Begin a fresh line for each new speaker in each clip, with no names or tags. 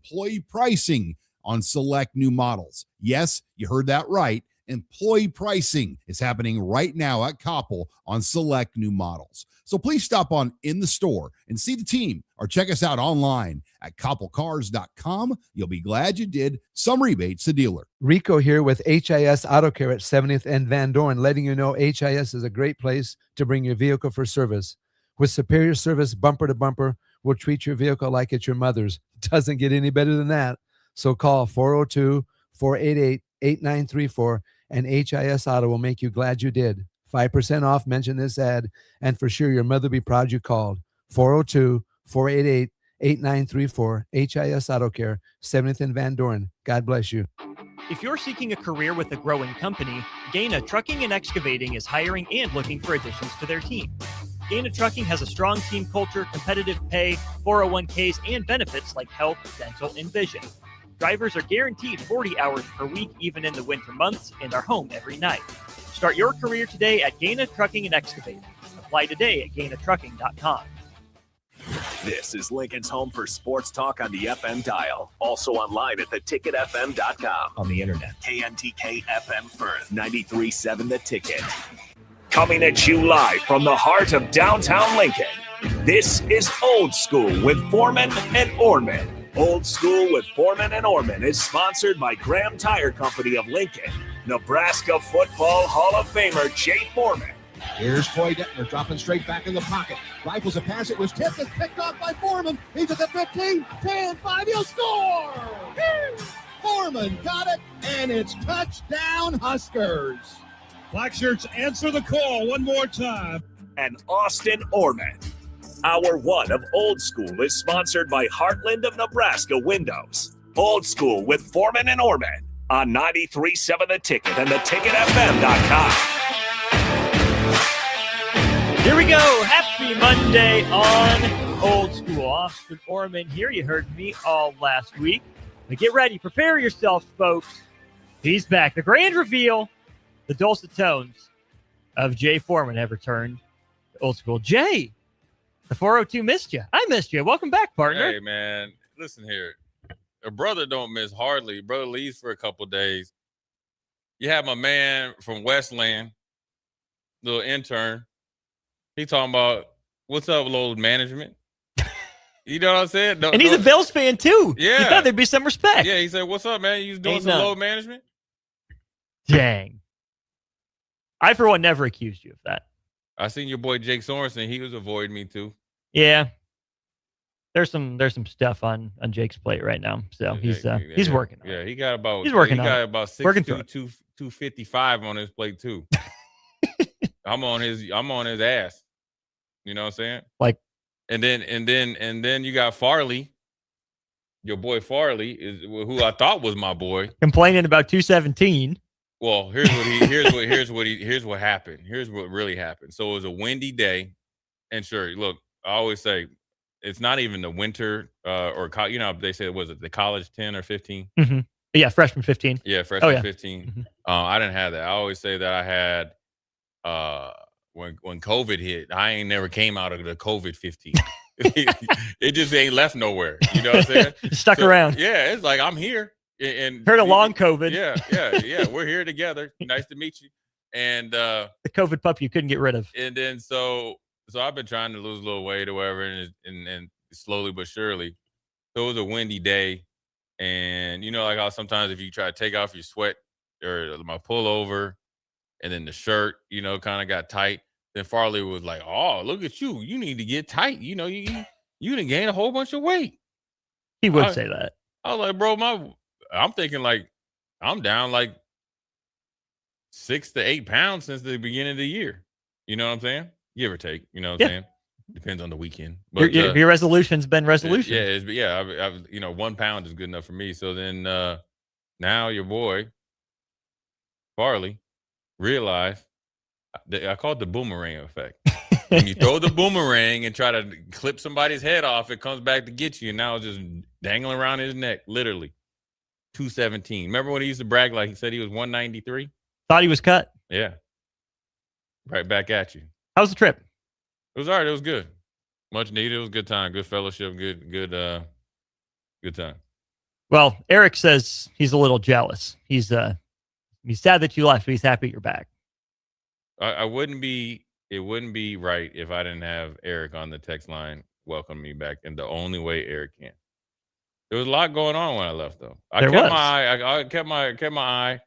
employee pricing on select new models. Yes, you heard that right. Employee pricing is happening right now at Koppel on select new models. So please stop on in the store and see the team or check us out online at koppelcars.com. You'll be glad you did. Some rebates to dealer.
Rico here with HIS Auto Care at 70th and Van Dorn, letting you know HIS is a great place to bring your vehicle for service. With superior service bumper to bumper, we'll treat your vehicle like it's your mother's. Doesn't get any better than that. So call 402-488-8934 and HIS Auto will make you glad you did. 5% off, mention this ad, and for sure your mother will be proud you called. 402-488-8934, HIS Auto Care, 70th and Van Dorn. God bless you.
If you're seeking a career with a growing company, Gaina Trucking and Excavating is hiring and looking for additions to their team. Gaina Trucking has a strong team culture, competitive pay, 401ks, and benefits like health, dental, and vision. Drivers are guaranteed 40 hours per week, even in the winter months, and are home every night. Start your career today at Gaina Trucking and Excavating. Apply today at GainaTrucking.com.
This is Lincoln's home for sports talk on the FM dial. Also online at theticketfm.com.
On the internet.
KNTK FM Firth, 93.7 The Ticket. Coming at you live from the heart of downtown Lincoln. This is Old School with Foreman and Orman. Old School with Foreman and Orman is sponsored by Graham Tire Company of Lincoln, Nebraska Football Hall of Famer Jay Foreman.
Here's Troy Detmer dropping straight back in the pocket. Rifles a pass. It was tipped and picked off by Foreman. He's at the 15, 10, 5. He'll score! Foreman got it, and it's touchdown Huskers.
Black shirts answer the call one more time.
And Austin Orman. Hour one of Old School is sponsored by Heartland of Nebraska Windows. Old School with Foreman and Orman on 93.7 The Ticket and theticketfm.com.
Here we go. Happy Monday on Old School. Austin Orman here. You heard me all last week. But get ready. Prepare yourselves, folks. He's back. The grand reveal, the dulcet tones of Jay Foreman have returned to Old School. Jay, the 402 missed you. I missed you. Welcome back, partner.
Hey, man. Listen here. A brother don't miss hardly. Brother leaves for a couple days. You have my man from Westland, little intern. He talking about, what's up, load management? You know what I'm saying?
And he's a Bills fan, too.
Yeah.
You thought there'd be some respect.
Yeah, he said, what's up, man? You doing some load management?
Dang. I, for one, never accused you of that.
I seen your boy Jake Sorensen. He was avoiding me, too.
Yeah. There's some stuff on Jake's plate right now. So he's working on it.
Yeah, he got about
6'2",
255 on his plate, too. I'm on his ass. You know what I'm saying?
Like,
and then you got Farley. Your boy Farley is who I thought was my boy.
Complaining about 217.
Well, here's what happened. Here's what really happened. So it was a windy day, and sure, look, I always say it's not even the winter they say was it the college 10 or 15?
Mm-hmm. Yeah, freshman 15.
Yeah, freshman 15.
Mm-hmm.
I didn't have that. I always say that I had when COVID hit, I ain't never came out of the COVID 15. It just ain't left nowhere. You know what I'm saying?
Stuck around.
Yeah, it's like I'm here. And
heard of long COVID.
Yeah. We're here together. Nice to meet you. And
the COVID pup you couldn't get rid of.
And then so I've been trying to lose a little weight or whatever, and slowly but surely. So it was a windy day, and you know, like how sometimes if you try to take off your sweat or my pullover, and then the shirt, you know, kind of got tight. Then Farley was like, "Oh, look at you! You need to get tight. You know, you done gained a whole bunch of weight."
He would say that.
I was like, "Bro, I'm thinking like I'm down like 6 to 8 pounds since the beginning of the year. You know what I'm saying? Give or take. You know what I'm saying? Depends on the weekend. But
your resolution's been resolution.
I've 1 pound is good enough for me. So then now your boy Farley realized I call it the boomerang effect. When you throw the boomerang and try to clip somebody's head off, it comes back to get you. And now it's just dangling around his neck, literally. 217. Remember when he used to brag like he said he was 193?
Thought he was cut.
Yeah. Right back at you.
How was the trip?
It was all right. It was good. Much needed. It was a good time. Good fellowship. Good time.
Well, Eric says he's a little jealous. He's sad that you left, but he's happy you're back.
I wouldn't be. It wouldn't be right if I didn't have Eric on the text line welcome me back, and the only way Eric can. There was a lot going on when I left, though. I
There
kept
was.
my eye. I kept my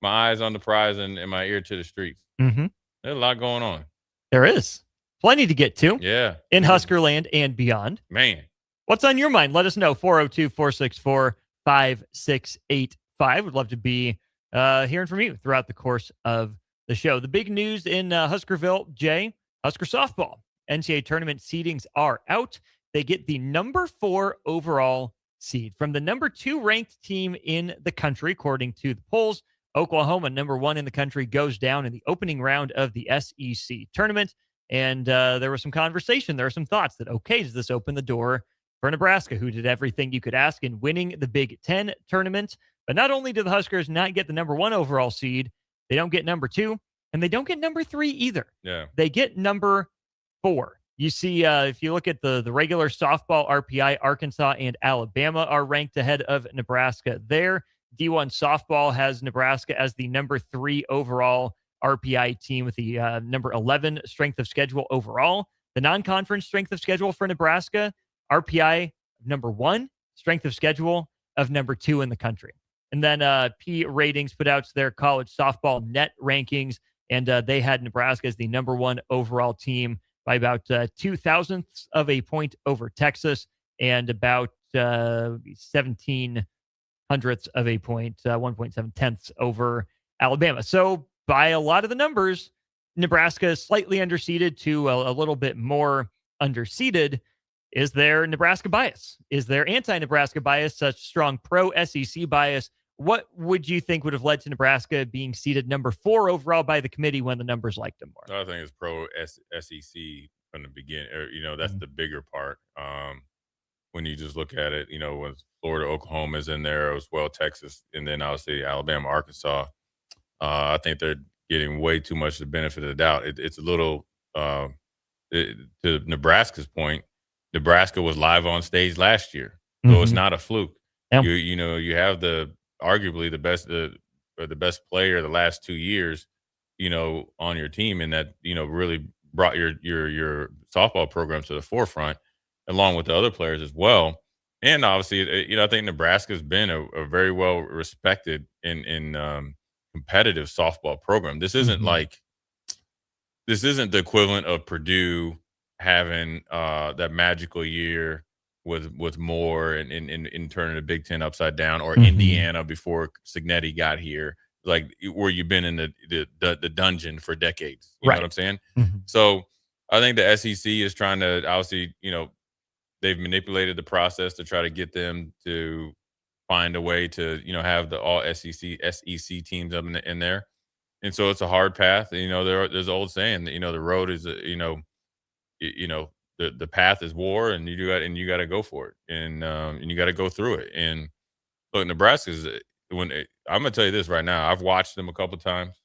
eyes on the prize and my ear to the streets.
Mm-hmm.
There's a lot going on.
There is plenty to get to.
Yeah,
in Husker land and beyond.
man.
What's on your mind? Let us know. 402-464-5685. Would love to be hearing from you throughout the course of the show. The big news in Huskerville, Jay, Husker softball. NCAA tournament seedings are out. They get the number 4 overall seed from the number 2 ranked team in the country, according to the polls. Oklahoma, number 1 in the country, goes down in the opening round of the SEC tournament. And there was some conversation. There are some thoughts that, okay, does this open the door for Nebraska, who did everything you could ask in winning the Big Ten tournament? But not only do the Huskers not get the number 1 overall seed, they don't get number 2, and they don't get number 3 either.
Yeah.
They get number 4. You see, if you look at the regular softball RPI, Arkansas and Alabama are ranked ahead of Nebraska there. D1 softball has Nebraska as the number 3 overall RPI team with the number 11 strength of schedule overall. The non-conference strength of schedule for Nebraska, RPI number 1, strength of schedule of number 2 in the country. And then P Ratings put out their college softball net rankings, and they had Nebraska as the number 1 overall team by about 0.02 of a point over Texas and about 0.17 of a point, 1.7 over Alabama. So by a lot of the numbers, Nebraska is slightly underseeded to a little bit more underseeded. Is there Nebraska bias? Is there anti-Nebraska bias, such strong pro-SEC bias? What would you think would have led to Nebraska being seeded number 4 overall by the committee when the numbers liked them more?
I think it's pro-SEC from the beginning. That's the bigger part. When you just look at it, when Florida, Oklahoma is in there as well, Texas, and then obviously Alabama, Arkansas. I think they're getting way too much the benefit of the doubt. It's a little, to Nebraska's point, Nebraska was live on stage last year, so it's not a fluke.
Yeah.
You have arguably the best player the last 2 years, on your team, and that really brought your softball program to the forefront, along with the other players as well. And obviously, I think Nebraska's been a very well respected in competitive softball program. This isn't this isn't the equivalent of Purdue having that magical year with Moore and turning the Big Ten upside down, or Indiana before Signetti got here, like where you've been in the dungeon for decades. You know what I'm saying? So I think the SEC is trying to obviously, they've manipulated the process to try to get them to find a way to, have the all SEC teams up in there. And so it's a hard path. There's an old saying that, the road is, the path is war, and you got to go for it. And you got to go through it. And look, Nebraska's I'm going to tell you this right now. I've watched them a couple of times.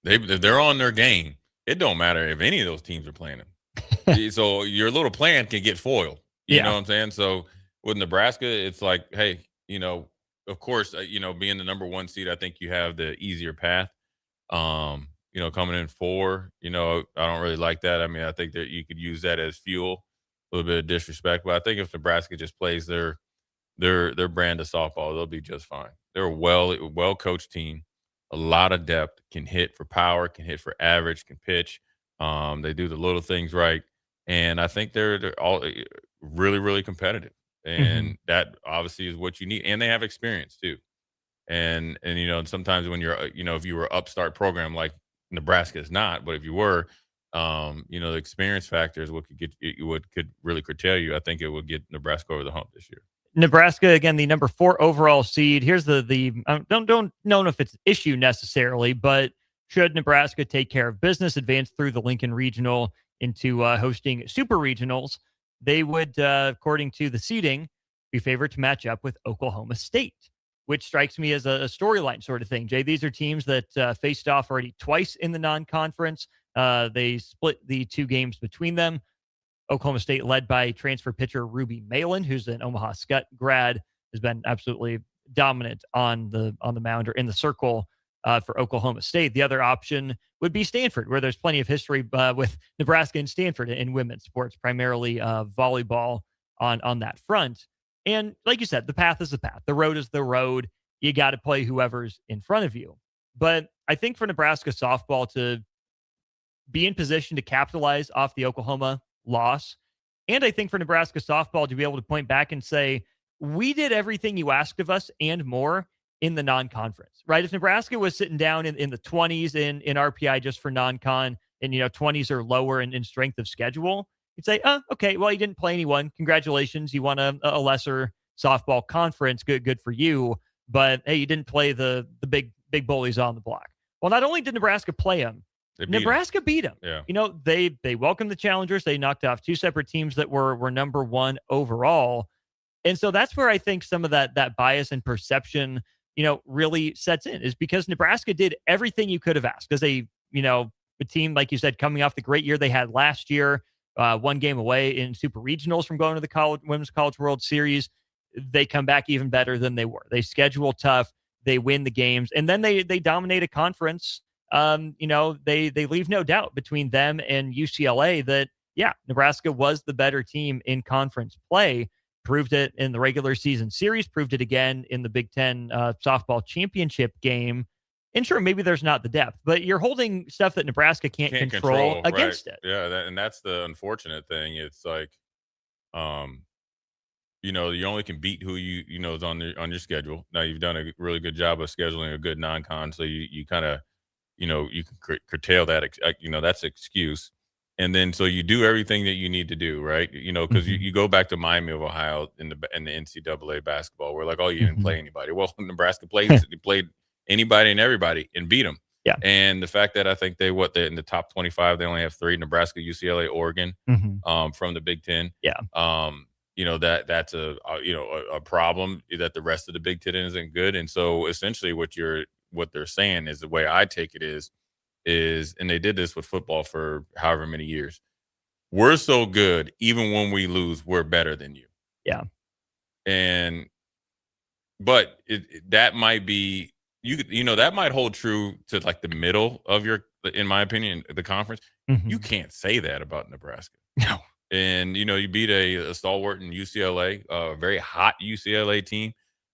They're on their game. It don't matter if any of those teams are playing them. So your little plan can get foiled. You know what I'm saying? So with Nebraska, it's like, hey, of course, being the number 1 seed, I think you have the easier path. Coming in 4, I don't really like that. I mean, I think that you could use that as fuel, a little bit of disrespect. But I think if Nebraska just plays their brand of softball, they'll be just fine. They're a well coached team, a lot of depth, can hit for power, can hit for average, can pitch. They do the little things right. And I think they're all really, really competitive. And that obviously is what you need. And they have experience too. And sometimes when you're, if you were an upstart program like Nebraska is not, but if you were, the experience factor is what could really curtail you. I think it would get Nebraska over the hump this year.
Nebraska, again, the number 4 overall seed. Here's don't know if it's an issue necessarily, but should Nebraska take care of business, advance through the Lincoln Regional into hosting super regionals, they would, according to the seeding, be favored to match up with Oklahoma State, which strikes me as a storyline sort of thing. Jay, these are teams that faced off already twice in the non-conference. They split the 2 games between them. Oklahoma State, led by transfer pitcher Ruby Malin, who's an Omaha Skutt grad, has been absolutely dominant on the mound or in the circle for Oklahoma State. The other option would be Stanford, where there's plenty of history with Nebraska and Stanford in women's sports, primarily volleyball on that front. And like you said, the path is the path. The road is the road. You got to play whoever's in front of you. But I think for Nebraska softball to be in position to capitalize off the Oklahoma loss, and I think for Nebraska softball to be able to point back and say, we did everything you asked of us and more in the non-conference, right? If Nebraska was sitting down in the 20s in RPI just for non-con and, 20s or lower in strength of schedule, you'd say, oh, okay, well, you didn't play anyone. Congratulations. You won a lesser softball conference. Good for you. But, hey, you didn't play the big bullies on the block. Well, not only did Nebraska play them, Nebraska beat them.
Yeah.
They welcomed the challengers. They knocked off two separate teams that were number one overall. And so that's where I think some of that bias and perception, really sets in, is because Nebraska did everything you could have asked. Because a team, like you said, coming off the great year they had last year, one game away in super regionals from going to the Women's College World Series. They come back even better than they were. They schedule tough. They win the games. And then they dominate a conference. They leave no doubt between them and UCLA that, Nebraska was the better team in conference play. Proved it in the regular season series, proved it again in the Big Ten softball championship game. And sure, maybe there's not the depth, but you're holding stuff that Nebraska can't control against it.
Yeah, and that's the unfortunate thing. It's like, you only can beat who you know is on your schedule. Now, you've done a really good job of scheduling a good non-con, so you kind of, you can curtail that. That's an excuse. And then so you do everything that you need to do, right? Because you go back to Miami of Ohio in the NCAA basketball, where like, oh, you didn't play anybody. Well, Nebraska played anybody and everybody and beat them.
Yeah.
And the fact that I think they're in the top 25, they only have 3: Nebraska, UCLA, Oregon, from the Big Ten.
Yeah.
That's a problem, that the rest of the Big Ten isn't good. And so essentially what they're saying is, the way I take it is, and they did this with football for however many years, we're so good, even when we lose, we're better than you.
Yeah.
But that might be, that might hold true to like the middle of in my opinion, the conference. You can't say that about Nebraska.
No.
And, you beat a stalwart in UCLA, a very hot UCLA team.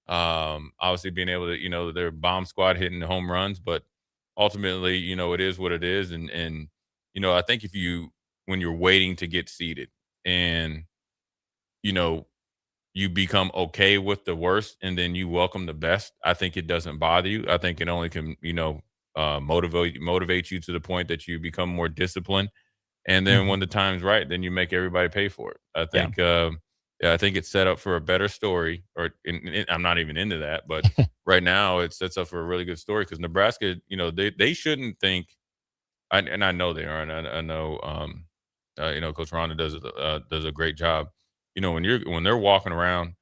Obviously being able to, their bomb squad hitting the home runs, but ultimately, it is what it is. And I think when you're waiting to get seated and, you become okay with the worst and then you welcome the best, I think it doesn't bother you. I think it only can, motivate you to the point that you become more disciplined. And then when the time's right, then you make everybody pay for it. I think, I think it's set up for a better story, I'm not even into that, but right now it sets up for a really good story, because Nebraska, they shouldn't think, and I know they aren't. I know, Coach Ronda does a great job. When they're walking around,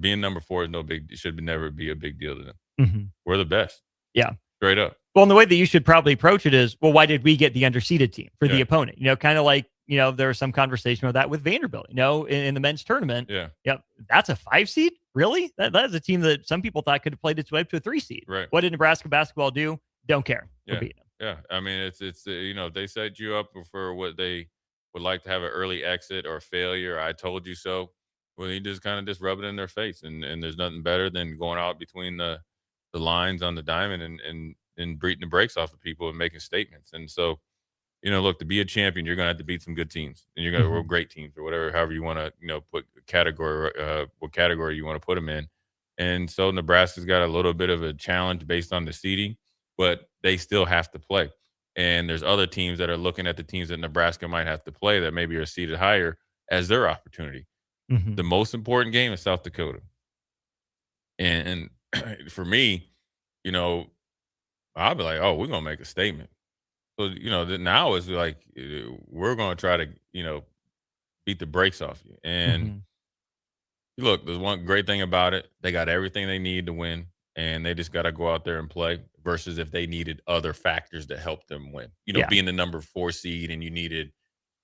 being number 4 is it should never be a big deal to them. We're the best.
Yeah.
Straight up.
Well, and the way that you should probably approach it is, well, why did we get the underseeded team for the opponent? Kind of like, there was some conversation with that with Vanderbilt, in the men's tournament.
Yeah.
Yep. That's a 5 seed? Really? That is a team that some people thought could have played its way up to a 3 seed.
Right.
What did Nebraska basketball do? Don't care. We're beating them.
Yeah. I mean, it's they set you up for what they would like to have, an early exit or failure. I told you so. Well, you just kind of just rub it in their face. And there's nothing better than going out between the lines on the diamond and beating the brakes off of people and making statements. And so, look, to be a champion, you're going to have to beat some good teams, and you're going to roll great teams, or whatever, however you want to, put category, what category you want to put them in. And so Nebraska's got a little bit of a challenge based on the seeding, but they still have to play. And there's other teams that are looking at the teams that Nebraska might have to play that maybe are seeded higher as their opportunity. The most important game is South Dakota. And for me, I'll be like, oh, we're going to make a statement. So, now it's like, we're going to try to, beat the brakes off you. And look, there's one great thing about it. They got everything they need to win, and they just got to go out there and play, versus if they needed other factors to help them win. Being the number 4 seed and you needed,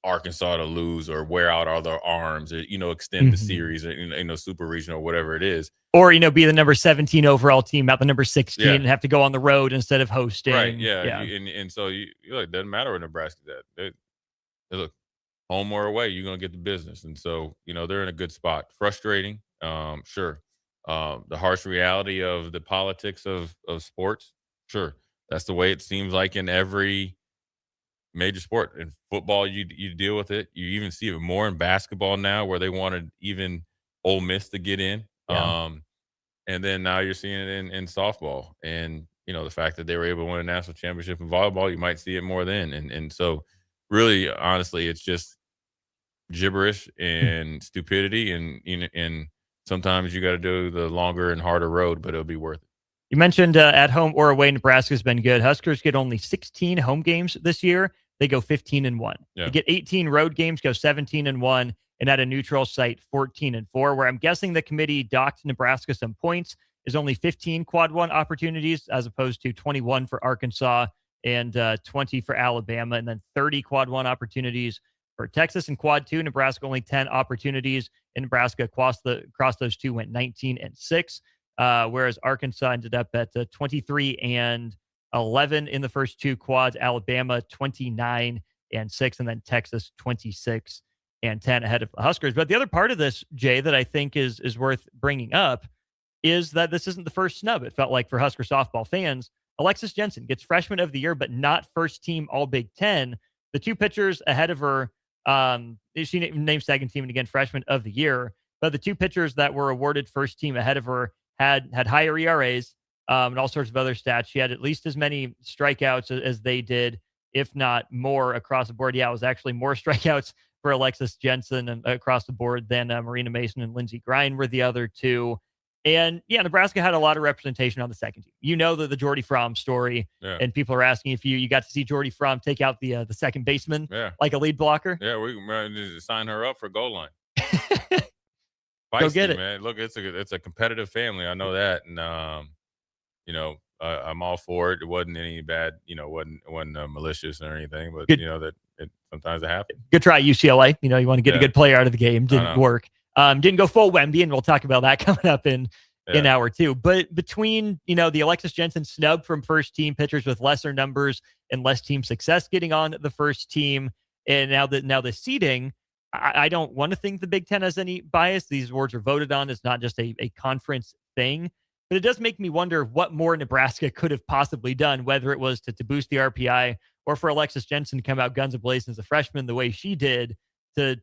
Arkansas to lose or wear out all their arms or, extend the series or, super regional or whatever it is.
Or, be the number 17 overall team out the number 16 and have to go on the road instead of hosting.
Right, yeah. So it doesn't matter where Nebraska's at. They look, home or away, you're going to get the business. And so, they're in a good spot. Frustrating, sure. The harsh reality of the politics of sports, sure. That's the way it seems like in every major sport. In football, you deal with it. You even see it more in basketball now, where they wanted even Ole Miss to get in.
Yeah.
And then now you're seeing it in softball. And, the fact that they were able to win a national championship in volleyball, you might see it more then. And so really, honestly, it's just gibberish and stupidity. And sometimes you got to do the longer and harder road, but it'll be worth it.
You mentioned at home or away, Nebraska's been good. Huskers get only 16 home games this year. They go 15-1.
Yeah.
They get 18 road games, go 17-1, and at a neutral site, 14-4, where I'm guessing the committee docked Nebraska some points. Is only 15 quad one opportunities as opposed to 21 for Arkansas and 20 for Alabama, and then 30 quad one opportunities for Texas. And quad two, Nebraska only 10 opportunities. And Nebraska across those two went 19-6. Whereas Arkansas ended up at 23-11 in the first two quads, Alabama 29-6, and then Texas 26-10 ahead of the Huskers. But the other part of this, Jay, that I think is worth bringing up is that this isn't the first snub. It felt like for Husker softball fans. Alexis Jensen gets freshman of the year, but not first team All Big Ten. The two pitchers ahead of her, she named second team and again freshman of the year. But the two pitchers that were awarded first team ahead of her had higher ERAs and all sorts of other stats. She had at least as many strikeouts as they did, if not more across the board. Yeah, it was actually more strikeouts for Alexis Jensen across the board than Marina Mason and Lindsey Grine were the other two. And yeah, Nebraska had a lot of representation on the second team. The Jordy Fromm story, and people are asking if you got to see Jordy Fromm take out the second baseman like a lead blocker.
Yeah, we need to sign her up for goal line.
Go get it,
man. Look, it's a competitive family. I know that, and I'm all for it. It wasn't any bad, wasn't malicious or anything, but sometimes it happens.
Good try, UCLA. You want to get a good player out of the game. Didn't work. Didn't go full Wemby, and we'll talk about that coming up in hour two. But between, the Alexis Jensen snub from first team pitchers with lesser numbers and less team success getting on the first team, and now the seeding, I don't want to think the Big Ten has any bias. These awards are voted on. It's not just a conference thing. But it does make me wonder what more Nebraska could have possibly done, whether it was to boost the RPI or for Alexis Jensen to come out guns a-blazing as a freshman the way she did. Are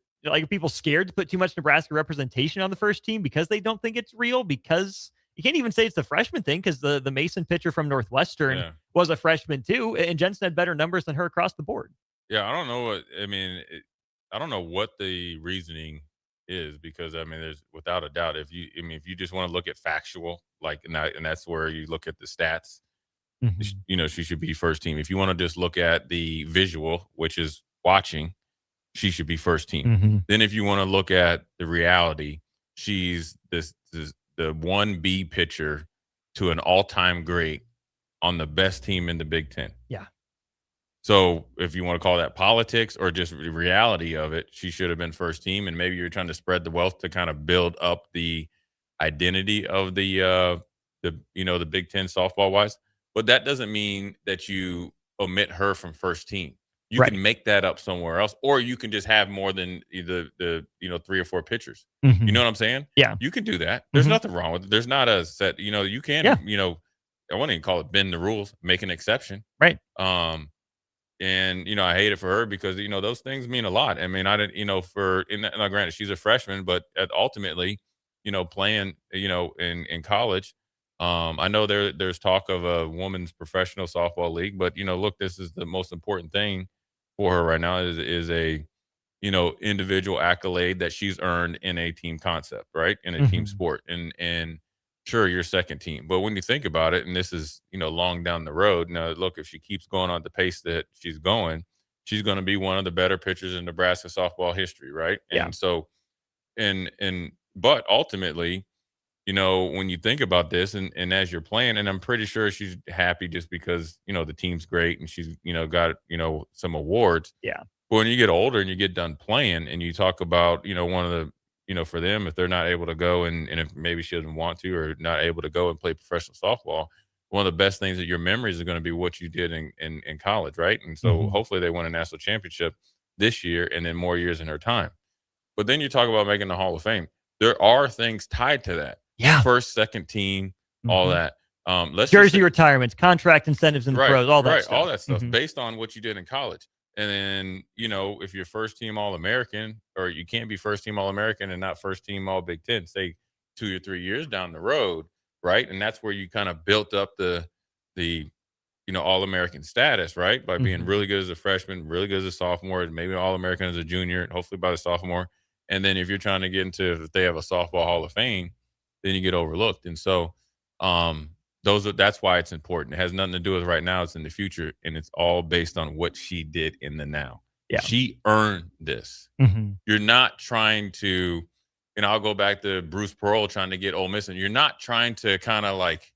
people scared to put too much Nebraska representation on the first team because they don't think it's real? Because you can't even say it's the freshman thing, because the Mason pitcher from Northwestern was a freshman too, and Jensen had better numbers than her across the board.
Yeah, I don't know I don't know what the reasoning is, because there's without a doubt, if you just want to look at factual, and that's where you look at the stats, she should be first team. If you want to just look at the visual, which is watching, she should be first team. Then if you want to look at the reality, she's the 1B pitcher to an all-time great on the best team in the Big Ten.
Yeah.
So if you want to call that politics or just the reality of it, she should have been first team. And maybe you're trying to spread the wealth to kind of build up the identity of the Big Ten softball wise. But that doesn't mean that you omit her from first team. You can make that up somewhere else, or you can just have more than the 3 or 4 pitchers. You know what I'm saying?
Yeah.
You can do that. There's nothing wrong with it. There's not a set, you can, I wouldn't even call it bend the rules, make an exception.
Right.
And I hate it for her because, those things mean a lot. I didn't, now granted, she's a freshman, but ultimately, playing, in college, I know there's talk of a women's professional softball league, but, look, this is the most important thing for her right now is a, individual accolade that she's earned in a team concept, right? In a team sport. And sure, you're second team. But when you think about it, and this is, long down the road, now look, if she keeps going on the pace that she's going to be one of the better pitchers in Nebraska softball history, right?
Yeah.
And so, but ultimately, when you think about this and as you're playing, and I'm pretty sure she's happy just because, the team's great and she's, got, some awards.
Yeah.
But when you get older and you get done playing and you talk about, one of the, for them, if they're not able to go and if maybe she doesn't want to or not able to go and play professional softball, one of the best things that your memories are going to be what you did in college, right? And so hopefully they win a national championship this year and then more years in her time. But then you talk about making the Hall of Fame. There are things tied to that.
Yeah.
First, second team, all that.
Jersey retirements, contract incentives in the pros, all that stuff.
All that stuff based on what you did in college. And then, if you're first team All-American, or you can't be first team All-American and not first team All Big Ten, say 2 or 3 years down the road, right? And that's where you kind of built up the All-American status, right? By being really good as a freshman, really good as a sophomore, maybe All-American as a junior, and hopefully by the sophomore. And then if you're trying to get into, if they have a softball Hall of Fame, then you get overlooked. And so that's why it's important. It has nothing to do with right now. It's in the future. And it's all based on what she did in the now.
Yeah.
She earned this. You're not trying to, I'll go back to Bruce Pearl trying to get Ole Miss, and you're not trying to kind of like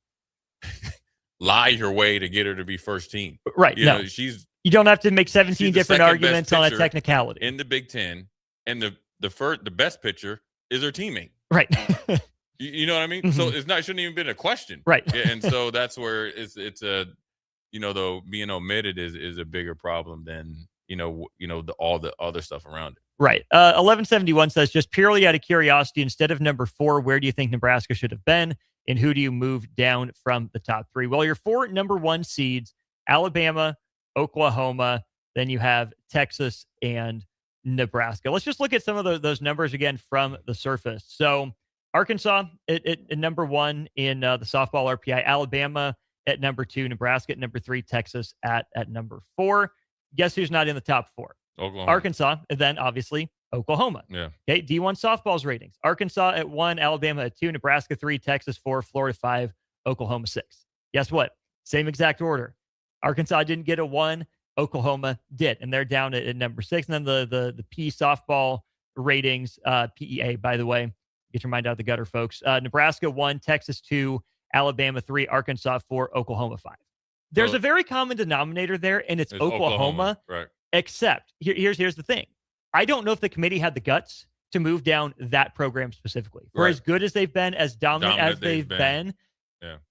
lie your way to get her to be first team.
Right.
You
don't have to make 17 different arguments on a technicality.
In the Big Ten, and the best pitcher is her teammate.
Right.
You know what I mean? So it shouldn't even been a question.
Right.
Yeah, and so that's where it's a, though being omitted is a bigger problem than, all the other stuff around it.
Right. 1171 says, just purely out of curiosity, instead of number 4, where do you think Nebraska should have been? And who do you move down from the top 3? Well, your 4 number 1 seeds, Alabama, Oklahoma, then you have Texas and Nebraska. Let's just look at some of those numbers again from the surface. So Arkansas at number 1 in the softball RPI, Alabama at number 2, Nebraska at number 3, Texas at number 4. Guess who's not in the top 4?
Oklahoma.
Arkansas, and then obviously Oklahoma.
Yeah.
Okay, D1 softballs ratings. Arkansas at 1, Alabama at 2, Nebraska 3, Texas 4, Florida 5, Oklahoma 6. Guess what? Same exact order. Arkansas didn't get a 1, Oklahoma did, and they're down at number 6. And then the P softball ratings, PEA, by the way. Get your mind out of the gutter, folks. Nebraska 1, Texas 2, Alabama 3, Arkansas 4, Oklahoma 5. There's a very common denominator there, and it's Oklahoma.
Right.
Except, here's the thing. I don't know if the committee had the guts to move down that program specifically. For as good as they've been, as dominant as they've been,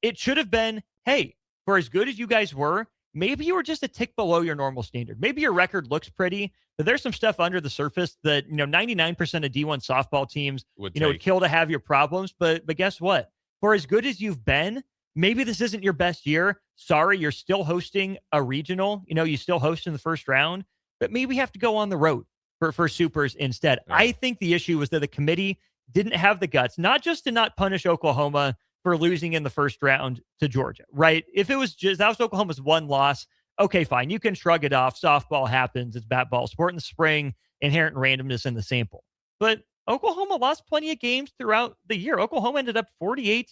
it should have been, hey, for as good as you guys were, maybe you were just a tick below your normal standard. Maybe your record looks pretty, but there's some stuff under the surface that, 99% of D1 softball teams, would kill to have your problems. But guess what? For as good as you've been, maybe this isn't your best year. Sorry, you're still hosting a regional. You still host in the first round, but maybe you have to go on the road for supers instead. Yeah. I think the issue was that the committee didn't have the guts, not just to not punish Oklahoma for losing in the first round to Georgia, right? If it was that was Oklahoma's 1 loss, okay, fine. You can shrug it off. Softball happens. It's bat ball sport in the spring, inherent randomness in the sample. But Oklahoma lost plenty of games throughout the year. Oklahoma ended up 48-8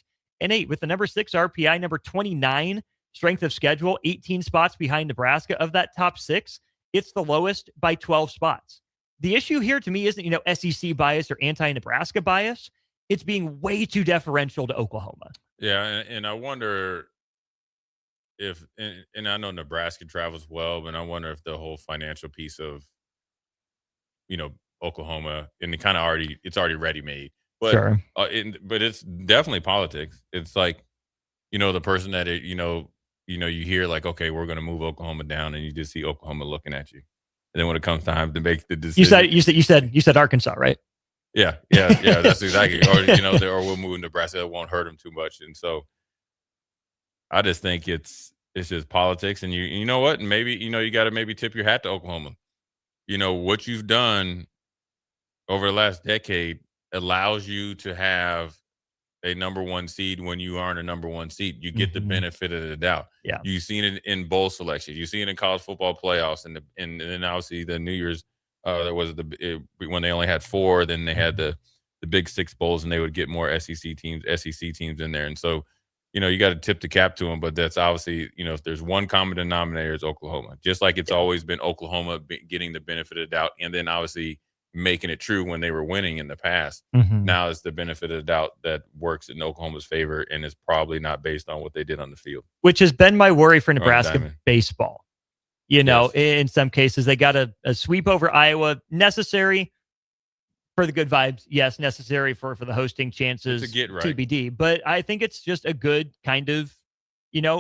with the number 6 RPI, number 29 strength of schedule, 18 spots behind Nebraska. Of that top 6, it's the lowest by 12 spots. The issue here to me isn't, SEC bias or anti-Nebraska bias. It's being way too deferential to Oklahoma.
Yeah, and I wonder if, and I know Nebraska travels well, but I wonder if the whole financial piece of, Oklahoma, and it's already ready-made. But,
sure.
But it's definitely politics. It's like, the person that, you hear like, okay, we're going to move Oklahoma down, and you just see Oklahoma looking at you. And then when it comes time to make the decision,
you said Arkansas, right?
Yeah. That's exactly. Or we'll move Nebraska. It won't hurt them too much. And so, I just think it's just politics. And you know what? And maybe you got to maybe tip your hat to Oklahoma. What you've done over the last decade allows you to have a number 1 seed when you aren't a number 1 seed. You get the benefit of the doubt.
Yeah.
You've seen it in bowl selections. You've seen it in college football playoffs, and then obviously the New Year's. There was when they only had 4. Then they had the Big 6 bowls, and they would get more SEC teams in there. And so, you got to tip the cap to them. But that's obviously, if there's one common denominator, it's Oklahoma. Just like it's always been Oklahoma getting the benefit of the doubt, and then obviously making it true when they were winning in the past. Now it's the benefit of the doubt that works in Oklahoma's favor, and it's probably not based on what they did on the field.
Which has been my worry for Nebraska baseball. In some cases. They got a sweep over Iowa, necessary for the good vibes. Yes, necessary for the hosting chances,
to get right.
TBD. But I think it's just a good kind of,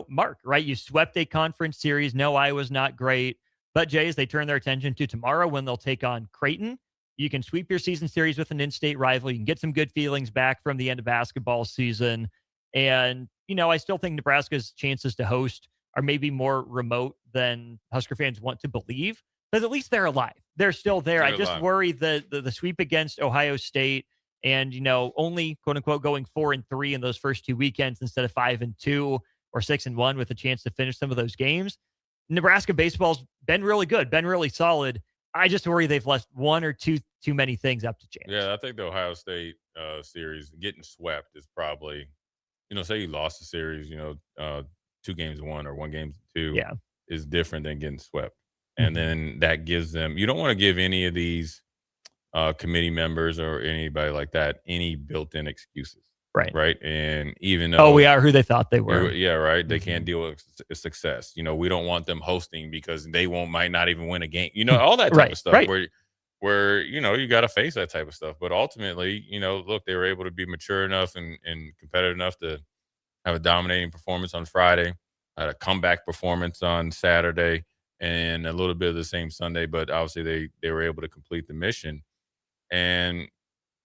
mark, right? You swept a conference series. No, Iowa's not great. But, Jays, they turn their attention to tomorrow when they'll take on Creighton. You can sweep your season series with an in-state rival. You can get some good feelings back from the end of basketball season. And, I still think Nebraska's chances to host are maybe more remote than Husker fans want to believe. But at least they're alive. They're still there. I just worry that the sweep against Ohio State and, only, quote-unquote, going 4-3 in those first 2 weekends instead of 5-2 or 6-1 with a chance to finish some of those games. Nebraska baseball's been really good, been really solid. I just worry they've left one or two too many things up to chance.
Yeah, I think the Ohio State series getting swept is probably, say you lost the series, 2 games to 1 or 1 game to 2 is different than getting swept. And then that gives them, you don't want to give any of these committee members or anybody like that any built-in excuses. Right. And even though
we are who they thought they were.
Yeah, right. They can't deal with success. We don't want them hosting because they might not even win a game. All that type of stuff where you got to face that type of stuff. But ultimately, look, they were able to be mature enough and competitive enough to have a dominating performance on Friday, had a comeback performance on Saturday, and a little bit of the same Sunday. But obviously they were able to complete the mission. And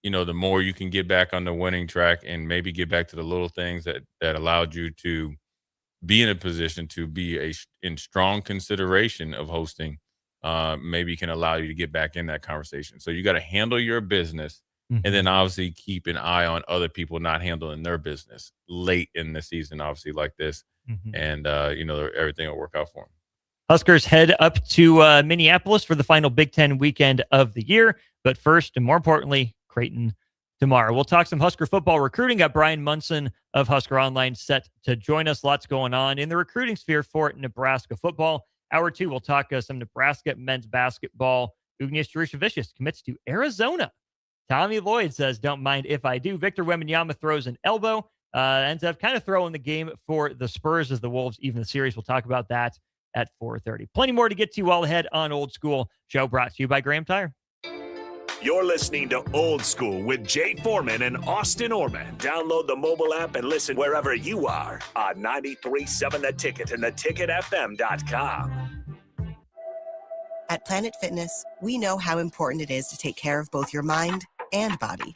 the more you can get back on the winning track and maybe get back to the little things that allowed you to be in a position to be in strong consideration of hosting, maybe can allow you to get back in that conversation. So you got to handle your business and then obviously keep an eye on other people not handling their business late in the season, obviously like this. And, everything will work out for them.
Huskers head up to Minneapolis for the final Big Ten weekend of the year. But first, and more importantly, Creighton tomorrow. We'll talk some Husker football recruiting. Got Brian Munson of Husker Online set to join us. Lots going on in the recruiting sphere for Nebraska football. Hour 2, we'll talk some Nebraska men's basketball. Ugnius Jurishevicius commits to Arizona. Tommy Lloyd says, don't mind if I do. Victor Wembanyama throws an elbow. Ends up kind of throwing the game for the Spurs as the Wolves even the series. We'll talk about that at 4:30. Plenty more to get to all ahead on Old School. Show brought to you by Graham Tire.
You're listening to Old School with Jay Foreman and Austin Orman. Download the mobile app and listen wherever you are on 93.7 The Ticket and theticketfm.com.
At Planet Fitness, we know how important it is to take care of both your mind and body.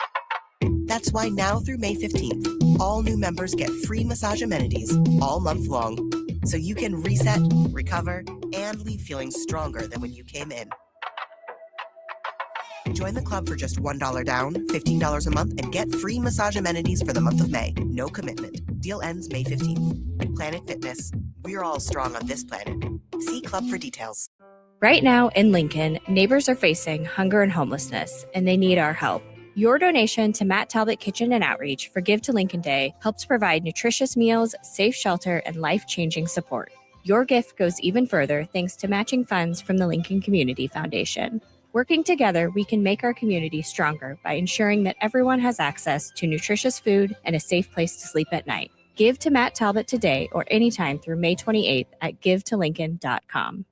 That's why now through May 15th, all new members get free massage amenities all month long, so you can reset, recover, and leave feeling stronger than when you came in. Join the club for just $1 down, $15 a month, and get free massage amenities for the month of May. No commitment. Deal ends May 15th. Planet Fitness. We're all strong on this planet. See club for details.
Right now in Lincoln, neighbors are facing hunger and homelessness, and they need our help. Your donation to Matt Talbot Kitchen and Outreach for Give to Lincoln Day helps provide nutritious meals, safe shelter, and life-changing support. Your gift goes even further thanks to matching funds from the Lincoln Community Foundation. Working together, we can make our community stronger by ensuring that everyone has access to nutritious food and a safe place to sleep at night. Give to Matt Talbot today or anytime through May 28th at givetolincoln.com.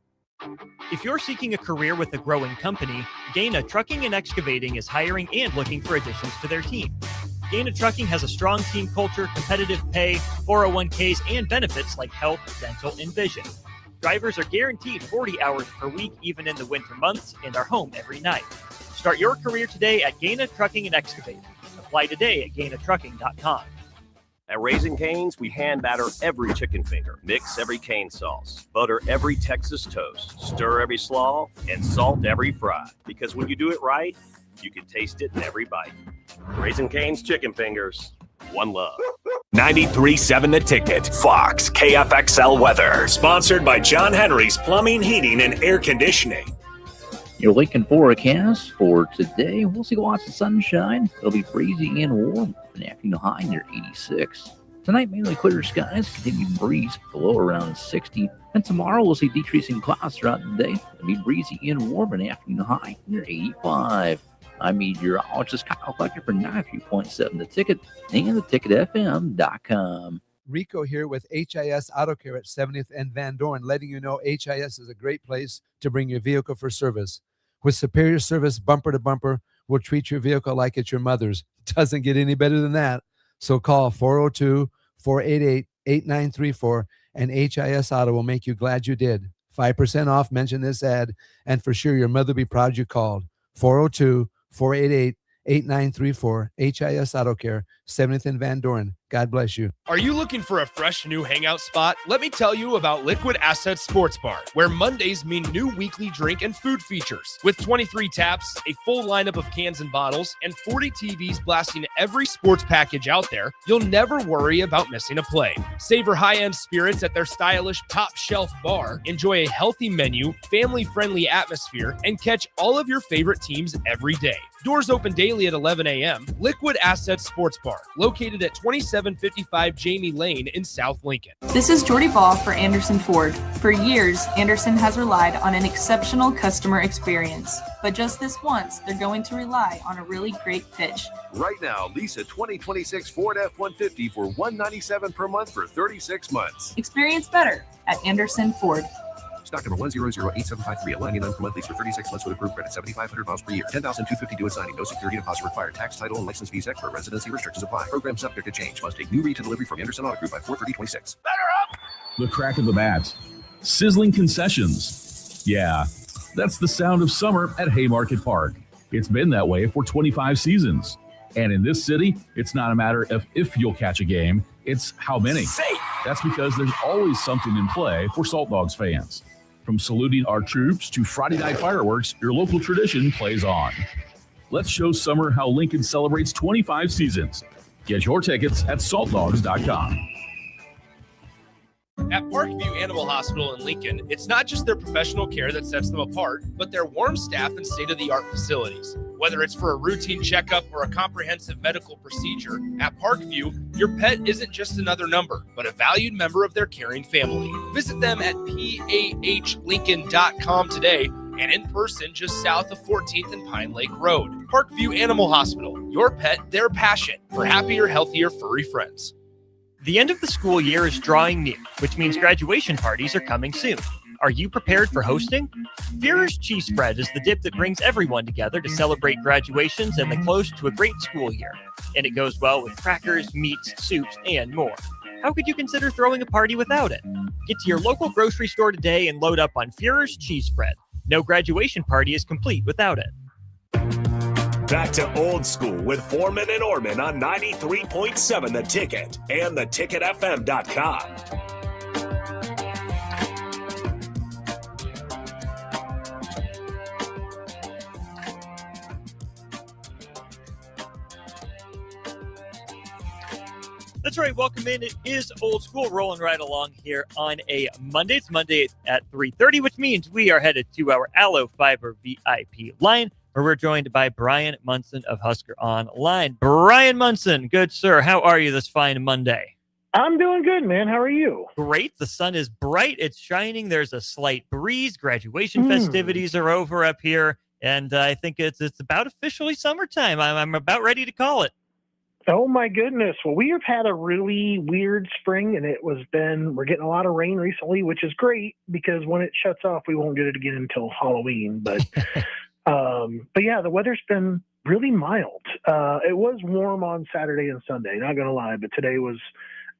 If you're seeking a career with a growing company, Gaina Trucking and Excavating is hiring and looking for additions to their team. Gaina Trucking has a strong team culture, competitive pay, 401ks, and benefits like health, dental, and vision. Drivers are guaranteed 40 hours per week, even in the winter months, and are home every night. Start your career today at Gaina Trucking and Excavating. Apply today at gainatrucking.com.
At Raising Cane's, we hand batter every chicken finger, mix every cane sauce, butter every Texas toast, stir every slaw, and salt every fry. Because when you do it right, you can taste it in every bite. Raising Cane's chicken fingers, one love.
93.7 The Ticket, Fox, KFXL weather. Sponsored by John Henry's Plumbing, Heating, and Air Conditioning.
Your Lincoln forecast for today, we'll see lots of sunshine. It'll be breezy and warm with an afternoon high near 86. Tonight, mainly clear skies, continued breeze below around 60. And tomorrow, we'll see decreasing clouds throughout the day. It'll be breezy and warm with an afternoon high near 85. I'm meteorologist Kyle Flecker for 93.7 The Ticket and theticketfm.com.
Rico here with HIS Auto Care at 70th and Van Dorn, letting you know HIS is a great place to bring your vehicle for service. With superior service bumper to bumper, we'll treat your vehicle like it's your mother's. Doesn't get any better than that. So call 402-488-8934 and HIS Auto will make you glad you did. 5% off, mention this ad, and for sure your mother will be proud you called. 402-488-8934, HIS Auto Care, 70th and Van Dorn. God bless you.
Are you looking for a fresh new hangout spot? Let me tell you about Liquid Assets Sports Bar, where Mondays mean new weekly drink and food features. With 23 taps, a full lineup of cans and bottles, and 40 TVs blasting every sports package out there, you'll never worry about missing a play. Savor high-end spirits at their stylish top-shelf bar, enjoy a healthy menu, family-friendly atmosphere, and catch all of your favorite teams every day. Doors open daily at 11 a.m. Liquid Assets Sports Bar, located at 2755 Jamie Lane in South Lincoln.
This is Jordy Ball for Anderson Ford. For years, Anderson has relied on an exceptional customer experience. But just this once, they're going to rely on a really great pitch.
Right now, lease a 2026 Ford F-150 for $197 per month for 36 months.
Experience better at Anderson Ford.
Stock number 1008753. Allowing $9 per month lease for 36 months with approved credit. 7,500 miles per year. 10,250 due at signing. No security deposit required. Tax, title, and license fees extra. Residency restrictions apply. Program subject to change. Must take new retail delivery from Anderson Auto Group by 4/30/26.
The crack of the bat. Sizzling concessions. Yeah, that's the sound of summer at Haymarket Park. It's been that way for 25 seasons. And in this city, it's not a matter of if you'll catch a game, it's how many. That's because there's always something in play for Salt Dogs fans. From saluting our troops to Friday night fireworks, your local tradition plays on. Let's show summer how Lincoln celebrates 25 seasons. Get your tickets at saltdogs.com.
At Parkview Animal Hospital in Lincoln, it's not just their professional care that sets them apart, but their warm staff and state-of-the-art facilities. Whether it's for a routine checkup or a comprehensive medical procedure, at Parkview, your pet isn't just another number, but a valued member of their caring family. Visit them at pahlincoln.com today and in person just south of 14th and Pine Lake Road. Parkview Animal Hospital, your pet, their passion for happier, healthier, furry friends.
The end of the school year is drawing near, which means graduation parties are coming soon. Are you prepared for hosting? Führer's Cheese Spread is the dip that brings everyone together to celebrate graduations and the close to a great school year. And it goes well with crackers, meats, soups, and more. How could you consider throwing a party without it? Get to your local grocery store today and load up on Führer's Cheese Spread. No graduation party is complete without it.
Back to Old School with Foreman and Orman on 93.7 The Ticket and theticketfm.com.
That's right. Welcome in. It is Old School, rolling right along here on a Monday. It's Monday at 3:30, which means we are headed to our Allo Fiber VIP line, where we're joined by Brian Munson of Husker Online. Brian Munson, good sir. How are you this fine Monday?
I'm doing good, man. How are you?
Great. The sun is bright. It's shining. There's a slight breeze. Graduation festivities are over up here, and I think it's about officially summertime. I'm about ready to call it.
Oh my goodness. Well, we have had a really weird spring, and we're getting a lot of rain recently, which is great because when it shuts off, we won't get it again until Halloween. But yeah, the weather's been really mild. It was warm on Saturday and Sunday, not gonna lie, but today was,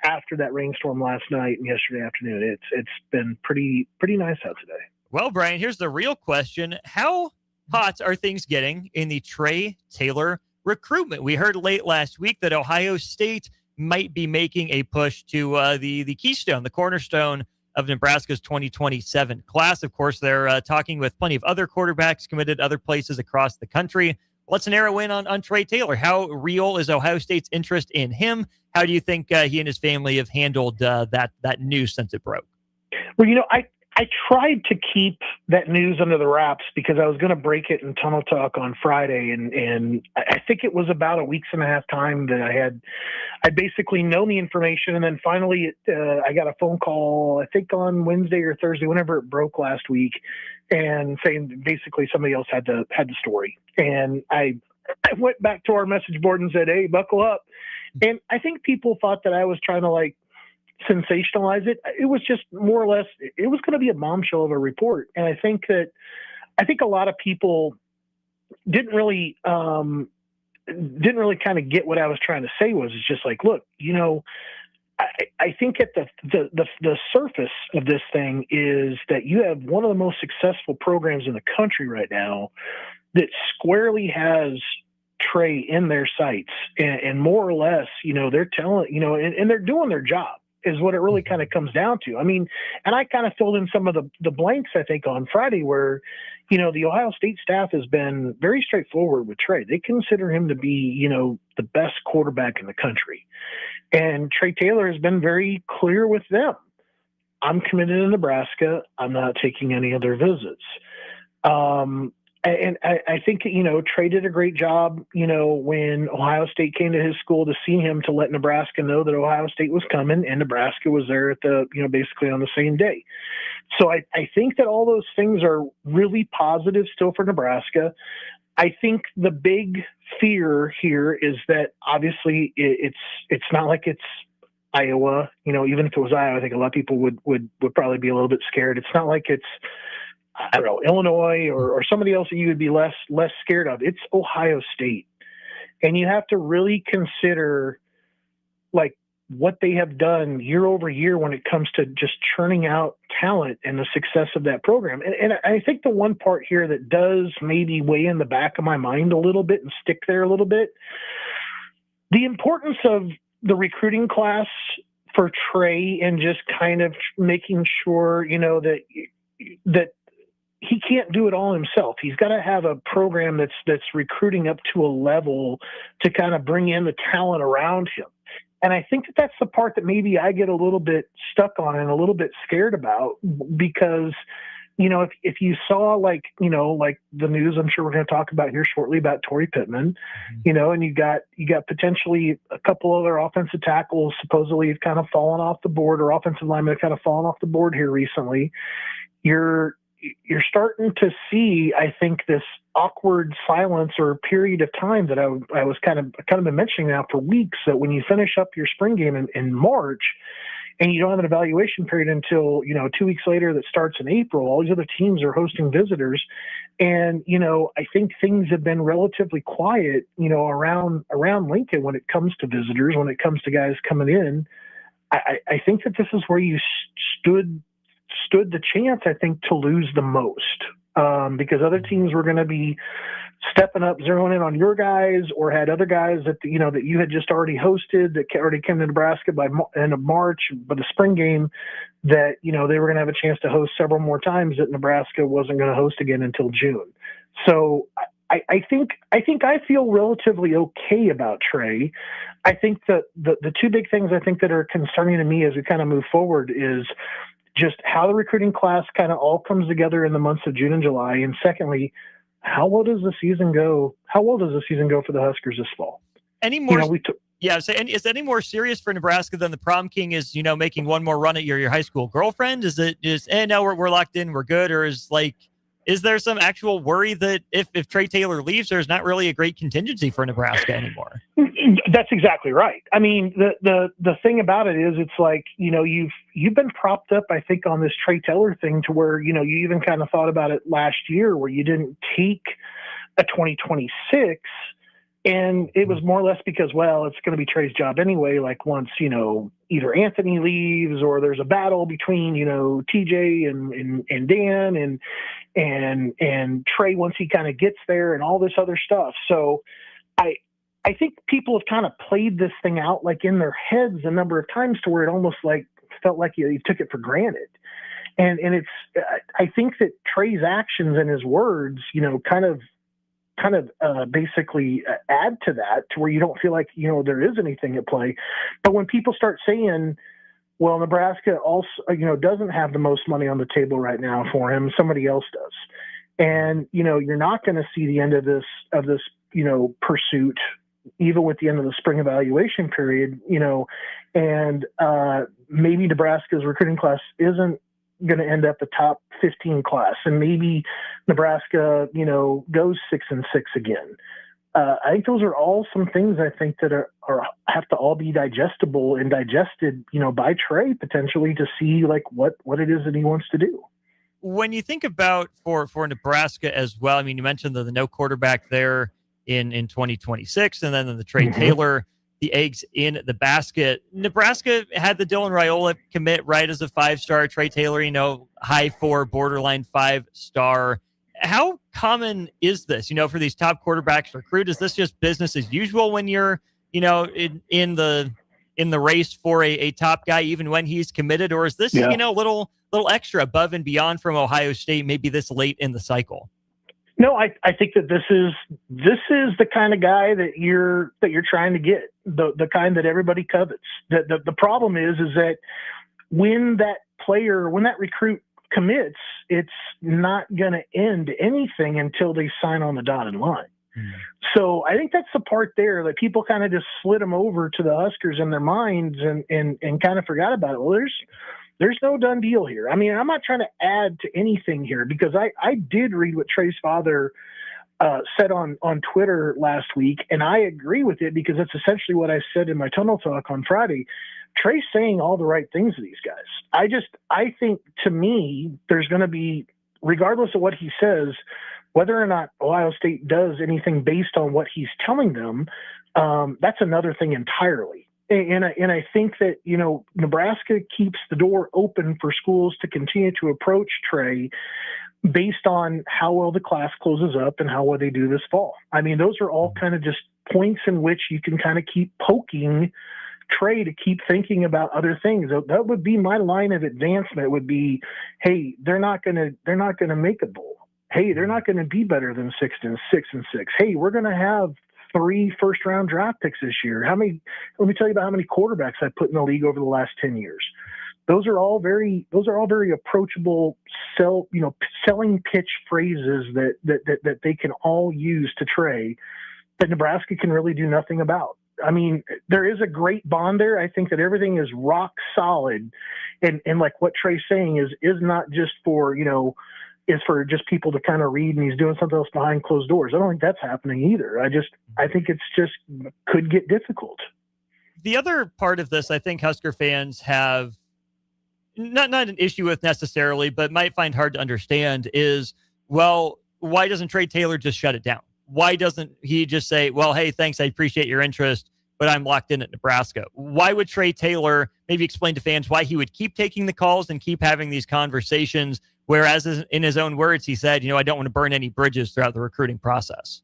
after that rainstorm last night and yesterday afternoon, it's been pretty nice out today.
Well, Brian, here's the real question. How hot are things getting in the Trey Taylor recruitment? We heard late last week that Ohio State might be making a push to the keystone, the cornerstone of Nebraska's 2027 class. Of course, they're talking with plenty of other quarterbacks committed other places across the country. Let's narrow in on Trey Taylor. How real is Ohio State's interest in him? How do you think he and his family have handled that news since it broke?
Well, I tried to keep that news under the wraps because I was going to break it in Tunnel Talk on Friday. And I think it was about a week's and a half time that I basically known the information. And then finally I got a phone call, I think on Wednesday or Thursday, whenever it broke last week, and saying basically somebody else had the story. And I went back to our message board and said, hey, buckle up. And I think people thought that I was trying to sensationalize it. It was just more or less, it was going to be a bombshell of a report. And I think a lot of people didn't really kind of get what I was trying to say. Was it's just like, look, I think at the surface of this thing is that you have one of the most successful programs in the country right now that squarely has Trey in their sights, and more or less, they're telling, and they're doing their job is what it really kind of comes down to. I mean, and I kind of filled in some of the blanks, I think, on Friday where, the Ohio State staff has been very straightforward with Trey. They consider him to be, the best quarterback in the country. And Trey Taylor has been very clear with them. I'm committed to Nebraska. I'm not taking any other visits. And I think, Trey did a great job, when Ohio State came to his school to see him, to let Nebraska know that Ohio State was coming, and Nebraska was there at basically on the same day. So I think that all those things are really positive still for Nebraska. I think the big fear here is that obviously it's not like it's Iowa. Even if it was Iowa, I think a lot of people would probably be a little bit scared. It's not like it's, I don't know, Illinois or somebody else that you would be less scared of. It's Ohio State. And you have to really consider like what they have done year over year when it comes to just churning out talent and the success of that program. And I think the one part here that does maybe weigh in the back of my mind a little bit and stick there a little bit, the importance of the recruiting class for Trey and just kind of making sure, that he can't do it all himself. He's got to have a program that's recruiting up to a level to kind of bring in the talent around him. And I think that's the part that maybe I get a little bit stuck on and a little bit scared about, because, if you saw like the news, I'm sure we're going to talk about here shortly about Torrey Pittman, and you got potentially a couple other offensive tackles supposedly have kind of fallen off the board, or offensive linemen have kind of fallen off the board here recently. You're starting to see, I think, this awkward silence or period of time that I was kind of been mentioning now for weeks, that when you finish up your spring game in March and you don't have an evaluation period until, 2 weeks later that starts in April, all these other teams are hosting visitors. And, I think things have been relatively quiet, around Lincoln when it comes to visitors, when it comes to guys coming in. I think that this is where you stood the chance, I think, to lose the most, because other teams were going to be stepping up, zeroing in on your guys, or had other guys that you had just already hosted that already came to Nebraska by end of March, but the spring game that they were going to have a chance to host several more times that Nebraska wasn't going to host again until June. So I think I feel relatively okay about Trey. I think that the two big things I think that are concerning to me as we kind of move forward is just how the recruiting class kind of all comes together in the months of June and July. And secondly, how well does the season go? How well does the season go for the Huskers this fall?
Any more? Is any more serious for Nebraska than the prom king is, making one more run at your high school girlfriend? Is it just, no, we're locked in, we're good? Or is there some actual worry that if Trey Taylor leaves, there's not really a great contingency for Nebraska anymore?
That's exactly right. I mean, the thing about it is, it's like, you've been propped up, I think, on this Trey Taylor thing to where, you even kind of thought about it last year where you didn't take a 2026. And it was more or less because, well, it's going to be Trey's job anyway. Like once, either Anthony leaves or there's a battle between, TJ and Dan and Trey once he kind of gets there and all this other stuff. So I think people have kind of played this thing out like in their heads a number of times to where it almost like felt like you took it for granted. And I think that Trey's actions and his words, kind of basically add to that, to where you don't feel like, there is anything at play. But when people start saying, well, Nebraska also, doesn't have the most money on the table right now for him, somebody else does. And, you're not going to see the end of this, pursuit, even with the end of the spring evaluation period, and maybe Nebraska's recruiting class isn't going to end up the top 15 class, and maybe Nebraska, goes 6-6 again. I think those are all some things I think that are have to all be digestible and digested, by Trey potentially to see like what it is that he wants to do.
When you think about for Nebraska as well, I mean, you mentioned the no quarterback there in 2026, and then the Trey Taylor, the eggs in the basket. Nebraska had the Dylan Raiola commit right as a 5-star. Trey Taylor, high 4, borderline 5-star. How common is this, for these top quarterbacks to recruit? Is this just business as usual when you're, in the race for a top guy, even when he's committed? Or is this, a little extra above and beyond from Ohio State, maybe this late in the cycle?
No, I think that this is the kind of guy that you're trying to get, the kind that everybody covets. The problem is that when that recruit commits, it's not going to end anything until they sign on the dotted line. So I think that's the part there that people kind of just slid them over to the Huskers in their minds and kind of forgot about it. Well, there's no done deal here. I mean, I'm not trying to add to anything here because I did read what Trey's father said on Twitter last week, and I agree with it because that's essentially what I said in my tunnel talk on Friday. Trey's saying all the right things to these guys. I think, to me, there's going to be, regardless of what he says, whether or not Ohio State does anything based on what he's telling them, that's another thing entirely. And I think that, Nebraska keeps the door open for schools to continue to approach Trey based on how well the class closes up and how well they do this fall. I mean, those are all kind of just points in which you can kind of keep poking Trey to keep thinking about other things. That would be my line of advancement would be, hey, they're not going to make a bowl. Hey, they're not going to be better than 6 and 6. Hey, we're going to have 3 first-round draft picks this year. Let me tell you about how many quarterbacks I put in the league over the last 10 years. Those are all very approachable selling pitch phrases that they can all use to Trey that Nebraska can really do nothing about. I mean, there is a great bond there. I think that everything is rock solid, and like what Trey's saying is not just for is for just people to kind of read, and he's doing something else behind closed doors. I don't think that's happening either. I think it's just could get difficult.
The other part of this, I think Husker fans have not an issue with necessarily, but might find hard to understand is, well, why doesn't Trey Taylor just shut it down? Why doesn't he just say, well, hey, thanks, I appreciate your interest, but I'm locked in at Nebraska? Why would Trey Taylor maybe explain to fans why he would keep taking the calls and keep having these conversations, whereas in his own words, he said, I don't want to burn any bridges throughout the recruiting process?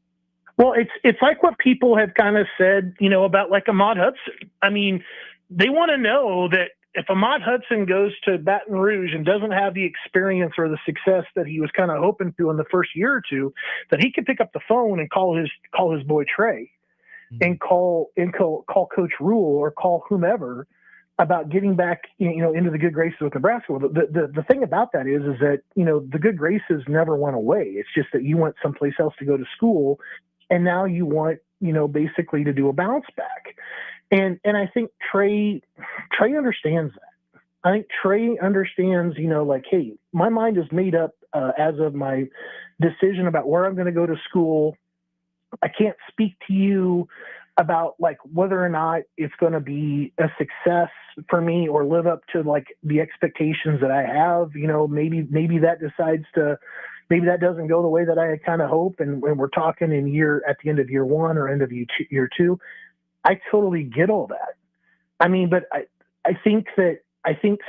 Well, it's like what people have kind of said, about like Ahmad Hudson. I mean, they want to know that if Ahmad Hudson goes to Baton Rouge and doesn't have the experience or the success that he was kind of hoping to in the first year or two, that he could pick up the phone and call his boy Trey and call Coach Rule or call whomever about getting back, into the good graces with Nebraska. Well, the thing about that is that, the good graces never went away. It's just that you went someplace else to go to school, and now you want, basically to do a bounce back. And I think Trey understands that. I think Trey understands, like, hey, my mind is made up as of my decision about where I'm going to go to school. I can't speak to you about like whether or not it's going to be a success for me or live up to like the expectations that I have. Maybe that maybe that doesn't go the way that I kind of hope. And when we're talking at the end of year 1 or end of year 2, I totally get all that. I mean, but I think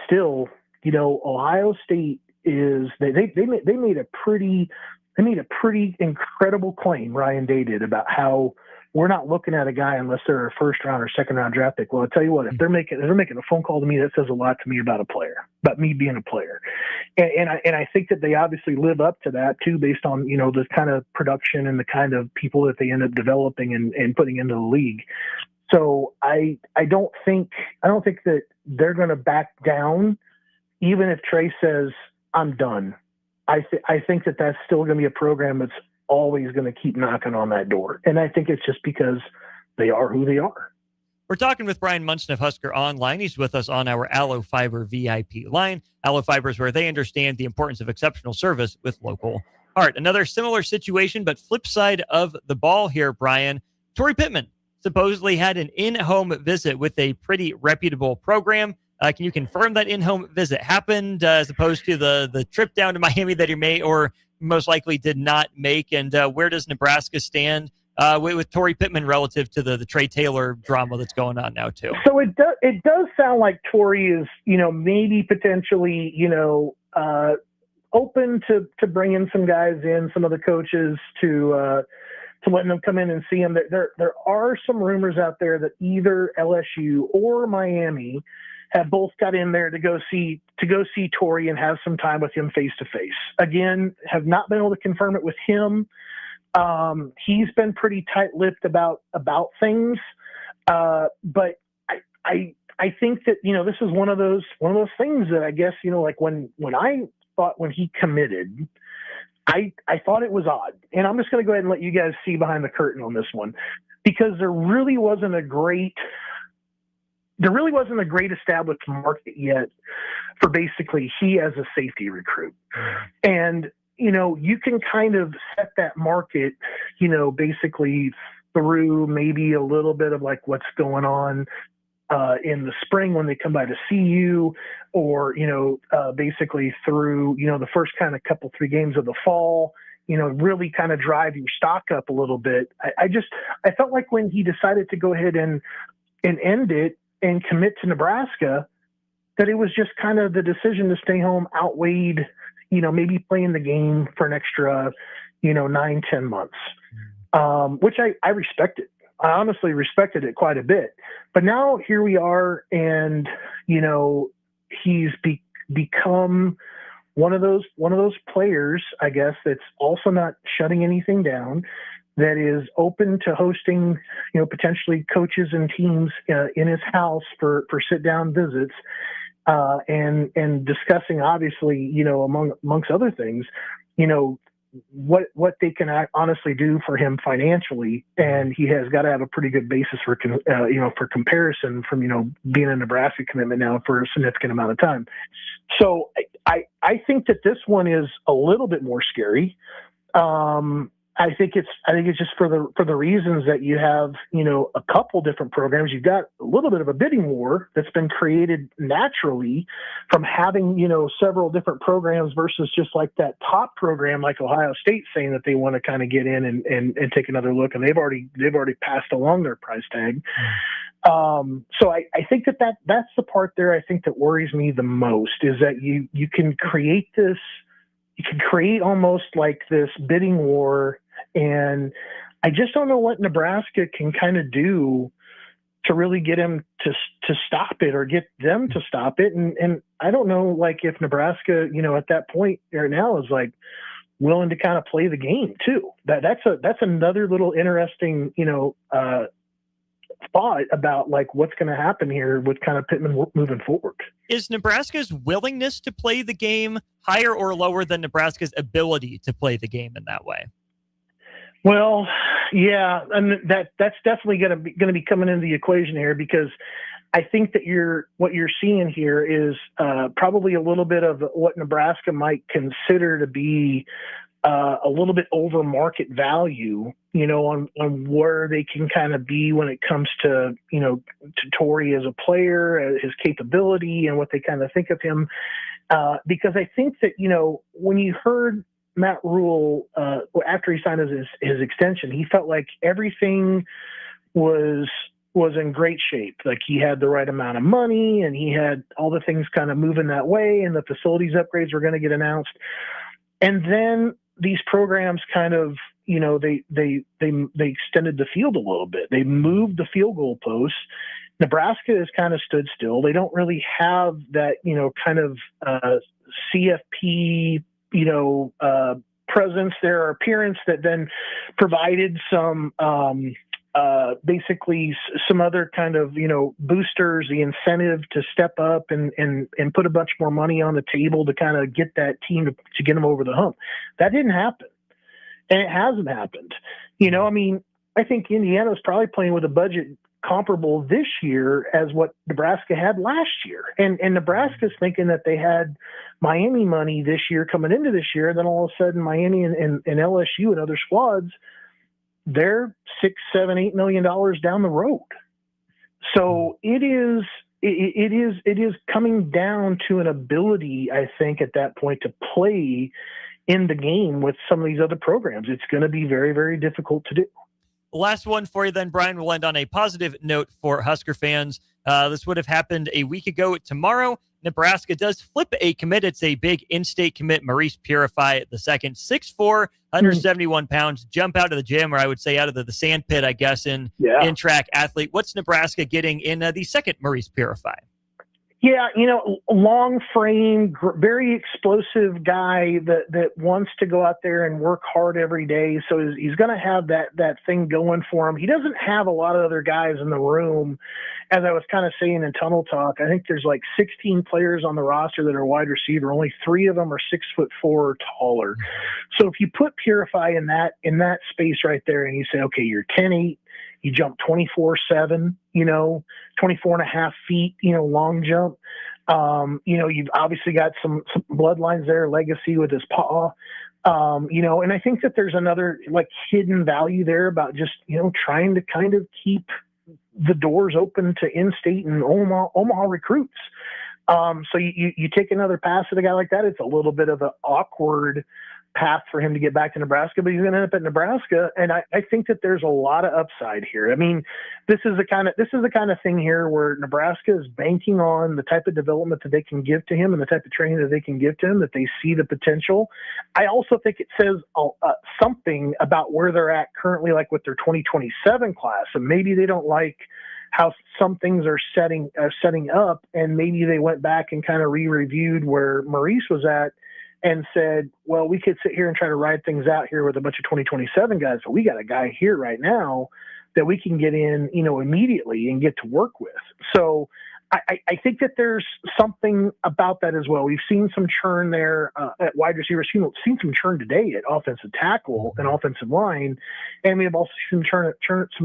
still, Ohio State is they made a pretty incredible claim, Ryan Day did, about how we're not looking at a guy unless they're a first round or second round draft pick. Well, I'll tell you what, if they're making a phone call to me, that says a lot to me about a player, about me being a player. And I think that they obviously live up to that too, based on, the kind of production and the kind of people that they end up developing and putting into the league. So I don't think that they're going to back down, even if Trey says, I'm done. I think that that's still going to be a program that's always going to keep knocking on that door. And I think it's just because they are who they are.
We're talking with Brian Munson of Husker Online. He's with us on our Allo Fiber VIP line. Allo Fiber is where they understand the importance of exceptional service with local All right, another similar situation, but flip side of the ball here, Brian. Torrey Pittman supposedly had an in-home visit with a pretty reputable program. Can you confirm that in-home visit happened as opposed to the trip down to Miami that he made or most likely did not make? And where does Nebraska stand with Torrey Pittman relative to the Trey Taylor drama that's going on now too?
So it does sound like Torrey is, maybe potentially, open to bringing some guys in, some of the coaches to letting them come in and see him. There are some rumors out there that either LSU or Miami have both got in there to go see Torrey and have some time with him face to face. Again, have not been able to confirm it with him. He's been pretty tight-lipped about things, but I think that this is one of those things that I guess like when he committed, I thought it was odd, and I'm just going to go ahead and let you guys see behind the curtain on this one, because there really wasn't a great established market yet for basically he as a safety recruit. And, you can kind of set that market, basically through maybe a little bit of like what's going on in the spring when they come by to see you, or, basically through, the first kind of couple, 3 games of the fall, really kind of drive your stock up a little bit. I felt like when he decided to go ahead and end it and commit to Nebraska, that it was just kind of the decision to stay home outweighed, maybe playing the game for an extra, 9-10 months, which I respected. I honestly respected it quite a bit. But now here we are, and he's become one of those players, I guess, that's also not shutting anything down, that is open to hosting, potentially coaches and teams in his house for sit-down visits, and discussing, obviously, amongst other things, what they can honestly do for him financially. And he has got to have a pretty good basis for comparison from, being a Nebraska commitment now for a significant amount of time. So I think that this one is a little bit more scary. I think it's just for the reasons that you have, a couple different programs. You've got a little bit of a bidding war that's been created naturally from having, several different programs versus just like that top program like Ohio State saying that they want to kind of get in and take another look, and they've already passed along their price tag. So I think that's the part there I think that worries me the most, is that you can create this. You can create almost like this bidding war, and I just don't know what Nebraska can kind of do to really get him to stop it, or get them to stop it. And I don't know, like, if Nebraska, at that point right now is like willing to kind of play the game too. That's another little interesting, thought about like what's going to happen here with kind of Pittman moving forward.
Is Nebraska's willingness to play the game higher or lower than Nebraska's ability to play the game in that way?
Well, yeah, and that's definitely going to be coming into the equation here, because I think that what you're seeing here is probably a little bit of what Nebraska might consider to be a little bit over market value, on where they can kind of be when it comes to, to Torrey as a player, his capability, and what they kind of think of him. Because I think that, when you heard Matt Rule, after he signed his extension, he felt like everything was in great shape. Like he had the right amount of money, and he had all the things kind of moving that way, and the facilities upgrades were going to get announced. And then these programs kind of, they extended the field a little bit. They moved the field goal posts. Nebraska has kind of stood still. They don't really have that, kind of CFP, presence there, or appearance that then provided some, basically some other kind of, boosters, the incentive to step up and put a bunch more money on the table to kind of get that team to get them over the hump. That didn't happen. And it hasn't happened. I think Indiana's probably playing with a budget comparable this year as what Nebraska had last year. And Nebraska's thinking that they had Miami money this year coming into this year. And then all of a sudden Miami and LSU and other squads, they're $6, $7, $8 million down the road. So it is coming down to an ability, I think, at that point to play in the game with some of these other programs. It's going to be very, very difficult to do.
Last one for you then, Brian. We'll end on a positive note for Husker fans. This would have happened a week ago tomorrow. Nebraska does flip a commit. It's a big in-state commit. Maurice Purify the second, 6'4", 171 pounds, jump out of the gym, or I would say out of the sand pit, I guess, in track athlete. What's Nebraska getting in the second Maurice Purify?
Yeah, long frame, very explosive guy that wants to go out there and work hard every day. So he's going to have that thing going for him. He doesn't have a lot of other guys in the room. As I was kind of saying in Tunnel Talk, I think there's like 16 players on the roster that are wide receiver. Only 3 of them are 6'4" or taller. So if you put Purify in that space right there and you say, okay, you're 10'8", you jump 24/7, 24 and a half feet, long jump. You've obviously got some bloodlines there, legacy with his paw. And I think that there's another like hidden value there about just, trying to kind of keep the doors open to in-state and Omaha recruits. So you take another pass at a guy like that. It's a little bit of an awkward path for him to get back to Nebraska, but he's going to end up at Nebraska. And I think that there's a lot of upside here. I mean, this is the kind of thing here where Nebraska is banking on the type of development that they can give to him and the type of training that they can give to him, that they see the potential. I also think it says something about where they're at currently, like with their 2027 class. And maybe they don't like how some things are setting up. And maybe they went back and kind of re-reviewed where Maurice was at and said, well, we could sit here and try to ride things out here with a bunch of 2027 guys, but we got a guy here right now that we can get in, immediately and get to work with. So I think that there's something about that as well. We've seen some churn there at wide receiver. Seen some churn today at offensive tackle and offensive line, and we have also seen some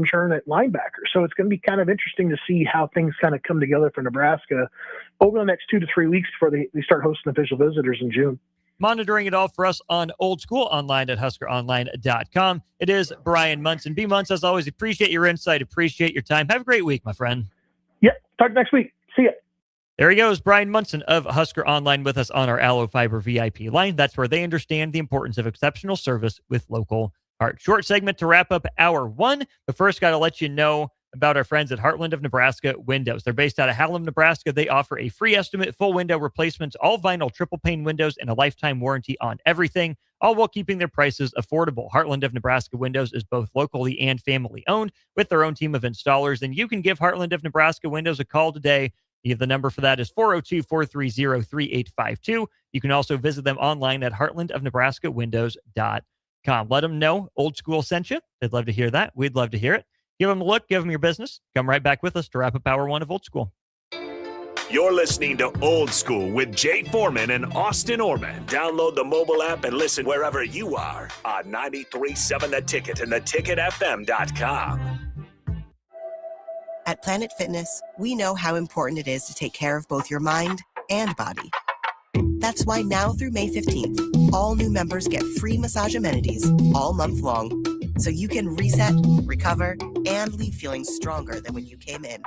churn at linebacker. So it's going to be kind of interesting to see how things kind of come together for Nebraska over the next 2 to 3 weeks before they start hosting official visitors in June.
Monitoring it all for us on Old School online at huskeronline.com. It is Brian Munson. B. Munson, as always, appreciate your insight. Appreciate your time. Have a great week, my friend.
Yep. Talk next week. See ya.
There he goes, Brian Munson of Husker Online with us on our Allo Fiber VIP line. That's where they understand the importance of exceptional service with local heart. Short segment to wrap up hour 1. But first, got to let you know about our friends at Heartland of Nebraska Windows. They're based out of Hallam, Nebraska. They offer a free estimate, full window replacements, all vinyl triple pane windows, and a lifetime warranty on everything, all while keeping their prices affordable. Heartland of Nebraska Windows is both locally and family owned with their own team of installers, and you can give Heartland of Nebraska Windows a call today. The number for that is 402-430-3852. You can also visit them online at heartlandofnebraskawindows.com. Let them know Old School sent you. They'd love to hear that. We'd love to hear it. Give them a look. Give them your business. Come right back with us to wrap up hour 1 of Old School.
You're listening to Old School with Jay Foreman and Austin Orman. Download the mobile app and listen wherever you are on 93.7 The Ticket and theticketfm.com.
At Planet Fitness, we know how important it is to take care of both your mind and body. That's why now through May 15th, all new members get free massage amenities all month long, so you can reset, recover, and leave feeling stronger than when you came in.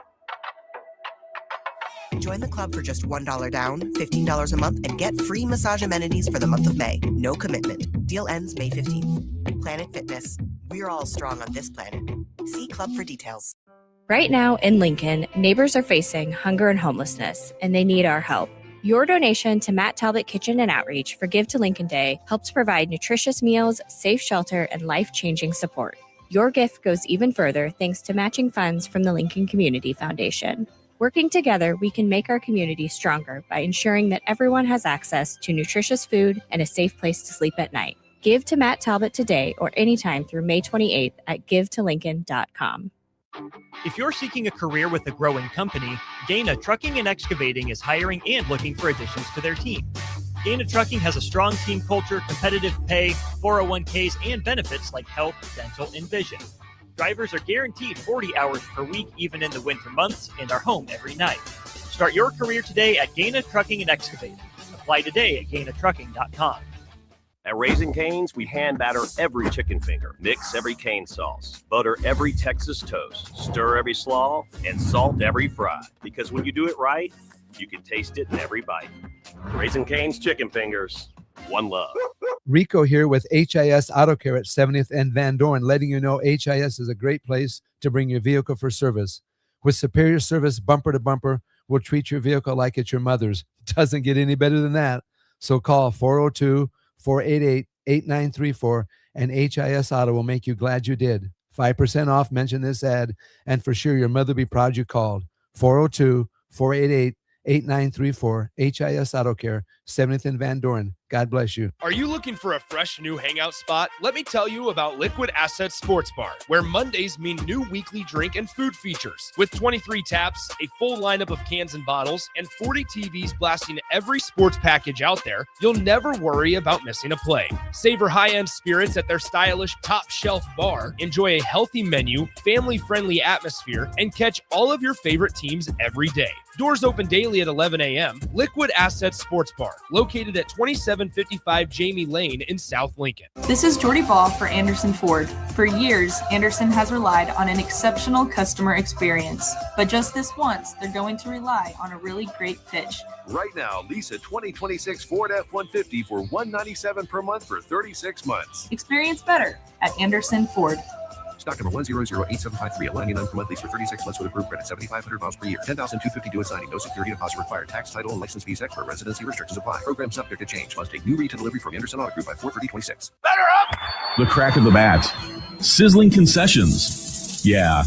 Join the club for just $1 down, $15 a month, and get free massage amenities for the month of May. No commitment. Deal ends May 15th. Planet Fitness. We're all strong on this planet. See club for details.
Right now in Lincoln, neighbors are facing hunger and homelessness, and they need our help. Your donation to Matt Talbot Kitchen and Outreach for Give to Lincoln Day helps provide nutritious meals, safe shelter, and life-changing support. Your gift goes even further thanks to matching funds from the Lincoln Community Foundation. Working together, we can make our community stronger by ensuring that everyone has access to nutritious food and a safe place to sleep at night. Give to Matt Talbot today or anytime through May 28th at givetolincoln.com.
If you're seeking a career with a growing company, Gaina Trucking and Excavating is hiring and looking for additions to their team. Gaina Trucking has a strong team culture, competitive pay, 401ks, and benefits like health, dental, and vision. Drivers are guaranteed 40 hours per week, even in the winter months, and are home every night. Start your career today at Gaina Trucking and Excavating. Apply today at GainaTrucking.com.
At Raising Cane's, we hand batter every chicken finger, mix every cane sauce, butter every Texas toast, stir every slaw, and salt every fry. Because when you do it right, you can taste it in every bite. Raising Cane's chicken fingers, one love.
Rico here with HIS Auto Care at 70th and Van Dorn, letting you know HIS is a great place to bring your vehicle for service. With superior service bumper to bumper, we'll treat your vehicle like it's your mother's. Doesn't get any better than that. So call 402-488-8934 and HIS Auto will make you glad you did. 5% off, mention this ad, and for sure your mother will be proud you called. 402-488-8934, HIS Auto Care, 70th and Van Dorn. God bless you.
Are you looking for a fresh new hangout spot? Let me tell you about Liquid Assets Sports Bar, where Mondays mean new weekly drink and food features. With 23 taps, a full lineup of cans and bottles, and 40 TVs blasting every sports package out there, you'll never worry about missing a play. Savor high-end spirits at their stylish top-shelf bar, enjoy a healthy menu, family-friendly atmosphere, and catch all of your favorite teams every day. Doors open daily at 11 a.m. Liquid Assets Sports Bar, located at 2755 Jamie Lane in South Lincoln.
This is Jordy Ball for Anderson Ford. For years, Anderson has relied on an exceptional customer experience. But just this once, they're going to rely on a really great pitch.
Right now, lease a 2026 Ford F-150 for $197 per month for 36 months.
Experience better at Anderson Ford.
Stock number 1008753 at $99 per month, lease for 36 months with approved credit, 7,500 miles per year, 10,250 due at signing, no security deposit required, tax, title, and license fees extra, residency restrictions apply. Program subject to change. Must take new retail delivery from Anderson Auto Group by 4/30/26.
The crack of the bat. Sizzling concessions. Yeah,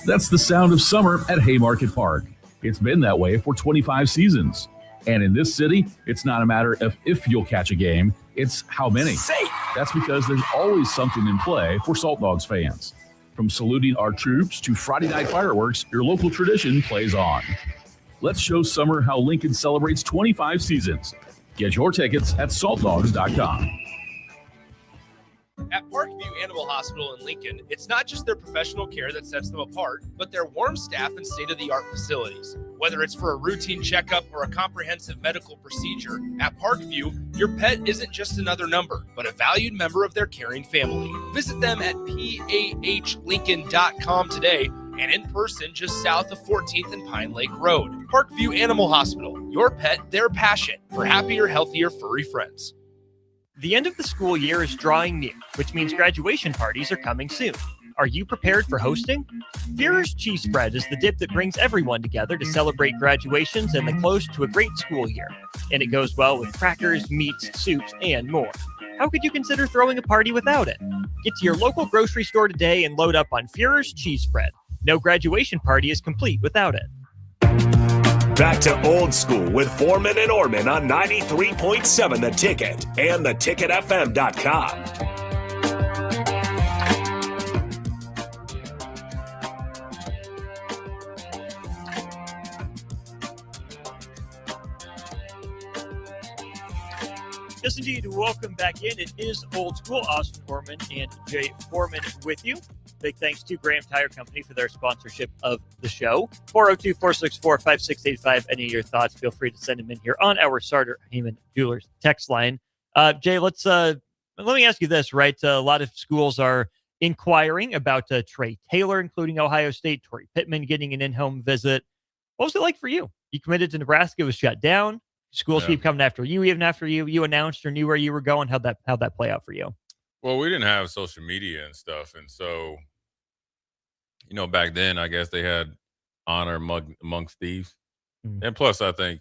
that's the sound of summer at Haymarket Park. It's been that way for 25 seasons. And in this city, it's not a matter of if you'll catch a game, it's how many.
Safe.
That's because there's always something in play for Salt Dogs fans. From saluting our troops to Friday night fireworks, your local tradition plays on. Let's show summer how Lincoln celebrates 25 seasons. Get your tickets at saltdogs.com.
At Parkview Animal Hospital in Lincoln, it's not just their professional care that sets them apart, but their warm staff and state-of-the-art facilities. Whether it's for a routine checkup or a comprehensive medical procedure, at Parkview, your pet isn't just another number, but a valued member of their caring family. Visit them at pahlincoln.com today and in person just south of 14th and Pine Lake Road. Parkview Animal Hospital, your pet, their passion for happier, healthier, furry friends.
The end of the school year is drawing near, which means graduation parties are coming soon. Are you prepared for hosting? Führer's Cheese Spread is the dip that brings everyone together to celebrate graduations and the close to a great school year. And it goes well with crackers, meats, soups, and more. How could you consider throwing a party without it? Get to your local grocery store today and load up on Führer's Cheese Spread. No graduation party is complete without it.
Back to old school with Foreman and Orman on 93.7 The Ticket and theticketfm.com.
Yes, indeed. Welcome back in. It is Old School. Austin Orman and Jay Foreman with you. Big thanks to Graham Tire Company for their sponsorship of the show. 402-464-5685. Any of your thoughts, feel free to send them in here on our Sartor Heyman Jewelers text line. Jay, let me ask you this, right? A lot of schools are inquiring about Trey Taylor, including Ohio State, Torrey Pittman getting an in-home visit. What was it like for you? You committed to Nebraska, was shut down. Schools keep coming after you, even after you announced or knew where you were going. How'd that play out for you?
Well, we didn't have social media and stuff. And so, back then, I guess they had honor amongst thieves. And plus, I think,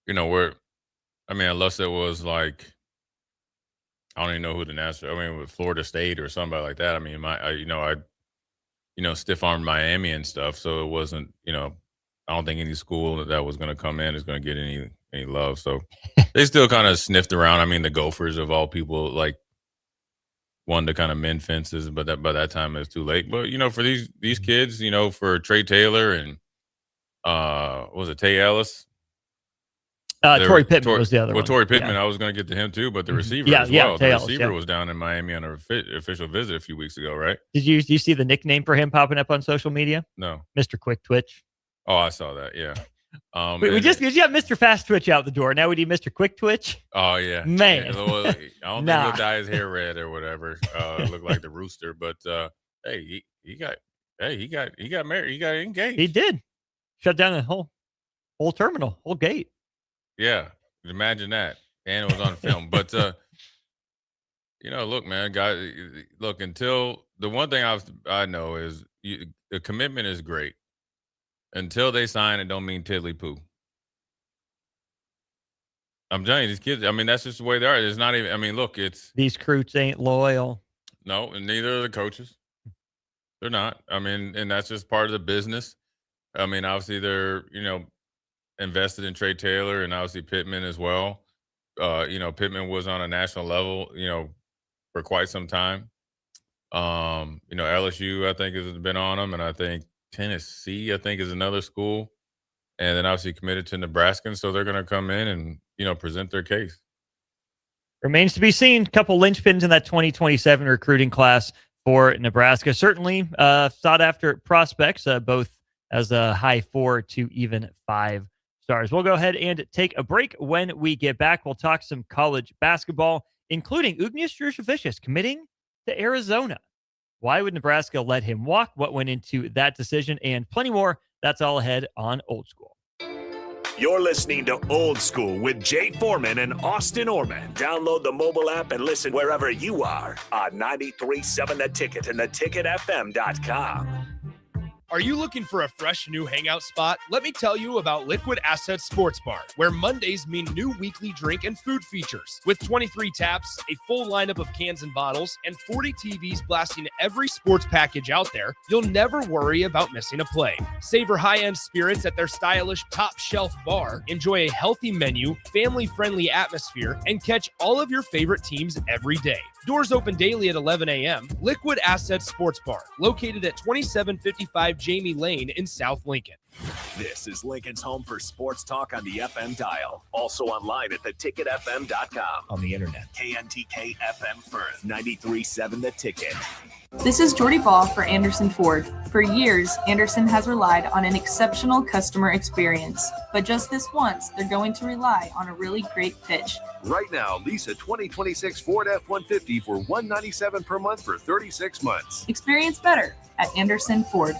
unless it was like, I don't even know who the national, with Florida State or somebody like that. I stiff-armed Miami and stuff. So it wasn't, I don't think any school that was going to come in is going to get any love. So they still kind of sniffed around. The Gophers of all people, wanted to kind of mend fences, but by that time it was too late. But, for these kids, for Trey Taylor and was it Tay Ellis?
Torrey Pittman was the other one.
Well, Torrey Pittman, I was going to get to him too, but the receiver as well. The receiver was down in Miami on an official visit a few weeks ago, right?
Did you see the nickname for him popping up on social media?
No.
Mr. Quick Twitch.
Oh, I saw that, yeah.
We just have Mr. Fast Twitch out the door. Now we need Mr. Quick Twitch.
Oh, yeah.
Man.
I don't think he'll dye his hair red or whatever. Look like the rooster, but hey, he got married. He got engaged.
He did. Shut down the whole terminal, whole gate.
Yeah, imagine that. And it was on film. But, look, man, guys, until the one thing I know is the commitment is great. Until they sign, it don't mean tiddly poo. I'm telling you, these kids, that's just the way they are. It's not even, it's.
These recruits ain't loyal.
No, and neither are the coaches. They're not. And that's just part of the business. Obviously, they're, invested in Trey Taylor and obviously Pittman as well. Pittman was on a national level, for quite some time. LSU, I think, has been on them, and I think Tennessee, is another school, and then obviously committed to Nebraska, and so they're going to come in and, present their case.
Remains to be seen. A couple linchpins in that 2027 recruiting class for Nebraska. Certainly sought after prospects, both as a high 4 to even 5 stars. We'll go ahead and take a break. When we get back, we'll talk some college basketball, including Ugnius Jurševičius committing to Arizona. Why would Nebraska let him walk? What went into that decision? And plenty more. That's all ahead on Old School.
You're listening to Old School with Jay Foreman and Austin Orman. Download the mobile app and listen wherever you are on 93.7 The Ticket and theticketfm.com.
Are you looking for a fresh new hangout spot? Let me tell you about Liquid Asset Sports Bar, where Mondays mean new weekly drink and food features. With 23 taps, a full lineup of cans and bottles, and 40 TVs blasting every sports package out there, you'll never worry about missing a play. Savor high-end spirits at their stylish top-shelf bar, enjoy a healthy menu, family-friendly atmosphere, and catch all of your favorite teams every day. Doors open daily at 11 a.m. Liquid Asset Sports Bar, located at 2755 Jamie Lane in South Lincoln.
This is Lincoln's home for sports talk on the FM dial. Also online at theticketfm.com. On the internet. KNTK FM Firth, 93.7 The Ticket.
This is Jordy Ball for Anderson Ford. For years, Anderson has relied on an exceptional customer experience. But just this once, they're going to rely on a really great pitch.
Right now, lease a 2026 Ford F-150 for $197 per month for 36 months.
Experience better at Anderson Ford.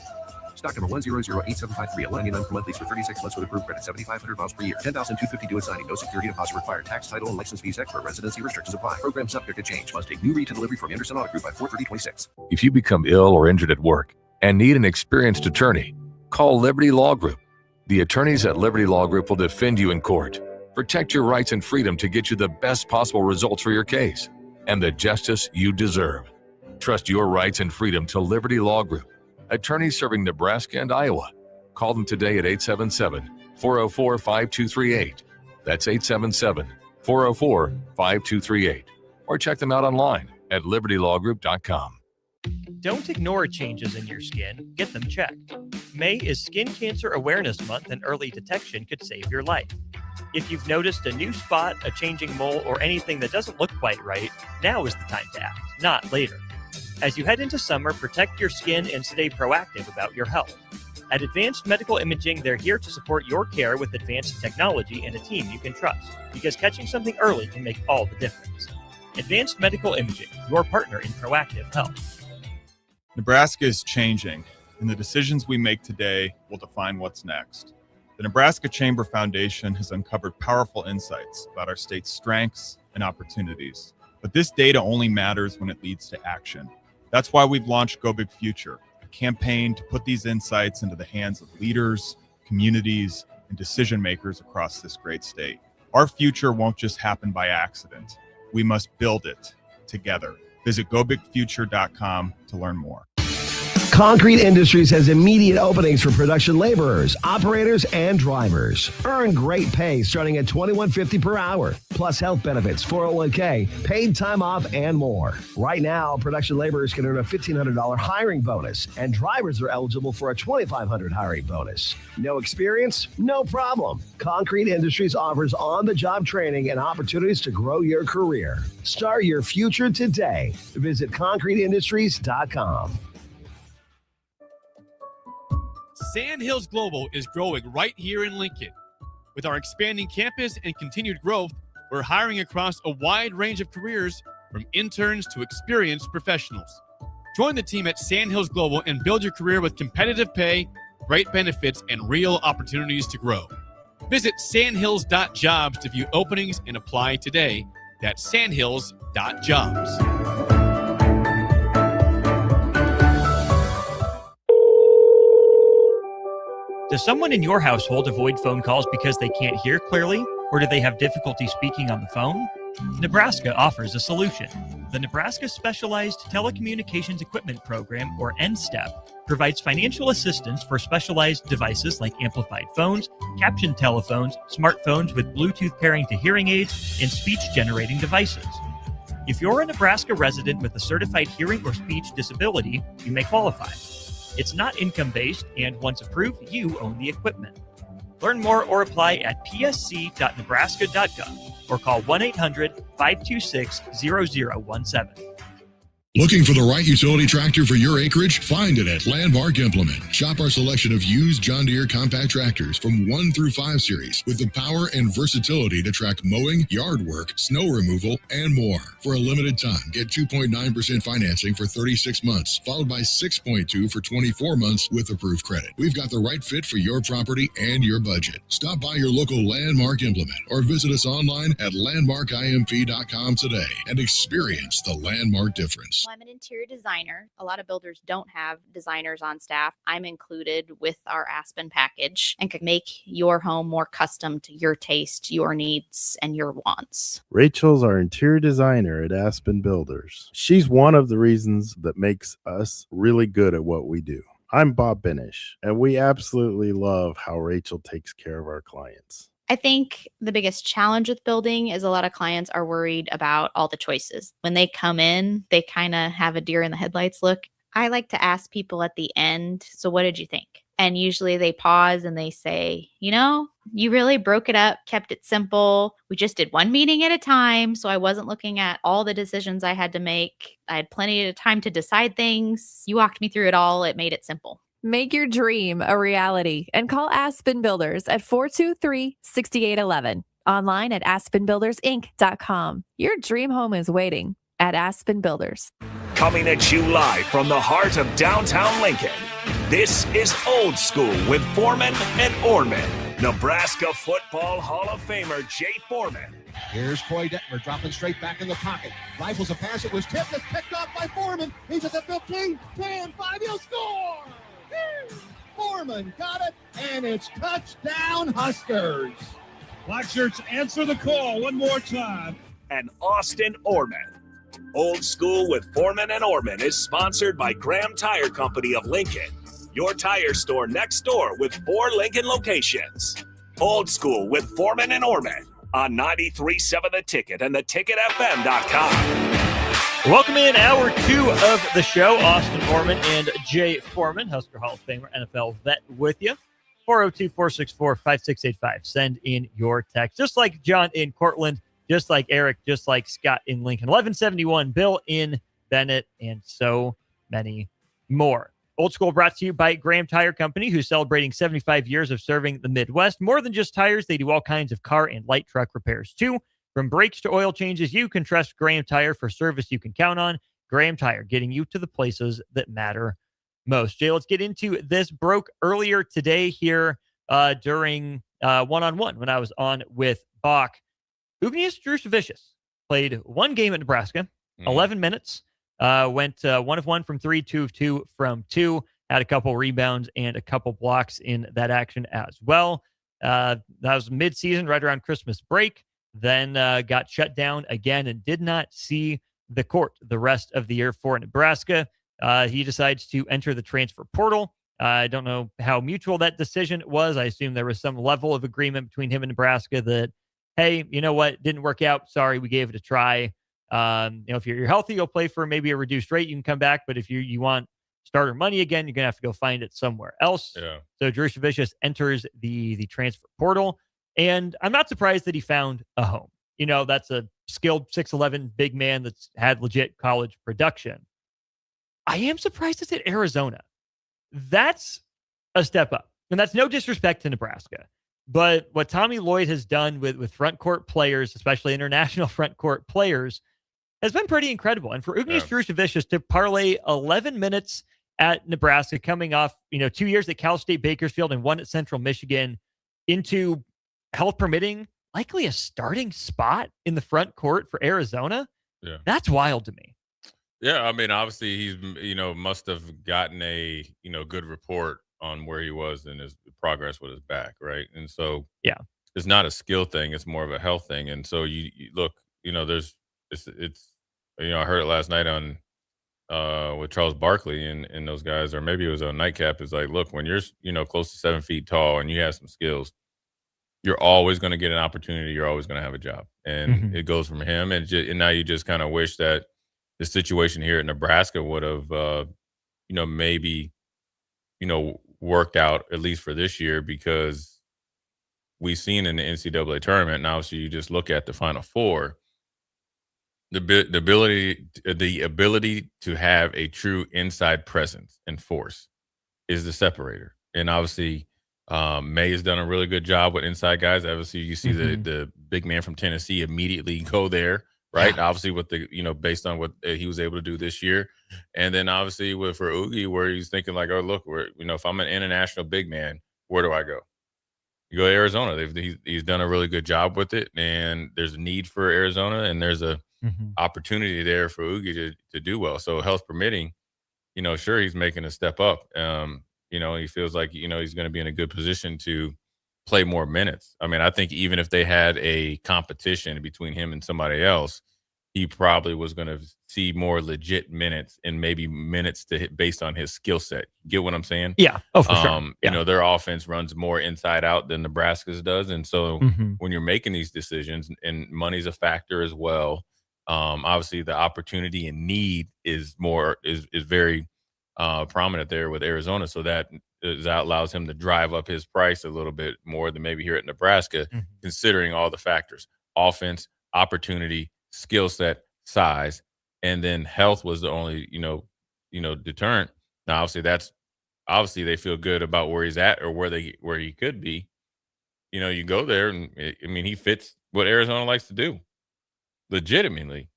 Stock number 1008753, $199 per month, lease for 36 months with approved credit, 7,500 miles per year, $10,250 due at signing, no security deposit required, tax, title, and license fees extra, residency restrictions apply. Program subject to change. Must take new retail delivery from Anderson Auto Group by 4/30/26.
If you become ill or injured at work and need an experienced attorney, call Liberty Law Group. The attorneys at Liberty Law Group will defend you in court, protect your rights and freedom to get you the best possible results for your case and the justice you deserve. Trust your rights and freedom to Liberty Law Group. Attorneys serving Nebraska and Iowa. Call them today at 877-404-5238. That's 877-404-5238. Or check them out online at libertylawgroup.com.
Don't ignore changes in your skin. Get them checked. May is Skin Cancer Awareness Month, and early detection could save your life. If you've noticed a new spot, a changing mole, or anything that doesn't look quite right, now is the time to act, not later. As you head into summer, protect your skin and stay proactive about your health. At Advanced Medical Imaging, they're here to support your care with advanced technology and a team you can trust, because catching something early can make all the difference. Advanced Medical Imaging, your partner in proactive health.
Nebraska is changing, and the decisions we make today will define what's next. The Nebraska Chamber Foundation has uncovered powerful insights about our state's strengths and opportunities. But this data only matters when it leads to action. That's why we've launched Go Big Future, a campaign to put these insights into the hands of leaders, communities, and decision makers across this great state. Our future won't just happen by accident. We must build it together. Visit gobigfuture.com to learn more.
Concrete Industries has immediate openings for production laborers, operators, and drivers. Earn great pay starting at $21.50 per hour, plus health benefits, 401k, paid time off, and more. Right now, production laborers can earn a $1,500 hiring bonus, and drivers are eligible for a $2,500 hiring bonus. No experience? No problem. Concrete Industries offers on-the-job training and opportunities to grow your career. Start your future today. Visit concreteindustries.com.
Sandhills Global is growing right here in Lincoln. With our expanding campus and continued growth, we're hiring across a wide range of careers, from interns to experienced professionals. Join the team at Sandhills Global and build your career with competitive pay, great benefits, and real opportunities to grow. Visit sandhills.jobs to view openings and apply today. That's sandhills.jobs.
Does someone in your household avoid phone calls because they can't hear clearly, or do they have difficulty speaking on the phone? Nebraska offers a solution. The Nebraska Specialized Telecommunications Equipment Program, or NSTEP, provides financial assistance for specialized devices like amplified phones, caption telephones, smartphones with Bluetooth pairing to hearing aids, and speech-generating devices. If you're a Nebraska resident with a certified hearing or speech disability, you may qualify. It's not income-based, and once approved, you own the equipment. Learn more or apply at psc.nebraska.gov or call 1-800-526-0017.
Looking for the right utility tractor for your acreage? Find it at Landmark Implement. Shop our selection of used John Deere compact tractors from 1 through 5 series with the power and versatility to track mowing, yard work, snow removal, and more. For a limited time, get 2.9% financing for 36 months, followed by 6.2 for 24 months with approved credit. We've got the right fit for your property and your budget. Stop by your local Landmark Implement or visit us online at landmarkimp.com today and experience the Landmark difference.
I'm an interior designer. A lot of builders don't have designers on staff. I'm included with our Aspen package and can make your home more custom to your taste, your needs, and your wants.
Rachel's our interior designer at Aspen Builders. She's one of the reasons that makes us really good at what we do. I'm Bob Benish, and we absolutely love how Rachel takes care of our clients.
I think the biggest challenge with building is a lot of clients are worried about all the choices. When they come in, they kind of have a deer in the headlights look. I like to ask people at the end, so what did you think? And usually they pause and they say, you really broke it up, kept it simple. We just did one meeting at a time, so I wasn't looking at all the decisions I had to make. I had plenty of time to decide things. You walked me through it all. It made it simple.
Make your dream a reality and call Aspen Builders at 423-6811. Online at aspenbuildersinc.com. Your dream home is waiting at Aspen Builders.
Coming at you live from the heart of downtown Lincoln, this is Old School with Foreman and Orman. Nebraska Football Hall of Famer Jay Foreman.
Here's Troy Detmer dropping straight back in the pocket. Rifles a pass. It was tipped. It's picked off by Foreman. He's at the 15, 10, 5. He'll score! Foreman got it, and it's touchdown Huskers.
Black shirts, answer the call one more time.
And Austin Orman. Old School with Foreman and Orman is sponsored by Graham Tire Company of Lincoln, your tire store next door with 4 Lincoln locations. Old School with Foreman and Orman on 93.7 The Ticket and theticketfm.com.
Welcome in hour 2 of the show. Austin Orman and Jay Foreman, Husker Hall of Famer, NFL vet with you. 402-464-5685. Send in your text. Just like John in Cortland, just like Eric, just like Scott in Lincoln. 1171, Bill in Bennett, and so many more. Old School brought to you by Graham Tire Company, who's celebrating 75 years of serving the Midwest. More than just tires, they do all kinds of car and light truck repairs, too. From brakes to oil changes, you can trust Graham Tire for service you can count on. Graham Tire, getting you to the places that matter most. Jay, let's get into this. Broke earlier today here during one-on-one when I was on with Bach. Ugnius Drusevicius played one game at Nebraska, 11 minutes, went 1 of 1 from 3, 2 of 2 from 2, had a couple rebounds and a couple blocks in that action as well. That was mid-season, right around Christmas break. Then got shut down again and did not see the court the rest of the year for Nebraska. he decides to enter the transfer portal. I don't know how mutual that decision was. I assume there was some level of agreement between him and Nebraska that, hey, you know what, didn't work out. Sorry, we gave it a try. If you're healthy, you'll play for maybe a reduced rate. You can come back, but if you want starter money again, you're gonna have to go find it somewhere else.
Yeah.
So Drew Savicius enters the transfer portal, and I'm not surprised that he found a home. That's a skilled 6'11" big man that's had legit college production. I am surprised it's at Arizona. That's a step up. And that's no disrespect to Nebraska. But what Tommy Lloyd has done with front court players, especially international front court players, has been pretty incredible. And for Ugnius Drusevicius to parlay 11 minutes at Nebraska, coming off 2 years at Cal State Bakersfield and 1 at Central Michigan, into, health permitting, likely a starting spot in the front court for Arizona, that's wild to me.
Yeah, I mean, obviously he's must have gotten a good report on where he was in his progress with his back, right? And so it's not a skill thing; it's more of a health thing. And so you look, I heard it last night on with Charles Barkley and those guys, or maybe it was on Nightcap. Is like, look, when you're close to 7 feet tall and you have some skills, you're always going to get an opportunity. You're always going to have a job, and it goes from him. And now you just kind of wish that the situation here at Nebraska would have, maybe, worked out at least for this year, because we've seen in the NCAA tournament. Now, so you just look at the Final Four, the ability to have a true inside presence and force is the separator. And obviously, May has done a really good job with inside guys. Obviously, you see the big man from Tennessee immediately go there. Right. Yeah. Obviously, with the, based on what he was able to do this year. And then obviously for Oogie, where he's thinking like, oh, look, if I'm an international big man, where do I go? You go to Arizona. He's done a really good job with it. And there's a need for Arizona, and there's a opportunity there for Oogie to do well. So health permitting, sure, he's making a step up. He feels like, he's going to be in a good position to play more minutes. I mean, I think even if they had a competition between him and somebody else, he probably was going to see more legit minutes, and maybe minutes to hit based on his skill set. Get what I'm saying?
Yeah. Oh, for sure. Yeah.
Their offense runs more inside out than Nebraska's does. And so when you're making these decisions, and money's a factor as well, obviously the opportunity and need is very prominent there with Arizona. So that allows him to drive up his price a little bit more than maybe here at Nebraska, considering all the factors: offense, opportunity, skill set, size, and then health was the only, deterrent. Now, obviously they feel good about where he's at or where he could be. You go there, and he fits what Arizona likes to do, legitimately.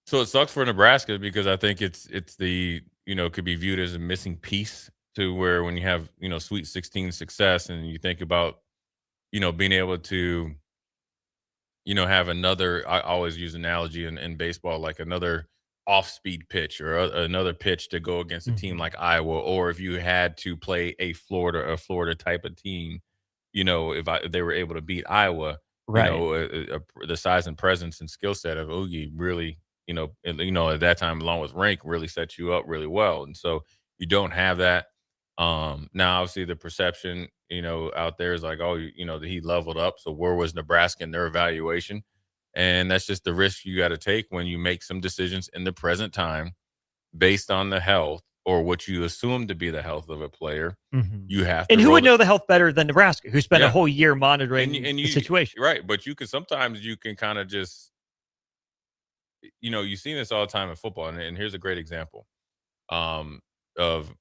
So it sucks for Nebraska, because I think it's the, could be viewed as a missing piece to where when you have, Sweet 16 success, and you think about, being able to, have another, I always use analogy in baseball, like another off-speed pitch or another pitch to go against a team like Iowa, or if you had to play a Florida type of team, if they were able to beat Iowa,
right.
The size and presence and skill set of Oogie really, at that time, along with rank, really sets you up really well. And so you don't have that. Now, obviously, the perception, out there is like, oh, that he leveled up. So where was Nebraska in their evaluation? And that's just the risk you got to take when you make some decisions in the present time based on the health, or what you assume to be the health of a player. You have to.
And who would know the health better than Nebraska, who spent a whole year monitoring the situation?
Right. But you can kind of just, you've seen this all the time in football. And here's a great example of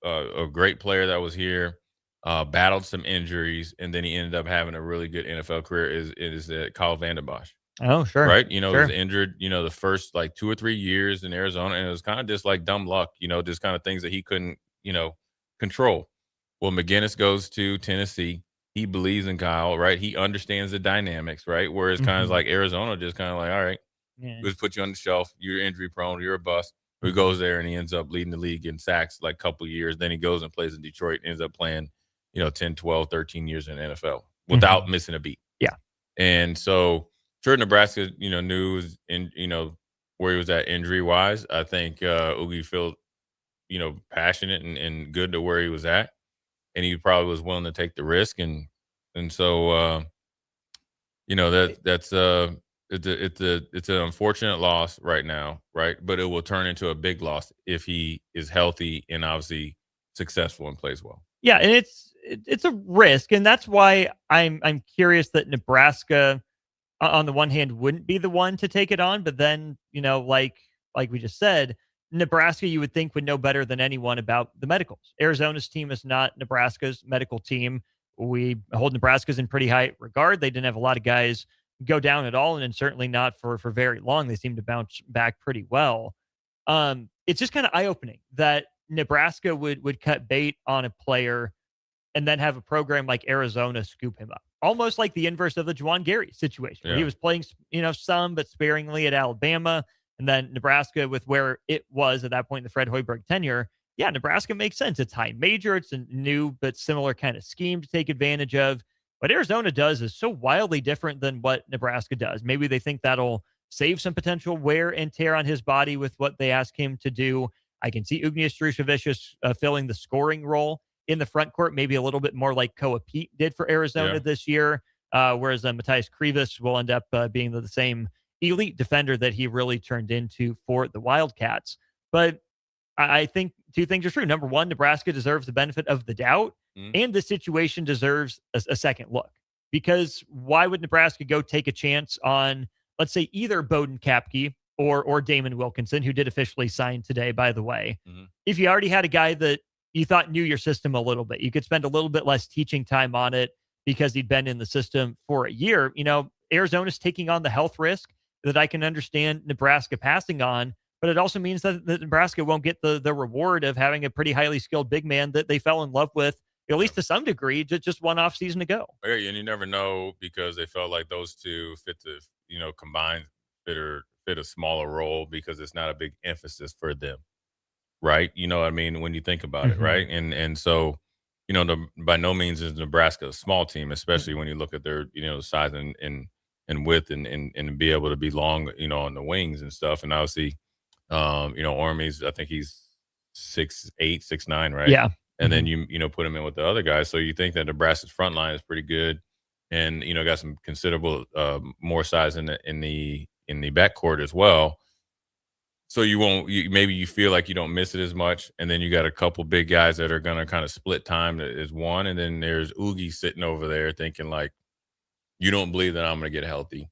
a great player that was here, battled some injuries, and then he ended up having a really good NFL career is Kyle Vanden Bosch.
Oh, sure.
Right. He
sure.
was injured, the first like 2 or 3 years in Arizona. And it was kind of just like dumb luck, just kind of things that he couldn't, control. Well, McGinnis goes to Tennessee. He believes in Kyle, right? He understands the dynamics, right? Whereas kind of like Arizona, just kind of like, all right, let's put you on the shelf. You're injury prone. You're a bust. He goes there and he ends up leading the league in sacks like a couple of years. Then he goes and plays in Detroit and ends up playing, 10, 12, 13 years in the NFL without missing a beat.
Yeah.
And so sure, Nebraska, knew, and, where he was at injury wise. I think Oogie felt, passionate and good to where he was at, and he probably was willing to take the risk. And so, that's it's an unfortunate loss right now, right? But it will turn into a big loss if he is healthy and obviously successful and plays well.
Yeah, and it's a risk, and that's why I'm curious that Nebraska, on the one hand, wouldn't be the one to take it on, but then like we just said, Nebraska you would think would know better than anyone about the medicals. Arizona's team is not Nebraska's medical team. We hold Nebraska's in pretty high regard. They didn't have a lot of guys go down at all, and certainly not for very long. They seem to bounce back pretty well. It's just kind of eye-opening that Nebraska would cut bait on a player and then have a program like Arizona scoop him up. Almost like the inverse of the Juwan Gary situation, where he was playing, some, but sparingly at Alabama. And then Nebraska, with where it was at that point in the Fred Hoiberg tenure, yeah, Nebraska makes sense. It's high major. It's a new but similar kind of scheme to take advantage of. What Arizona does is so wildly different than what Nebraska does. Maybe they think that'll save some potential wear and tear on his body with what they ask him to do. I can see Ugnius Strushevicius filling the scoring role in the front court, maybe a little bit more like Koa Pete did for Arizona this year, whereas Matthias Krivas will end up being the same elite defender that he really turned into for the Wildcats. But I think two things are true. Number one, Nebraska deserves the benefit of the doubt, and the situation deserves a second look. Because why would Nebraska go take a chance on, let's say, either Bowden Kapke or Damon Wilkinson, who did officially sign today, by the way, if you already had a guy that you thought knew your system a little bit, you could spend a little bit less teaching time on it because he'd been in the system for a year. Arizona's taking on the health risk that I can understand Nebraska passing on, but it also means that Nebraska won't get the reward of having a pretty highly skilled big man that they fell in love with, at least to some degree, just one off season ago.
Yeah, and you never know, because they felt like those two fit the, combined fit a smaller role because it's not a big emphasis for them. Right. You know what I mean? When you think about it. Right. And so, by no means is Nebraska a small team, especially when you look at their, size and width and be able to be long, on the wings and stuff. And obviously, Ormy's, I think he's 6'8", 6'9", right?
Yeah.
And then you put him in with the other guys. So you think that Nebraska's front line is pretty good, and got some considerable more size in the backcourt as well. So maybe you feel like you don't miss it as much, and then you got a couple big guys that are gonna kind of split time as one, and then there's Oogie sitting over there thinking like, you don't believe that I'm gonna get healthy.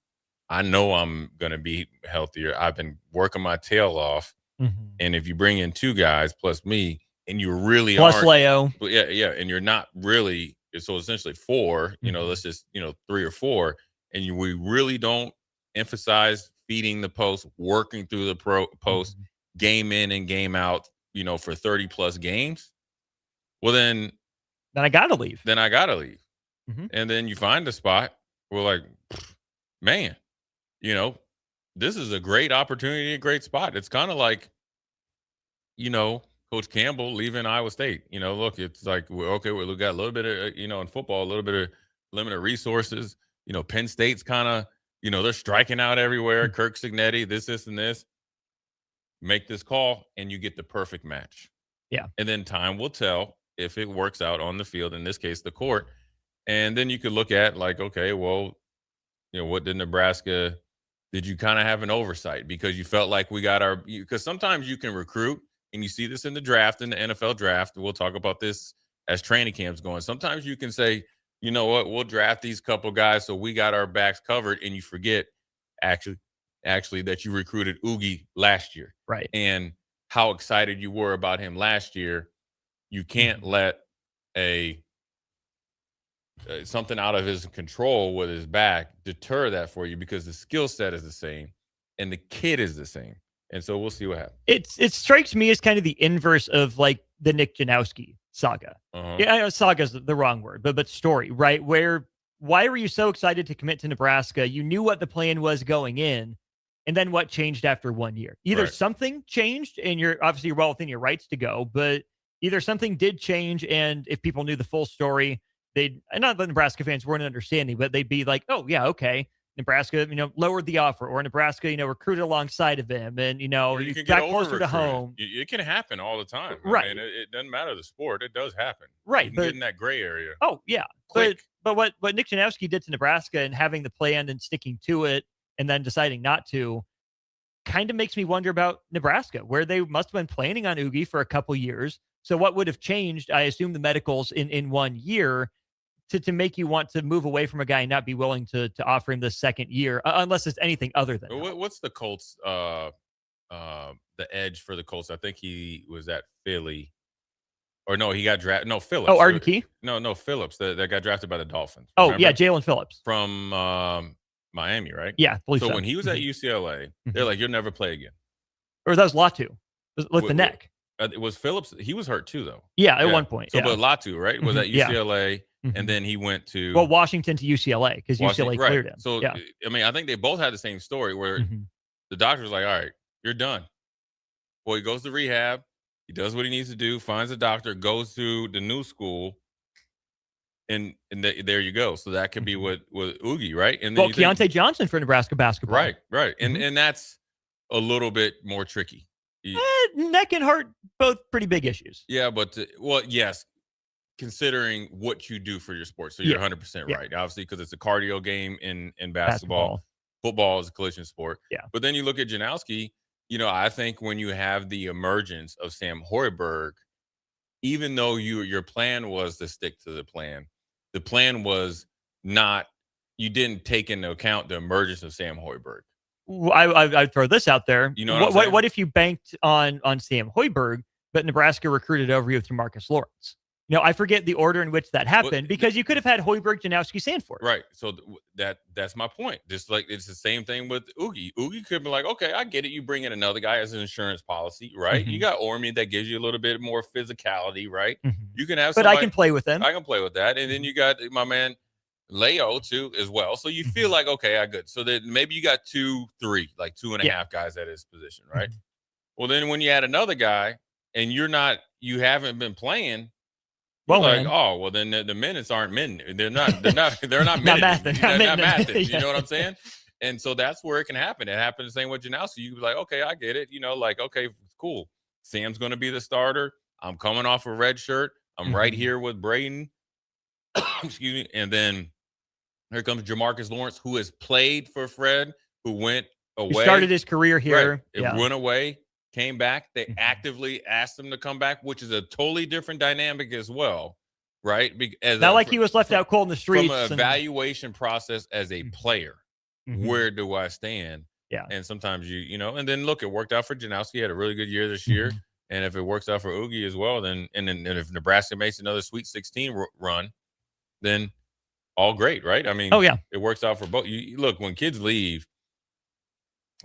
I know I'm gonna be healthier. I've been working my tail off, and if you bring in two guys plus me, and you really
plus
aren't,
Leo,
yeah, and you're not really, so essentially four, let's just 3 or 4, and we really don't emphasize feeding the post, working through the post, game in and game out, for 30 plus games. Well, then
I gotta leave.
And then you find a spot. We're like, man, this is a great opportunity, a great spot. It's kind of like, Coach Campbell leaving Iowa State. Look, it's like, okay, we got a little bit of, in football, a little bit of limited resources. Penn State's kind of, they're striking out everywhere. Kirk Cignetti, this, and this. Make this call, and you get the perfect match.
Yeah.
And then time will tell if it works out on the field, in this case, the court. And then you could look at like, okay, well, what did you kind of have an oversight because you felt like we got because sometimes you can recruit, and you see this in the draft, in the NFL draft. We'll talk about this as training camps going. Sometimes you can say, you know what, we'll draft these couple guys so we got our backs covered, and you forget actually that you recruited Oogie last year.
Right.
And how excited you were about him last year. You can't let something out of his control with his back deter that for you, because the skill set is the same and the kid is the same. And so we'll see what happens.
It strikes me as kind of the inverse of like the Nick Janowski saga. Yeah, I know saga's the wrong word, but story, right? Why were you so excited to commit to Nebraska? You knew what the plan was going in, and then what changed after 1 year? Either something changed, and you're obviously well within your rights to go, but either something did change, and if people knew the full story, not that Nebraska fans weren't understanding, but they'd be like, oh yeah, okay. Nebraska, lowered the offer, or Nebraska, recruited alongside of him, and
Or you can
got
get
closer to home.
It can happen all the time.
Right.
I mean, it doesn't matter the sport. It does happen.
Right,
You can
but-
get in that gray area.
Oh yeah,
Quick.
but what Nick Janowski did to Nebraska and having the plan and sticking to it, and then deciding not to, kind of makes me wonder about Nebraska, where they must have been planning on Oogie for a couple years. So what would have changed? I assume the medicals in 1 year to make you want to move away from a guy and not be willing to offer him the second year, unless it's anything other than.
What's the Colts? The edge for the Colts. I think he was at Philly, or no, he got drafted. No, Phillips.
Oh, Arden Key?
No, Phillips. That got drafted by the Dolphins.
Oh
Remember?
yeah, Jalen Phillips
From Miami, right?
Yeah, I believe
So
so.
when he was at UCLA, they're like, "You'll never play again."
Or that was Latu with the neck.
It was Phillips. He was hurt too, though.
Yeah, at one point.
So,
yeah.
but Latu, right, was at
Yeah.
UCLA,
Mhm.
and then he went to
Washington to UCLA because UCLA
right.
cleared him.
So,
yeah.
I mean, I think they both had the same story where the doctor was like, "All right, you're done." Well, he goes to rehab. He does what he needs to do. Finds a doctor. Goes to the new school. And there you go. So that could be with Oogie, right? And then
Well, Keontae Johnson for Nebraska basketball.
right, and that's a little bit more tricky.
Neck and heart, both pretty big issues.
Yeah, but yes, considering what you do for your sport, so you're
Yeah.
100%
Yeah.
right. Obviously, because it's a cardio game in basketball. Football is a collision sport.
Yeah.
But then you look at Janowski. I think when you have the emergence of Sam Hoiberg, even though your plan was to stick to the plan was not. You didn't take into account the emergence of Sam Hoiberg.
I'd throw this out there.
You know what I'm saying?
What if you banked on Sam Hoiberg, but Nebraska recruited over you through Marcus Lawrence? I forget the order in which that happened, because you could have had Hoiberg, Janowski, Sanford.
Right. So that's my point. Just like it's the same thing with Oogie. Oogie could be like, okay, I get it. You bring in another guy as an insurance policy, right? You got Ormy that gives you a little bit more physicality, right? You can have
But I can play with him.
I can play with that. And then you got my man Leo too as well. So you feel like, okay, I good. So then maybe you got 2, 3, like 2.5 guys at his position, right? Well, then when you add another guy and you haven't been playing,
Well,
like,
man.
oh, well, then the minutes aren't min. They're not minutes. They're not
mathing.
mathing.
Yeah.
You know what I'm saying? And so that's where it can happen. It happened the same with Janowski. You can be like, okay, I get it. Like, okay, cool. Sam's going to be the starter. I'm coming off a red shirt. I'm right here with Braden. Excuse me. And then here comes Jamarcus Lawrence, who has played for Fred, who went away.
He started his career here.
Right. It
Yeah.
went away. Came back. They actively asked him to come back, which is a totally different dynamic as well, right?
Not like he was left out cold in the streets.
From an
and-
evaluation process as a player, where do I stand?
Yeah.
And sometimes and then look, it worked out for Janowski. He had a really good year this year. And if it works out for Oogie as well, then if Nebraska makes another Sweet 16 run, then all great, right? I mean,
Oh, yeah.
it works out for both. You look, when kids leave,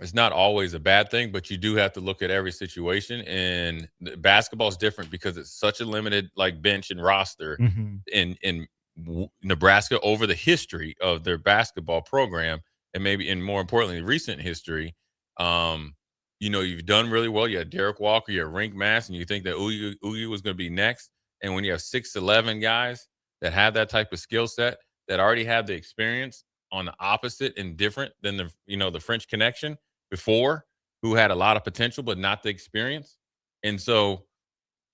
it's not always a bad thing, but you do have to look at every situation. And basketball is different because it's such a limited bench and roster in Nebraska over the history of their basketball program, and maybe, and more importantly, recent history. You've done really well. You had Derek Walker, you had Rink Mass, and you think that Oogie was going to be next. And when you have 6'11" guys that have that type of skill set, that already have the experience on the opposite and different than the French Connection before, who had a lot of potential but not the experience. And so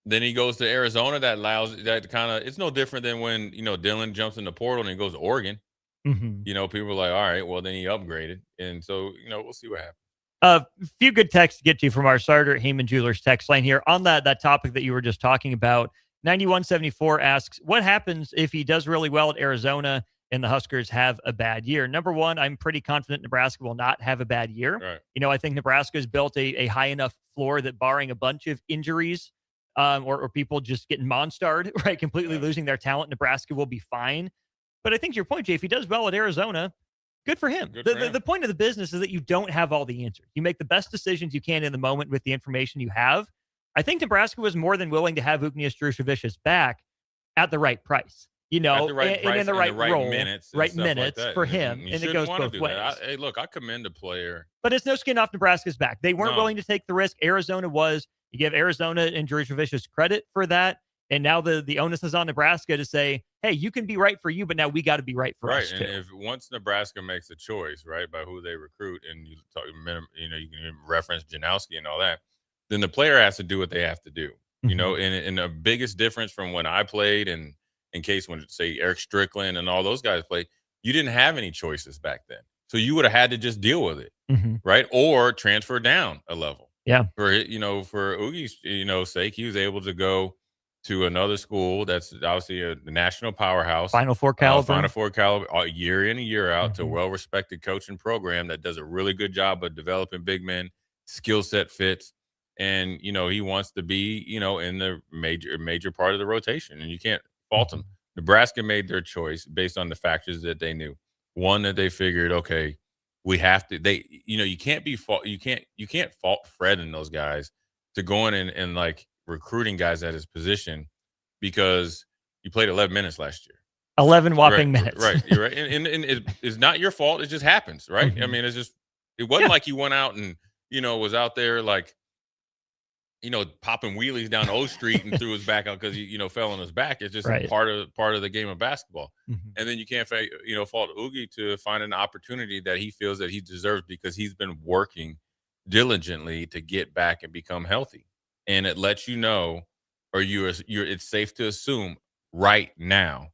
then he goes to Arizona. That allows that kind of, it's no different than when Dylan jumps in the portal and he goes to Oregon. People are like, all right, well then he upgraded. And so we'll see what happens.
A few good texts to get to from our starter Heyman Jewelers text line here on that topic that you were just talking about. 9174 asks, what happens if he does really well at Arizona and the Huskers have a bad year? Number one, I'm pretty confident Nebraska will not have a bad year.
Right.
I think Nebraska has built a high enough floor that, barring a bunch of injuries or people just getting monstered, right, completely losing their talent, Nebraska will be fine. But I think to your point, Jay, if he does well at Arizona, good for him. The point of the business is that you don't have all the answers. You make the best decisions you can in the moment with the information you have. I think Nebraska was more than willing to have Ugnius Drusevicius back at the right price.
At the right price,
and in the right role,
minutes,
right
stuff like
minutes
that.
for
And
him,
you
and it
shouldn't
goes
wanna
both
do
ways.
that. Hey, look, I commend a player.
But it's no skin off Nebraska's back. They weren't
No.
willing to take the risk. Arizona was. You give Arizona and Drusevicius credit for that. And now the onus is on Nebraska to say, hey, you can be right for you, but now we got to be right for us
and
too.
if once Nebraska makes a choice, right, by who they recruit, and you can reference Janowski and all that, then the player has to do what they have to do. And the biggest difference from when I played, and in case when say Eric Strickland and all those guys played, you didn't have any choices back then, so you would have had to just deal with it, right, or transfer down a level.
Yeah,
for Oogie's sake, he was able to go to another school that's obviously a national powerhouse,
Final Four caliber,
year in and year out, to a well-respected coaching program that does a really good job of developing big men, skill set fits, and he wants to be in the major part of the rotation, and you can't fault him. Nebraska made their choice based on the factors that they knew. One, that they figured, okay, we have to. You can't fault Fred and those guys to go in and like recruiting guys at his position, because you played 11 minutes last year.
11 whopping minutes.
Right. You're right. And it's not your fault. It just happens, right? I mean, it wasn't like you went out and, was out there like, popping wheelies down O Street and threw his back out because he, fell on his back. It's just part of the game of basketball. And then you can't, fault Oogie to find an opportunity that he feels that he deserves, because he's been working diligently to get back and become healthy. And it lets you know, or it's safe to assume right now,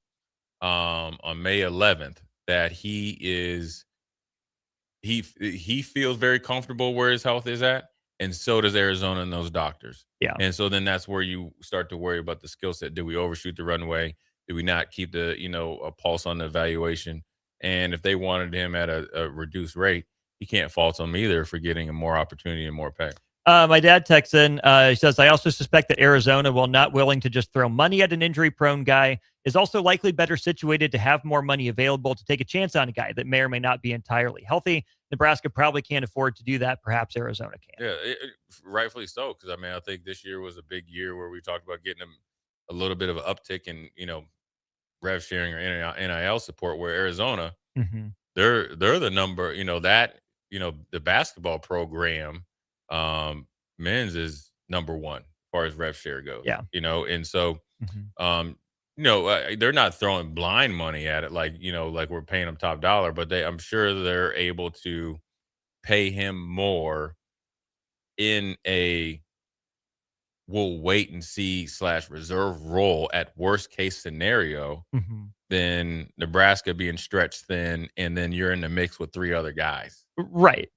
on May 11th, that he feels very comfortable where his health is at, and so does Arizona and those doctors.
Yeah.
And so then that's where you start to worry about the skill set. Did we overshoot the runway? Did we not keep the a pulse on the evaluation? And if they wanted him at a reduced rate, you can't fault them either for getting a more opportunity and more pay.
My dad texts in, he says, I also suspect that Arizona, while not willing to just throw money at an injury-prone guy, is also likely better situated to have more money available to take a chance on a guy that may or may not be entirely healthy. Nebraska probably can't afford to do that. Perhaps Arizona can.
Yeah, rightfully so, because, I think this year was a big year where we talked about getting them a little bit of an uptick in, rev sharing or NIL support, where Arizona, they're the number, the basketball program, men's is number one as far as rev share goes.
Yeah.
And so, they're not throwing blind money at it like we're paying them top dollar, but I'm sure they're able to pay him more in a we'll wait and see / reserve role at worst case scenario than Nebraska being stretched thin, and then you're in the mix with 3 other guys.
Right.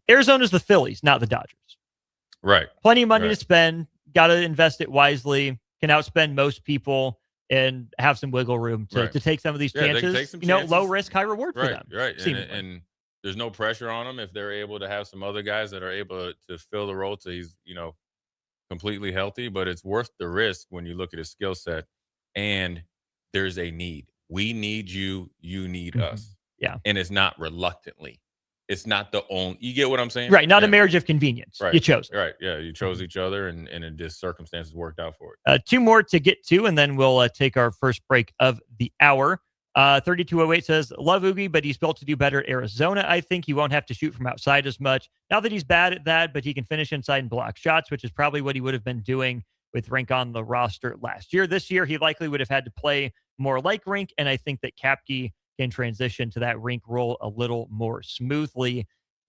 Arizona's the Phillies, not the Dodgers.
Right.
Plenty of money to spend. Got to invest it wisely. Can outspend most people and have some wiggle room to take some of these chances.
Take some chances.
Low risk, high reward for them.
Right. And there's no pressure on them if they're able to have some other guys that are able to fill the role till he's, completely healthy. But it's worth the risk when you look at his skill set, and there's a need. We need you. You need us.
Yeah.
And it's not reluctantly. It's not the only. You get what I'm saying?
Right. Not a marriage of convenience.
Right.
You chose it.
Right. Yeah. You chose each other, and in just circumstances worked out for
it. 2 more to get to, and then we'll take our first break of the hour. 3208 says, love Oogie, but he's built to do better at Arizona. I think he won't have to shoot from outside as much. Not that he's bad at that, but he can finish inside and block shots, which is probably what he would have been doing with Rink on the roster last year. This year, he likely would have had to play more like Rink, and I think that Kapke can transition to that Rink role a little more smoothly.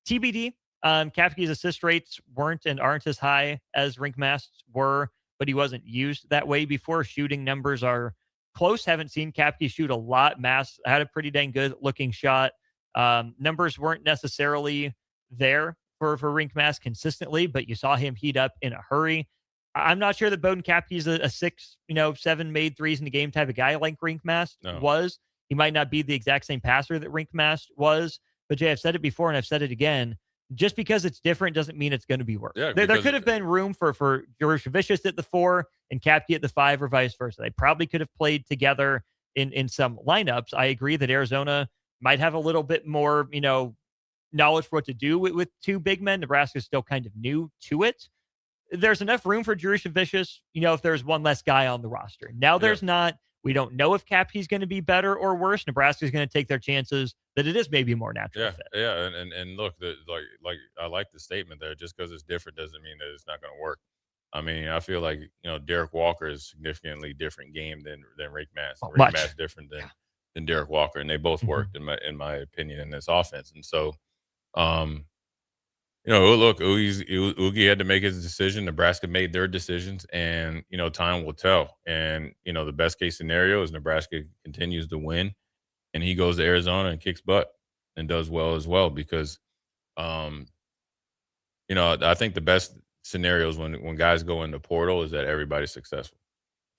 TBD, Kapke's assist rates weren't and aren't as high as Rinkmast's were, but he wasn't used that way before. Shooting numbers are close. Haven't seen Kapke shoot a lot. Mast had a pretty dang good looking shot. Numbers weren't necessarily there for Rinkmast consistently, but you saw him heat up in a hurry. I'm not sure that Bowden Kapke's a 6, 7 made threes in the game type of guy like Rinkmast was. He might not be the exact same passer that Rinkmast was, but Jay, I've said it before and I've said it again. Just because it's different doesn't mean it's going to be worse.
Yeah,
there could have been room for Jurishevicius at the 4 and Kapke at the 5 or vice versa. They probably could have played together in some lineups. I agree that Arizona might have a little bit more, knowledge for what to do with 2 big men. Nebraska's still kind of new to it. There's enough room for Jurishevicius, if there's one less guy on the roster. Now there's not. We don't know if Kapke's going to be better or worse. Nebraska's going to take their chances that it is maybe a more natural fit.
Yeah, and look, like I like the statement there. Just because it's different doesn't mean that it's not going to work. I mean, I feel like, Derek Walker is a significantly different game than Rick Mass.
Oh,
Rick
much.
Mass different than Derek Walker, and they both worked in my opinion in this offense. And so, look, Oogie had to make his decision. Nebraska made their decisions, and time will tell. And the best case scenario is Nebraska continues to win, and he goes to Arizona and kicks butt and does well as well. Because, I think the best scenarios when guys go in the portal is that everybody's successful.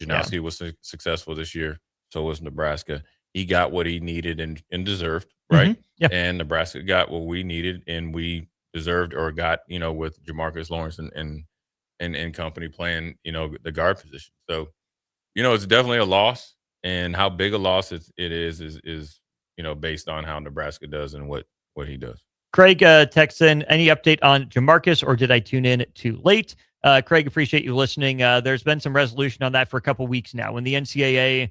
Janowski was successful this year, so was Nebraska. He got what he needed and deserved, right?
Yeah.
And Nebraska got what we needed and we deserved or got, with Jamarcus Lawrence and company playing, the guard position. So, it's definitely a loss, and how big a loss it is based on how Nebraska does and what he does.
Craig texts in, any update on Jamarcus, or did I tune in too late? Craig, appreciate you listening. There's been some resolution on that for a couple weeks now. When the NCAA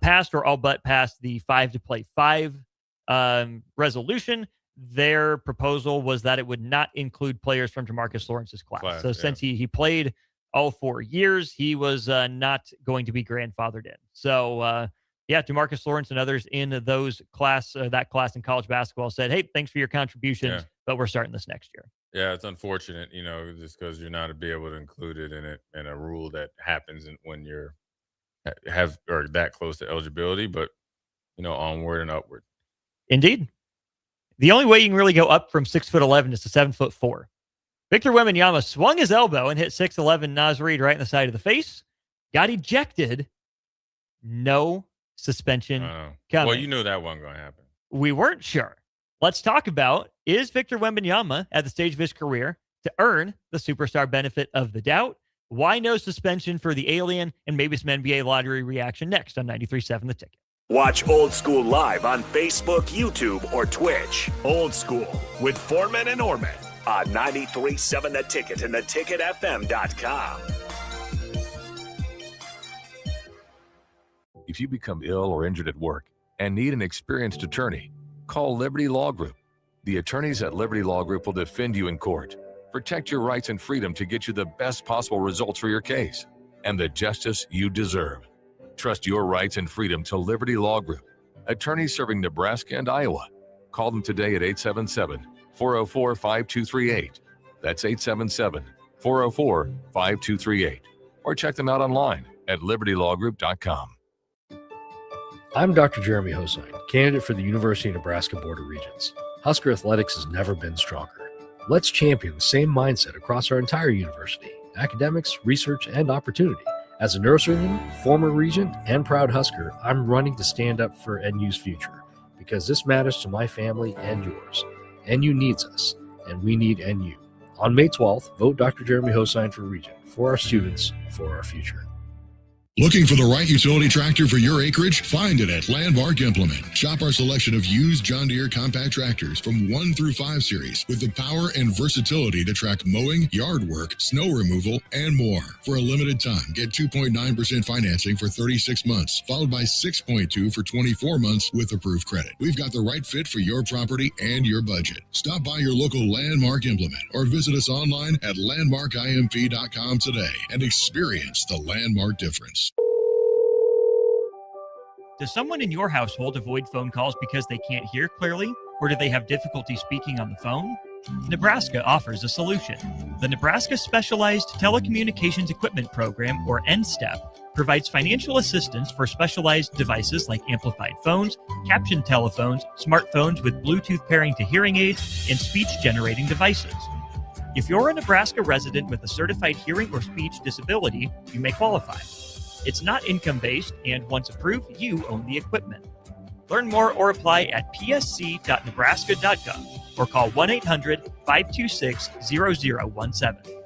passed or all but passed the 5-to-play-5 resolution, their proposal was that it would not include players from Jamarcus Lawrence's class. So since he played all 4 years, he was not going to be grandfathered in. So, Jamarcus Lawrence and others in that class in college basketball said, hey, thanks for your contributions, but we're starting this next year.
Yeah, it's unfortunate, just because you're not to be able to include it in a rule that happens when you're that close to eligibility, but onward and upward.
Indeed. The only way you can really go up from 6'11" is to 7'4". Victor Wembanyama swung his elbow and hit 6'11" Naz Reid right in the side of the face. Got ejected. No suspension coming.
Well, you knew that wasn't going to happen.
We weren't sure. Let's talk about, is Victor Wembanyama at the stage of his career to earn the superstar benefit of the doubt? Why no suspension for the alien? And maybe some NBA lottery reaction next on 93.7 The Ticket.
Watch Old School live on Facebook, YouTube, or Twitch. Old School with Foreman and Orman on 93.7 The Ticket and theticketfm.com.
If you become ill or injured at work and need an experienced attorney, call Liberty Law Group. The attorneys at Liberty Law Group will defend you in court, protect your rights and freedom to get you the best possible results for your case and the justice you deserve. Trust your rights and freedom to Liberty Law Group. Attorneys serving Nebraska and Iowa. Call them today at 877-404-5238. That's 877-404-5238. Or check them out online at libertylawgroup.com.
I'm Dr. Jeremy Hosine, candidate for the University of Nebraska Board of Regents. Husker athletics has never been stronger. Let's champion the same mindset across our entire university: academics, research, and opportunity. As a neurosurgeon, former regent, and proud Husker, I'm running to stand up for NU's future because this matters to my family and yours. NU needs us, and we need NU. On May 12th, vote Dr. Jeremy Hosine for regent, for our students, for our future.
Looking for the right utility tractor for your acreage? Find it at Landmark Implement. Shop our selection of used John Deere compact tractors from 1 through 5 series with the power and versatility to track mowing, yard work, snow removal, and more. For a limited time, get 2.9% financing for 36 months, followed by 6.2% for 24 months with approved credit. We've got the right fit for your property and your budget. Stop by your local Landmark Implement or visit us online at landmarkimp.com today and experience the Landmark difference.
Does someone in your household avoid phone calls because they can't hear clearly, or do they have difficulty speaking on the phone? Nebraska offers a solution. The Nebraska Specialized Telecommunications Equipment Program, or NSTEP, provides financial assistance for specialized devices like amplified phones, captioned telephones, smartphones with Bluetooth pairing to hearing aids, and speech-generating devices. If you're a Nebraska resident with a certified hearing or speech disability, you may qualify. It's not income-based, and once approved, you own the equipment. Learn more or apply at psc.nebraska.gov or call 1-800-526-0017.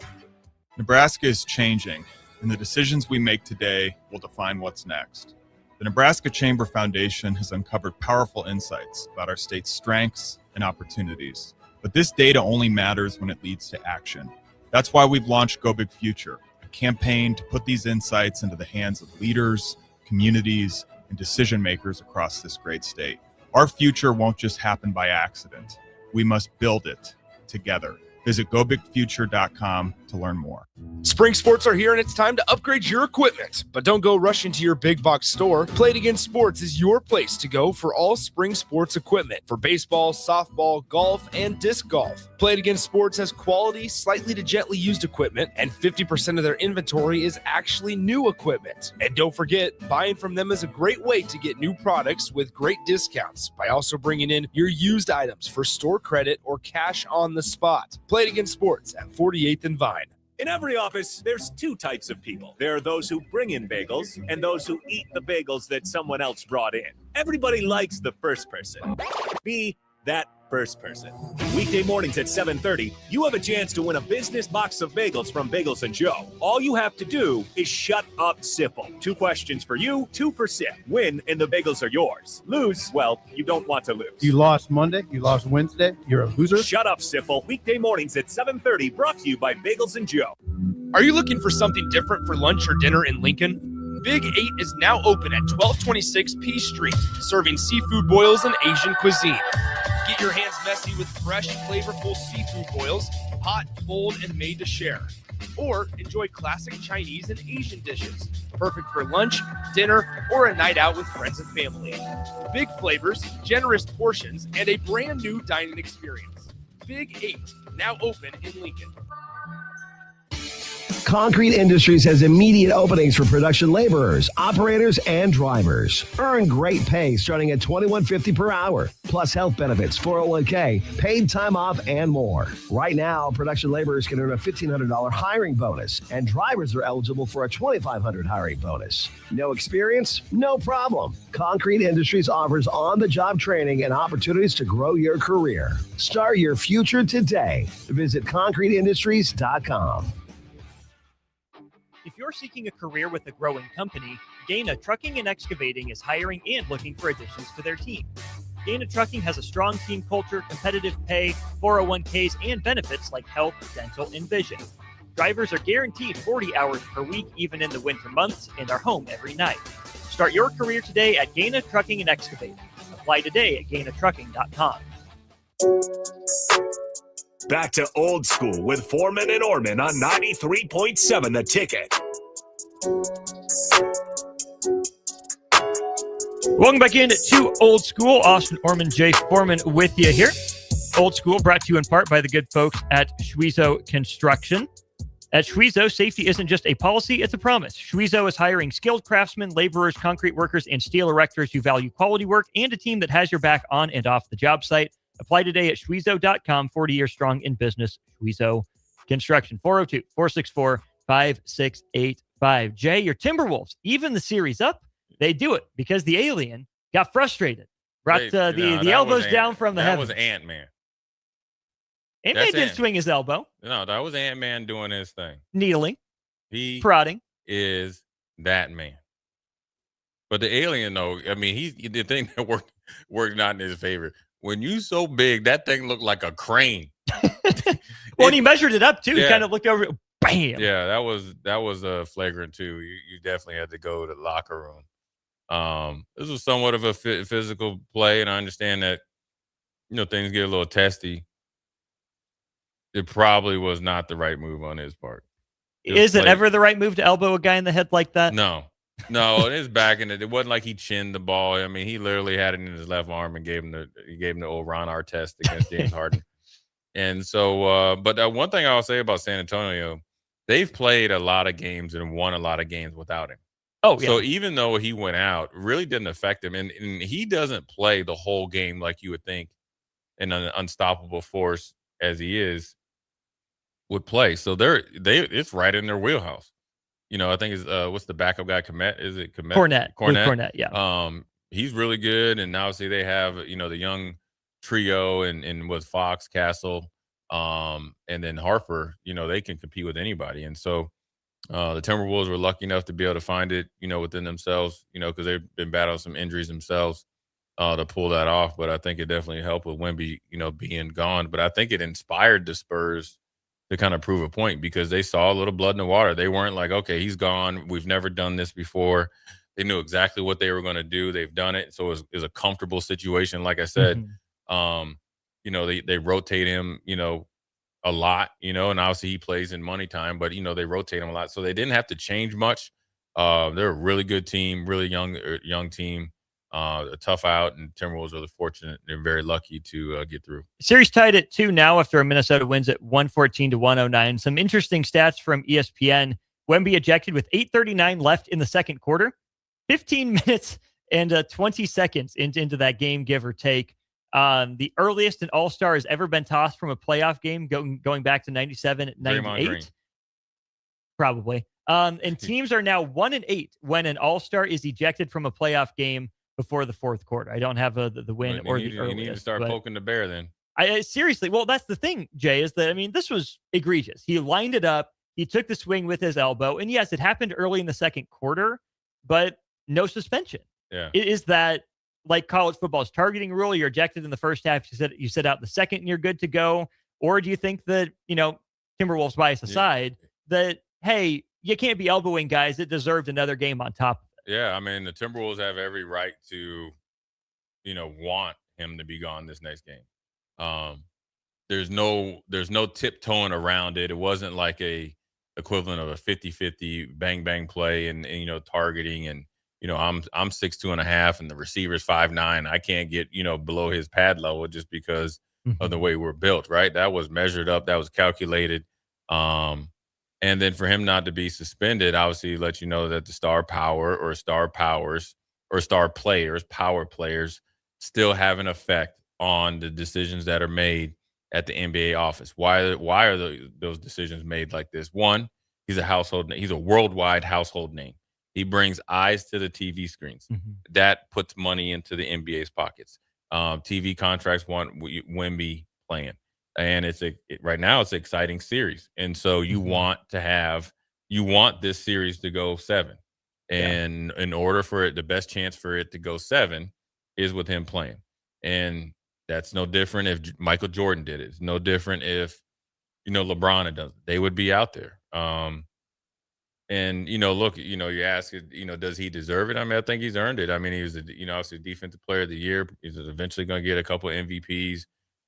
Nebraska is changing, and the decisions we make today will define what's next. The Nebraska Chamber Foundation has uncovered powerful insights about our state's strengths and opportunities. But this data only matters when it leads to action. That's why we've launched Go Big Future, a campaign to put these insights into the hands of leaders, communities, and decision makers across this great state. Our future won't just happen by accident. We must build it together. Visit gobigfuture.com to to learn more.
Spring sports are here and it's time to upgrade your equipment. But don't go rush into your big box store. Play It Again Sports is your place to go for all spring sports equipment for baseball, softball, golf, and disc golf. Play It Again Sports has quality, slightly to gently used equipment, and 50% of their inventory is actually new equipment. And don't forget, buying from them is a great way to get new products with great discounts by also bringing in your used items for store credit or cash on the spot. Play It Again Sports at 48th and Vine.
In every office, there's two types of people. There are those who bring in bagels and those who eat the bagels that someone else brought in. Everybody likes the first person. Be that first person. Weekday mornings at 7:30, you have a chance to win a business box of bagels from Bagels & Joe. All you have to do is shut up, Sipple. 2 questions for you, 2 for Sip. Win, and the bagels are yours. Lose, well, you don't want to lose.
You lost Monday, you lost Wednesday, you're a loser.
Shut up, Sipple. Weekday mornings at 7:30, brought to you by Bagels & Joe.
Are you looking for something different for lunch or dinner in Lincoln? Big 8 is now open at 1226 P Street, serving seafood boils and Asian cuisine. Get your hands messy with fresh, flavorful seafood boils, hot, cold, and made to share. Or enjoy classic Chinese and Asian dishes, perfect for lunch, dinner, or a night out with friends and family. Big flavors, generous portions, and a brand new dining experience. Big 8, now open in Lincoln.
Concrete Industries has immediate openings for production laborers, operators, and drivers. Earn great pay starting at $21.50 per hour, plus health benefits, 401k, paid time off, and more. Right now, production laborers can earn a $1,500 hiring bonus, and drivers are eligible for a $2,500 hiring bonus. No experience? No problem. Concrete Industries offers on-the-job training and opportunities to grow your career. Start your future today. Visit concreteindustries.com.
If you're seeking a career with a growing company, Gaina Trucking and Excavating is hiring and looking for additions to their team. Gaina Trucking has a strong team culture, competitive pay, 401ks, and benefits like health, dental, and vision. Drivers are guaranteed 40 hours per week, even in the winter months, and are home every night. Start your career today at Gaina Trucking and Excavating. Apply today at GainaTrucking.com.
Back to Old School with Foreman and Orman on 93.7 The Ticket.
Welcome back in to Old School. Austin Orman, Jay Foreman with you here. Old School brought to you in part by the good folks at Schwezo Construction. At Schwezo, safety isn't just a policy, it's a promise. Schwezo is hiring skilled craftsmen, laborers, concrete workers, and steel erectors who value quality work and a team that has your back on and off the job site. Apply today at Schwezo.com, 40 years strong in business. Schwezo Construction, 402-464-5685. Jay, your Timberwolves, even the series up, they do it because the alien got frustrated. Brought the elbows down from the heavens.
That was Ant-Man.
Ant-Man didn't swing his elbow.
No, that was Ant-Man doing his thing.
Kneeling.
He
prodding.
Is that man. But the alien, though, I mean, he's the thing that worked not in his favor. When you so big, that thing looked like a crane.
Well, and he measured it up too.
Yeah.
He kind of looked over, bam.
Yeah, that was a flagrant too. You definitely had to go to the locker room. This was somewhat of a physical play, and I understand that things get a little testy. It probably was not the right move on his part.
Is it ever the right move to elbow a guy in the head like that?
No, it is back in it. It wasn't like he chinned the ball. I mean, he literally had it in his left arm and gave him the old Ron Artest against James Harden. And so, but one thing I'll say about San Antonio, they've played a lot of games and won a lot of games without him.
Oh, yeah.
So even though he went out, it really didn't affect him. And he doesn't play the whole game like you would think an unstoppable force as he is would play. So it's right in their wheelhouse. I think it's what's the backup guy? Komet? Is it Komet?
Cornette, yeah.
He's really good, and obviously they have the young trio and with Fox, Castle, and then Harper. They can compete with anybody, and so the Timberwolves were lucky enough to be able to find it within themselves. Because they've been battling some injuries themselves to pull that off. But I think it definitely helped with Wemby being gone. But I think it inspired the Spurs to kind of prove a point because they saw a little blood in the water. They weren't like, okay, he's gone. We've never done this before. They knew exactly what they were going to do. They've done it. So it was a comfortable situation. Like I said, they rotate him, a lot, and obviously he plays in money time, but they rotate him a lot, so they didn't have to change much. They're a really good team, really young team, a tough out, and Timberwolves are fortunate and very lucky to get through.
Series tied at 2 now after Minnesota wins at 114-109. Some interesting stats from ESPN. Wemby ejected with 8:39 left in the second quarter, 15 minutes and 20 seconds into that game, give or take. The earliest an All-Star has ever been tossed from a playoff game going back to 97-98. Probably. And teams are now 1-8 when an All-Star is ejected from a playoff game before the fourth quarter. I don't have the win or the earliest.
You need to start poking the bear then.
Seriously, well, that's the thing, Jay, is that, this was egregious. He lined it up. He took the swing with his elbow. And yes, it happened early in the second quarter, but no suspension.
Yeah.
Is that like college football's targeting rule? You're ejected in the first half. You sit out the second and you're good to go. Or do you think that, Timberwolves bias aside, that, hey, you can't be elbowing guys that deserved another game on top of it?
Yeah. The Timberwolves have every right to, want him to be gone this next game. There's no tiptoeing around it. It wasn't like a equivalent of a 50-50 bang play and targeting, and I'm 6'2.5" and the receiver's 5'9". I can't get below his pad level just because of the way we're built, right? That was measured up, that was calculated. And then for him not to be suspended, obviously let you know that the star power or star powers or star players, power players, still have an effect on the decisions that are made at the NBA office. Why are those decisions made like this? One, he's a worldwide household name. He brings eyes to the TV screens. That puts money into the NBA's pockets. TV contracts want Wemby playing, and right now it's an exciting series, and so you want this series to go 7, and in order for it, the best chance for it to go 7 is with him playing, and that's no different if Michael Jordan did it. It's no different if, LeBron had done it. They would be out there. And, look, you ask, does he deserve it? I think he's earned it. He was, obviously defensive player of the year. He's eventually going to get a couple of MVPs.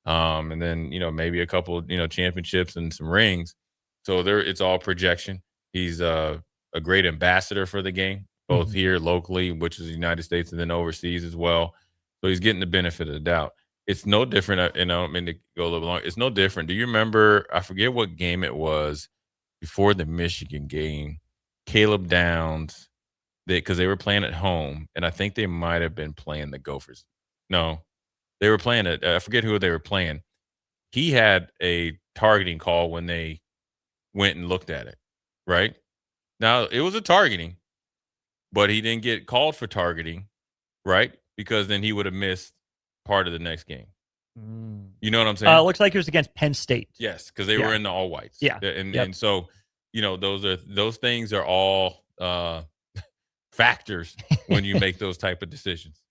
And then, maybe a couple, championships and some rings. So it's all projection. He's a great ambassador for the game, both here locally, which is the United States, and then overseas as well. So he's getting the benefit of the doubt. It's no different, to go a little long. It's no different. Do you remember, I forget what game it was before the Michigan game, Caleb Downs, because they were playing at home, and I think they might have been playing the Gophers. No, they were playing it. I forget who they were playing. He had a targeting call when they went and looked at it, right? Now, it was a targeting, but he didn't get called for targeting, right? Because then he would have missed part of the next game. You know what I'm saying?
It looks like it was against Penn State.
Yes, because they were in the all whites.
Yeah.
And so, those things are all factors when you make those type of decisions.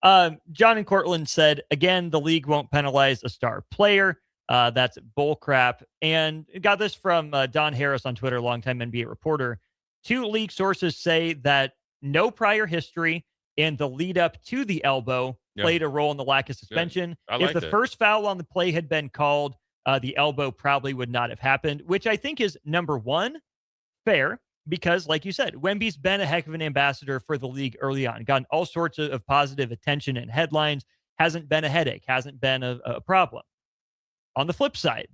John in Cortland said, again, the league won't penalize a star player. That's bull crap. And got this from Don Harris on Twitter, longtime NBA reporter. 2 league sources say that no prior history and the lead up to the elbow played a role in the lack of suspension. If the first foul on the play had been called, the elbow probably would not have happened, which I think is, number one, fair, because like you said, Wemby's been a heck of an ambassador for the league early on, gotten all sorts of positive attention and headlines, hasn't been a headache, hasn't been a problem. On the flip side,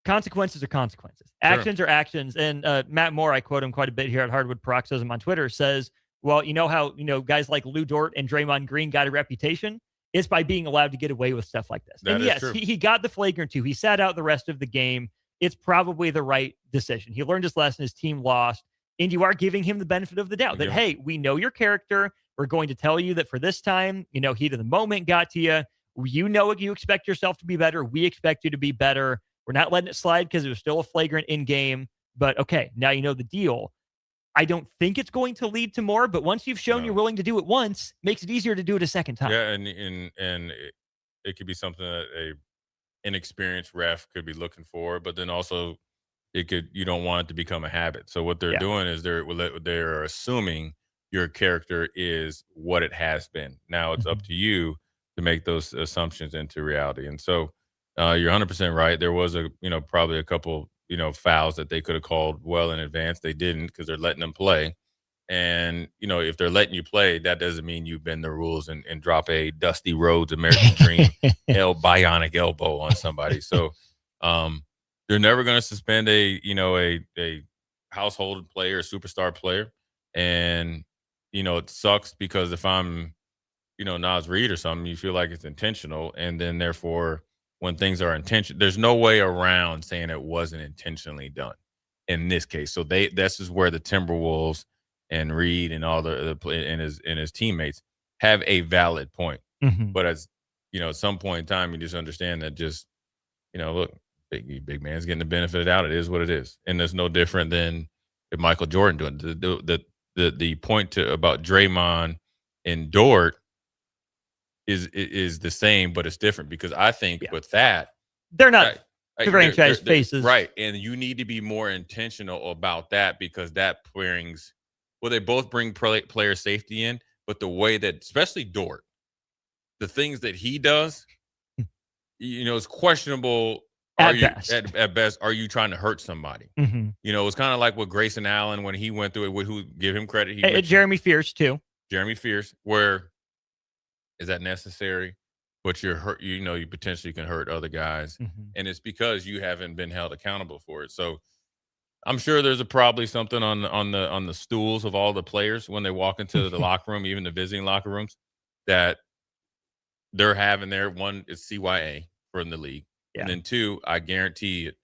consequences are consequences. Actions are actions. And Matt Moore, I quote him quite a bit here at Hardwood Paroxysm on Twitter, says, well, you know how, guys like Lou Dort and Draymond Green got a reputation? It's by being allowed to get away with stuff like this. And yes, he got the flagrant 2. He sat out the rest of the game. It's probably the right decision. He learned his lesson. His team lost. And you are giving him the benefit of the doubt that, hey, we know your character. We're going to tell you that for this time, heat of the moment got to you. You expect yourself to be better. We expect you to be better. We're not letting it slide because it was still a flagrant in game. But okay, now you know the deal. I don't think it's going to lead to more, but once you've shown you're willing to do it once, makes it easier to do it a second time.
Yeah, and it could be something that a inexperienced ref could be looking for, but then also you don't want it to become a habit. So what they're doing is they're assuming your character is what it has been. Now it's up to you to make those assumptions into reality. And so You're 100% right. There was probably a couple, fouls that they could have called well in advance. They didn't because they're letting them play. And, if they're letting you play, that doesn't mean you bend the rules and drop a Dusty Rhodes American Dream bionic elbow on somebody. So they're never going to suspend a household player, superstar player. And, it sucks because if I'm, Nas Reed or something, you feel like it's intentional. And then therefore, when things are intentional, there's no way around saying it wasn't intentionally done in this case. So this is where the Timberwolves and Reed and all and his teammates have a valid point.
Mhm.
But as at some point in time, you just understand that look, big man's getting the benefit out. It is what it is, and there's no different than if Michael Jordan doing it. The point about Draymond and Dort is the same, but it's different because I think with that
They're not
they're
faces,
right? And you need to be more intentional about that because that brings. Well, they both bring player safety in, but the way that, especially Dort, the things that he does, is questionable. At best, are you trying to hurt somebody?
Mhm.
It's kind of like with Grayson Allen when he went through it. Who give him credit?
Jeremy Fierce too.
Jeremy Fierce. Where is that necessary? But you're hurt. You potentially can hurt other guys, and it's because you haven't been held accountable for it. So. I'm sure there's probably something on the stools of all the players when they walk into the locker room, even the visiting locker rooms, that they're having there. One is CYA from the league, and then two, I guarantee it,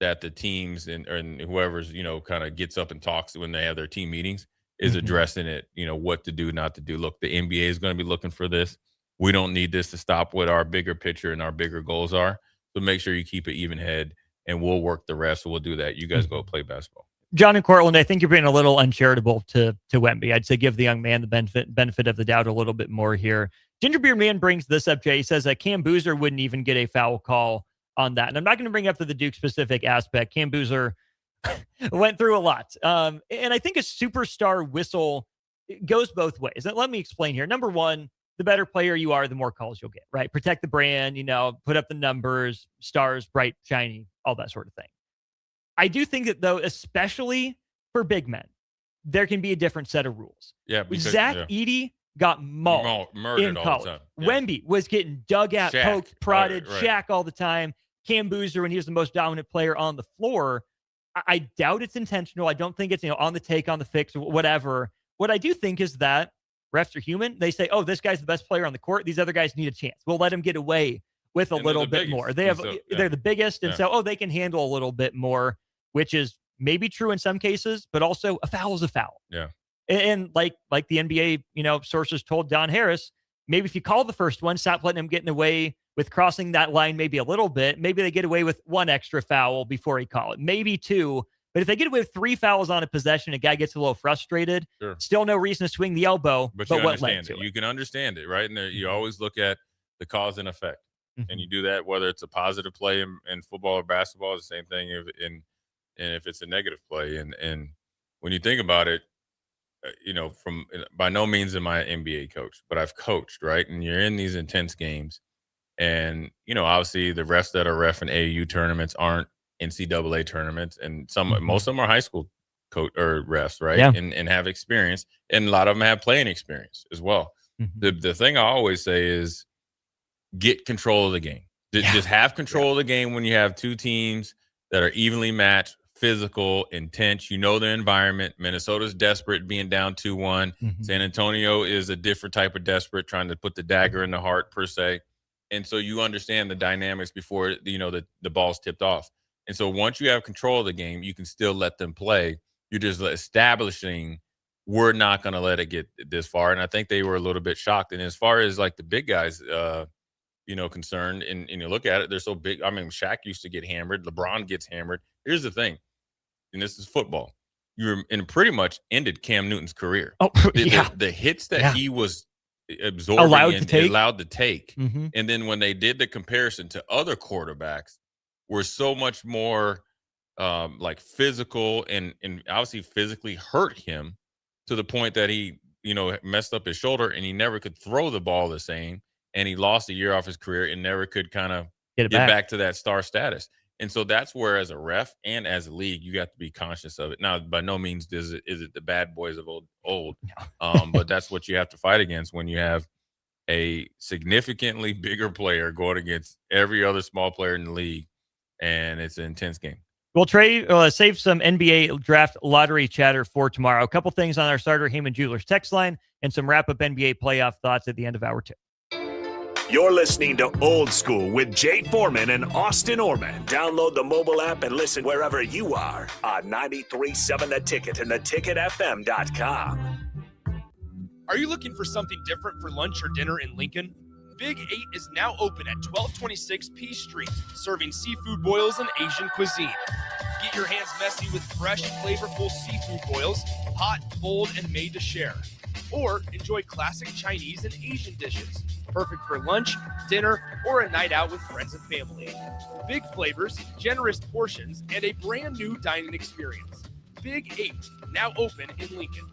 that the teams and whoever's kind of gets up and talks when they have their team meetings is addressing it. What to do, not to do. Look, the NBA is going to be looking for this. We don't need this to stop what our bigger picture and our bigger goals are. So make sure you keep an even head. And we'll work the rest. So we'll do that. You guys go play basketball.
John and Cortland, I think you're being a little uncharitable to Wemby. I'd say give the young man the benefit of the doubt a little bit more here. Gingerbeard Man brings this up, Jay. He says that Cam Boozer wouldn't even get a foul call on that. And I'm not going to bring up the Duke specific aspect. Cam Boozer went through a lot. And I think a superstar whistle goes both ways. And let me explain here. Number one, the better player you are, the more calls you'll get, right? Protect the brand, put up the numbers, stars, bright, shiny, all that sort of thing. I do think that, though, especially for big men, there can be a different set of rules.
Yeah,
Zach Edey got mauled in
all
college.
the time. Yeah.
Wemby was getting dug at, poked, prodded,
right.
Shaq all the time. Cam Boozer, when he was the most dominant player on the floor, I doubt it's intentional. I don't think it's on the take, on the fix, whatever. What I do think is that refs are human. They say, oh, this guy's the best player on the court. These other guys need a chance. We'll let him get away with a little bit more. They're the biggest. And so, they can handle a little bit more, which is maybe true in some cases, but also a foul is a foul.
Yeah.
And like the NBA, sources told Don Harris, maybe if you call the first one, stop letting him getting away with crossing that line maybe a little bit. Maybe they get away with one extra foul before he call it, maybe two. But if they get away with 3 fouls on a possession, a guy gets a little frustrated.
Sure.
Still no reason to swing the elbow.
But
what led to it?
You can understand it, right? And you always look at the cause and effect. And you do that whether it's a positive play in football or basketball. It's the same thing if it's a negative play. And when you think about it, from by no means am I an NBA coach, but I've coached, right? And you're in these intense games. And, obviously the refs that are ref in AAU tournaments aren't NCAA tournaments, and most of them are high school coach or refs, right?
Yeah.
And have experience, and a lot of them have playing experience as well. The thing I always say is get control of the game. Just have control of the game when you have two teams that are evenly matched, physical, intense. The environment. Minnesota's desperate, being down 2-1. San Antonio is a different type of desperate, trying to put the dagger in the heart per se. And so you understand the dynamics before the ball's tipped off. And so once you have control of the game, you can still let them play. You're just establishing we're not going to let it get this far. And I think they were a little bit shocked. And as far as like the big guys, concerned, and you look at it, they're so big. I mean, Shaq used to get hammered. LeBron gets hammered. Here's the thing, and this is football. And pretty much ended Cam Newton's career.
Oh,
the hits that he was absorbing allowed to take. And then when they did the comparison to other quarterbacks, were so much more like physical and obviously physically hurt him to the point that he, messed up his shoulder and he never could throw the ball the same. And he lost a year off his career and never could kind of
get
back to that star status. And so that's where, as a ref and as a league, you got to be conscious of it. Now, by no means is it the bad boys of old. But that's what you have to fight against when you have a significantly bigger player going against every other small player in the league, and it's an intense game.
We'll save some NBA draft lottery chatter for tomorrow. A couple things on our starter Heyman Jewelers text line and some wrap-up NBA playoff thoughts at the end of hour 2.
You're listening to Old School with Jay Foreman and Austin Orman. Download the mobile app and listen wherever you are on 93.7 The Ticket and theticketfm.com.
Are you looking for something different for lunch or dinner in Lincoln? Big 8 is now open at 1226 P Street, serving seafood boils and Asian cuisine. Get your hands messy with fresh, flavorful seafood boils, hot, bold, and made to share. Or enjoy classic Chinese and Asian dishes, perfect for lunch, dinner, or a night out with friends and family. Big flavors, generous portions, and a brand new dining experience. Big 8, now open in Lincoln.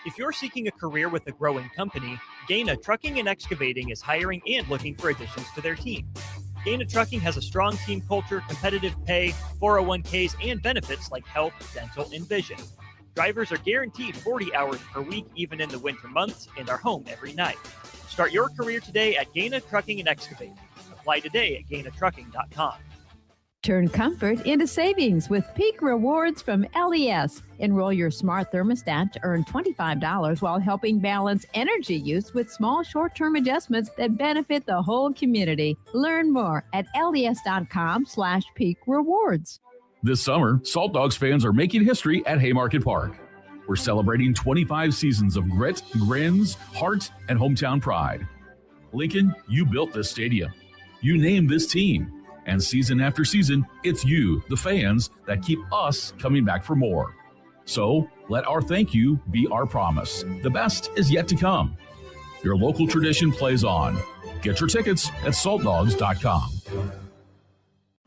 If you're seeking a career with a growing company, Gaina Trucking and Excavating is hiring and looking for additions to their team. Gaina Trucking has a strong team culture, competitive pay, 401ks, and benefits like health, dental, and vision. Drivers are guaranteed 40 hours per week, even in the winter months, and are home every night. Start your career today at Gaina Trucking and Excavating. Apply today at GainaTrucking.com.
Turn comfort into savings with Peak Rewards from LES. Enroll your smart thermostat to earn $25 while helping balance energy use with small short-term adjustments that benefit the whole community. Learn more at les.com/Peak Rewards.
This summer, Salt Dogs fans are making history at Haymarket Park. We're celebrating 25 seasons of grit, grins, heart, and hometown pride. Lincoln, you built this stadium. You named this team. And season after season, it's you, the fans, that keep us coming back for more. So let our thank you be our promise. The best is yet to come. Your local tradition plays on. Get your tickets at saltdogs.com.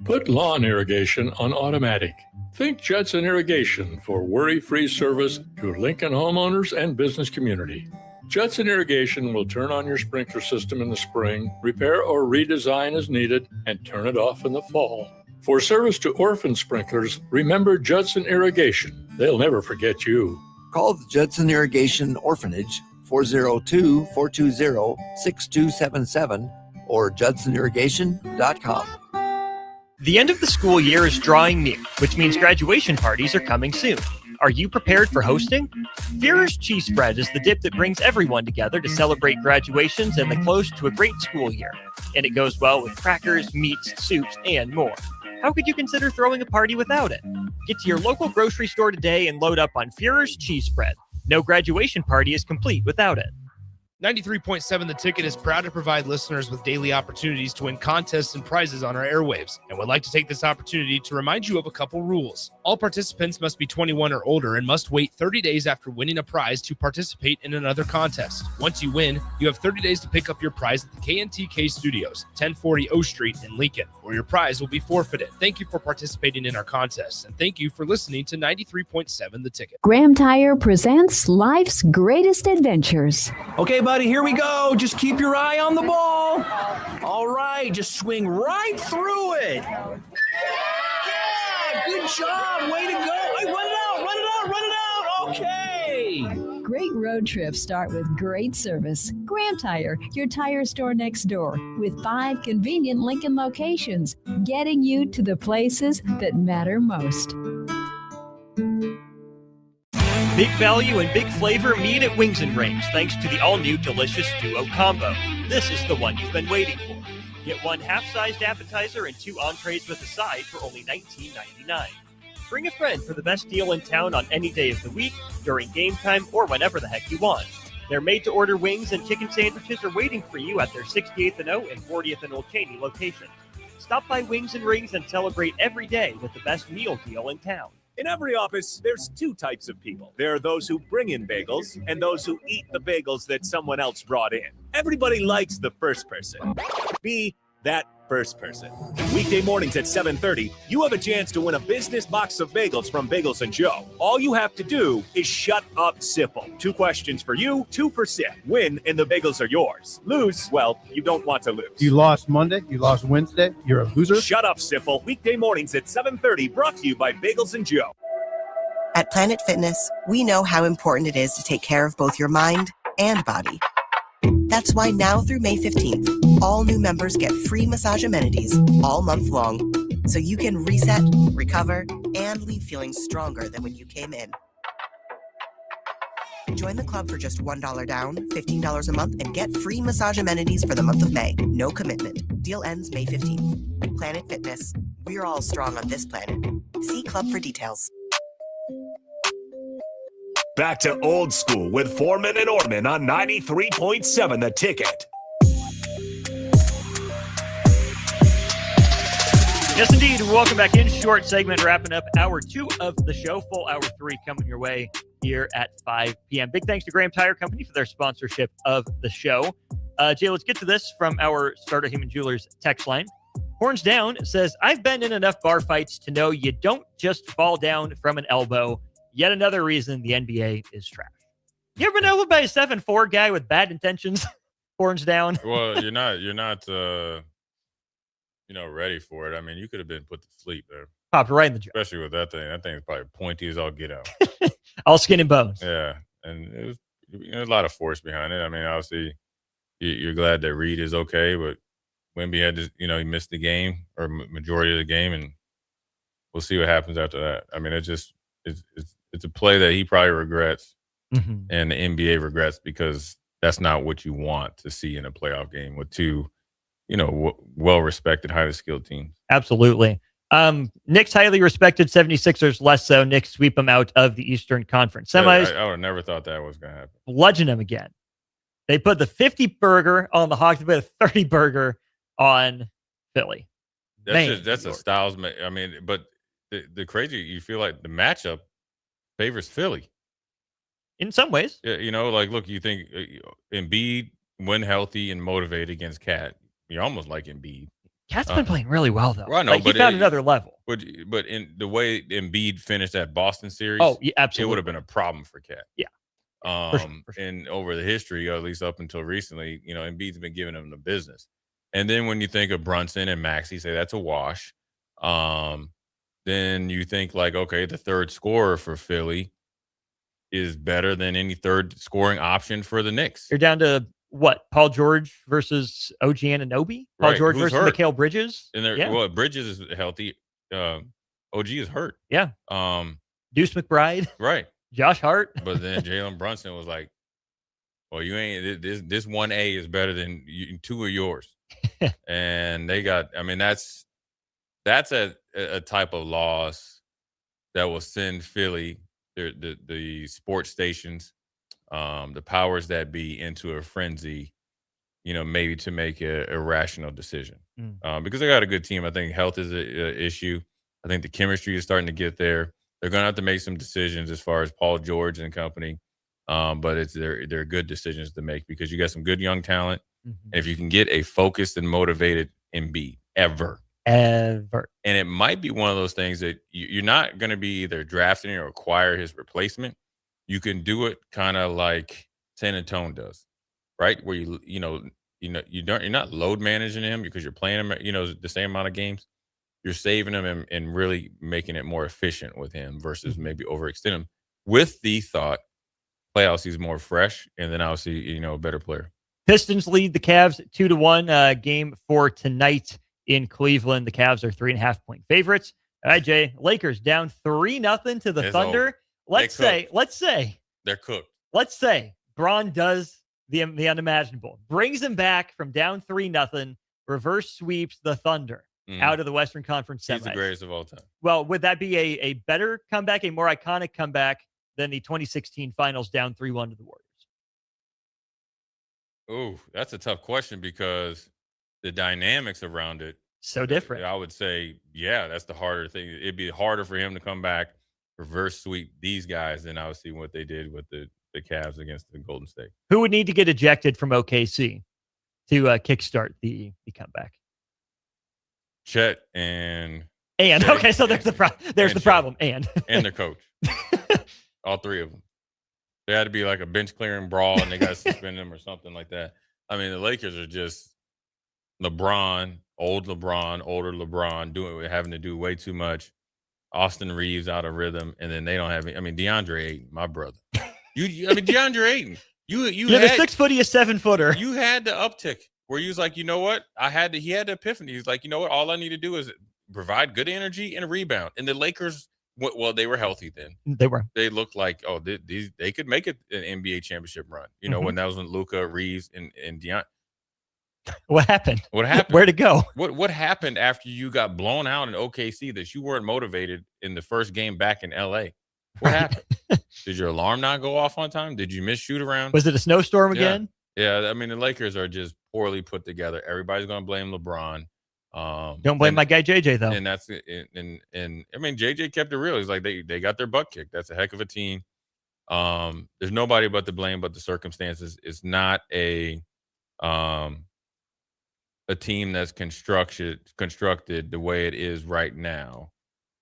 Put lawn irrigation on automatic. Think Judson Irrigation for worry-free service to Lincoln homeowners and business community. Judson Irrigation will turn on your sprinkler system in the spring, repair or redesign as needed, and turn it off in the fall. For service to orphan sprinklers, remember Judson Irrigation. They'll never forget you.
Call the Judson Irrigation Orphanage, 402-420-6277 or judsonirrigation.com.
The end of the school year is drawing near, which means graduation parties are coming soon. Are you prepared for hosting? Führer's Cheese Spread is the dip that brings everyone together to celebrate graduations and the close to a great school year. And it goes well with crackers, meats, soups, and more. How could you consider throwing a party without it? Get to your local grocery store today and load up on Führer's Cheese Spread. No graduation party is complete without it.
93.7 The Ticket is proud to provide listeners with daily opportunities to win contests and prizes on our airwaves, and would like to take this opportunity to remind you of a couple rules. All participants must be 21 or older and must wait 30 days after winning a prize to participate in another contest. Once you win, you have 30 days to pick up your prize at the KNTK Studios, 1040 O Street in Lincoln, or your prize will be forfeited. Thank you for participating in our contests, and thank you for listening to 93.7 The Ticket.
Graham Tire presents life's greatest adventures.
Okay, buddy, here we go. Just keep your eye on the ball. All right, just swing right through it. Yeah, good job. Way to go. Hey, run it out. Okay.
Great road trips start with great service. Graham Tire, your tire store next door, with 5 convenient Lincoln locations, getting you to the places that matter most.
Big value and big flavor meet at Wings and Rings thanks to the all-new delicious Duo Combo. This is the one you've been waiting for. Get 1 half-sized appetizer and 2 entrees with a side for only $19.99. Bring a friend for the best deal in town on any day of the week, during game time, or whenever the heck you want. Their made-to-order wings and chicken sandwiches are waiting for you at their 68th and O and 40th and Old Cheney locations. Stop by Wings and Rings and celebrate every day with the best meal deal in town.
In every office, there's 2 types of people. There are those who bring in bagels and those who eat the bagels that someone else brought in. Everybody likes the first person. Be that first person. Weekday mornings at 7:30, you have a chance to win a business box of bagels from Bagels & Joe. All you have to do is shut up, Sipple. 2 questions for you, 2 for Sip. Win, and the bagels are yours. Lose, well, you don't want to lose.
You lost Monday, you lost Wednesday, you're a loser.
Shut up, Sipple. Weekday mornings at 7:30, brought to you by Bagels & Joe.
At Planet Fitness, we know how important it is to take care of both your mind and body. That's why now through May 15th, all new members get free massage amenities all month long, so you can reset, recover, and leave feeling stronger than when you came in. Join the club for just $1 down, $15 a month, and get free massage amenities for the month of May. No commitment. Deal ends May 15th. Planet Fitness. We're all strong on this planet. See club for details.
Back to Old School with Foreman and Orman on 93.7 The Ticket.
Yes, indeed. Welcome back in. Short segment wrapping up hour 2 of the show. Full hour 3 coming your way here at 5 p.m. Big thanks to Graham Tire Company for their sponsorship of the show. Jay, let's get to this from our Starter Heyman Jewelers text line. Horns Down says, I've been in enough bar fights to know you don't just fall down from an elbow. Yet another reason the NBA is trash. You ever been elbowed by a 7'4" guy with bad intentions? Horns Down.
Well, you're not, ready for it. I mean, you could have been put to sleep there.
Popped right in the jaw.
Especially with that thing. That thing is probably pointy as all get out.
All skin and bones.
Yeah. And it was a lot of force behind it. I mean, obviously, you're glad that Reed is okay, but Wemby had to, he missed the game or majority of the game, and we'll see what happens after that. I mean, it's a play that he probably regrets and the NBA regrets, because that's not what you want to see in a playoff game with two, well-respected, highly skilled teams.
Absolutely. Knicks highly respected, 76ers less so. Knicks sweep them out of the Eastern Conference semis.
I would have never thought that was going to happen.
Bludgeon them again. They put the 50 burger on the Hawks. They put a 30 burger on Philly.
That's a Styles. I mean, but the crazy, you feel like the matchup favors Philly
in some ways.
Yeah, look, you think Embiid, when healthy and motivated against Cat, you're almost like Embiid.
Cat's been playing really well, though.
Well, I know,
he found another level.
But in the way Embiid finished that Boston series,
yeah, absolutely,
it would have been a problem for Cat.
Yeah.
For sure. And over the history, or at least up until recently, Embiid's been giving him the business. And then when you think of Brunson and Maxey, say that's a wash. Then you think like, okay, the third scorer for Philly is better than any third scoring option for the Knicks.
You're down to what? Paul George versus OG Anunoby? Paul George versus Mikal Bridges?
Well, Bridges is healthy. OG is hurt.
Yeah. Deuce McBride.
Right.
Josh Hart.
But then Jalen Brunson was like, well, you ain't this 1A is better than 2 of yours. And they got, I mean, that's a type of loss that will send Philly, the sports stations, the powers that be, into a frenzy, maybe to make a rational decision. Because they got a good team. I think health is an issue. I think the chemistry is starting to get there. They're going to have to make some decisions as far as Paul George and company. But they're good decisions to make, because you got some good young talent. And if you can get a focused and motivated Embiid ever. And it might be one of those things that you're not going to be either drafting or acquire his replacement. You can do it kind of like San Antonio does, right? Where you're not load managing him because you're playing him, the same amount of games. You're saving him and really making it more efficient with him versus maybe overextend him, with the thought playoffs he's more fresh, and then obviously a better player.
Pistons lead the Cavs 2-1. Game for tonight in Cleveland. The Cavs are 3.5-point favorites. All right, Jay. Lakers down 3-0 to the Thunder. Let's say
they're cooked.
Let's say Bron does the unimaginable, brings them back from down 3-0, reverse sweeps the Thunder out of the Western Conference semis.
He's the greatest of all time.
Well, would that be a better comeback, a more iconic comeback than the 2016 finals down 3-1 to the Warriors?
Oh, that's a tough question, because the dynamics around it
so different.
I would say, yeah, that's the harder thing. It'd be harder for him to come back, reverse sweep these guys, than obviously what they did with the Cavs against the Golden State.
Who would need to get ejected from OKC to kickstart the comeback?
Chet and
okay, so there's the problem. And
their coach, all three of them. They had to be like a bench clearing brawl, and they got to suspend them or something like that. I mean, the Lakers are just LeBron, older LeBron, having to do way too much. Austin Reeves out of rhythm, and then they don't have. DeAndre Ayton, my brother. DeAndre Ayton. You
had the 6 foot, 7 footer.
You had the uptick where he was like, you know what? He had the epiphany. He's like, you know what? All I need to do is provide good energy and a rebound. And the Lakers, well, they were healthy then.
They were.
They looked like, they could make it an NBA championship run. You know, when that was when Luka, Reeves, and DeAndre.
What happened?
Where'd
it go?
What happened after you got blown out in OKC that you weren't motivated in the first game back in LA? What happened? Did your alarm not go off on time? Did you miss shoot around?
Was it a snowstorm again?
Yeah. The Lakers are just poorly put together. Everybody's going to blame LeBron.
Don't blame my guy JJ though.
And that's it. And JJ kept it real. He's like they got their butt kicked. That's a heck of a team. There's nobody but to blame but the circumstances. It's not a team that's constructed the way it is right now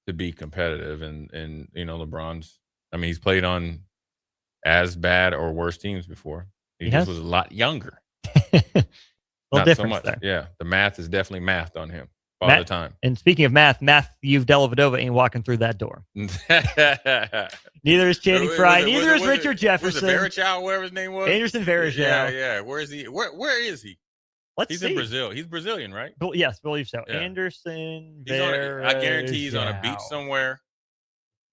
to be competitive. And LeBron's, he's played on as bad or worse teams before. He just was a lot younger.
Not so much there.
Yeah, the math is definitely mathed on him all the time.
And speaking of math, Matthew Dellavedova ain't walking through that door. Neither is Channing Frye. Neither is Richard Jefferson.
Was it Varejao, whatever his name was?
Anderson Varejao.
Yeah. Where is he? Where is he? He's in Brazil. He's Brazilian, right?
Yes, believe so.
Yeah.
Anderson
Varejao. I guarantee he's on a beach somewhere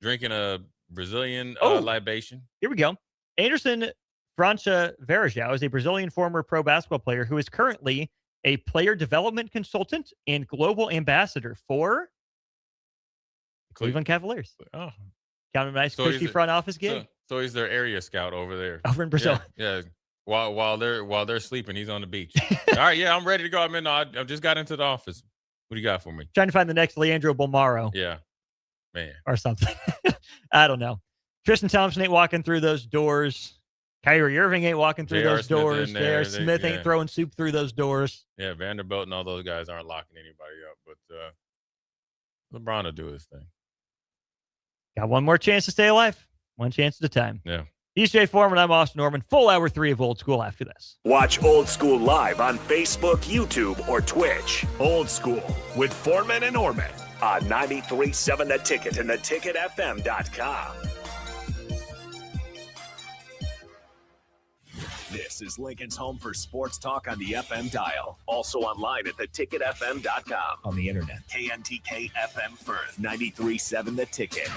drinking a Brazilian libation.
Here we go. Anderson França Varejao is a Brazilian former pro basketball player who is currently a player development consultant and global ambassador for Cleveland Cavaliers.
Oh.
Kind of a nice, cushy front office gig.
So he's their area scout over there.
Over in Brazil.
Yeah. While they're sleeping, he's on the beach. All right, yeah, I'm ready to go. I just got into the office. What do you got for me?
Trying to find the next Leandro Bolmaro.
Yeah. Man.
Or something. I don't know. Tristan Thompson ain't walking through those doors. Kyrie Irving ain't walking through those doors. J.R. Smith ain't throwing soup through those doors.
Yeah, Vanderbilt and all those guys aren't locking anybody up, but LeBron will do his thing.
Got one more chance to stay alive. One chance at a time.
Yeah.
He's Jay Foreman. I'm Austin Norman. Full hour 3 of Old School after this.
Watch Old School live on Facebook, YouTube, or Twitch. Old School with Foreman and Orman on 93.7 The Ticket and theticketfm.com. This is Lincoln's home for sports talk on the FM dial. Also online at theticketfm.com. On the internet. KNTK FM Firth, 93.7 The Ticket.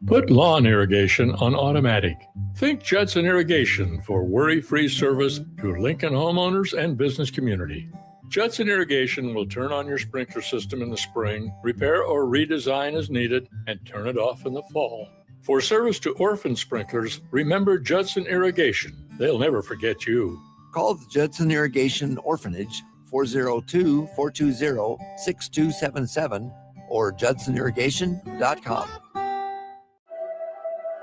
Put lawn irrigation on automatic. Think Judson Irrigation for worry-free service to Lincoln homeowners and business community. Judson Irrigation will turn on your sprinkler system in the spring, repair or redesign as needed, and turn it off in the fall. For service to orphan sprinklers, remember Judson Irrigation. They'll never forget you.
Call the Judson Irrigation Orphanage, 402-420-6277 or judsonirrigation.com.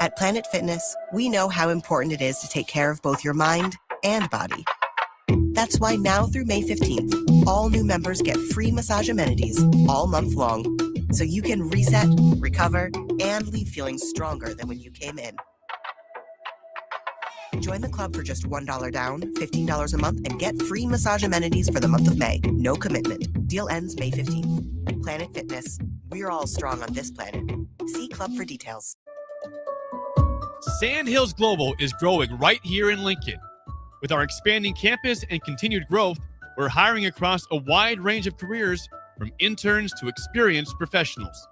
At Planet Fitness, we know how important it is to take care of both your mind and body. That's why now through May 15th, all new members get free massage amenities all month long, so you can reset, recover, and leave feeling stronger than when you came in. Join the club for just $1 down, $15 a month, and get free massage amenities for the month of May. No commitment. Deal ends May 15th. Planet Fitness. We're all strong on this planet. See club for details.
Sandhills Global is growing right here in Lincoln. With our expanding campus and continued growth, we're hiring across a wide range of careers, from interns to experienced professionals.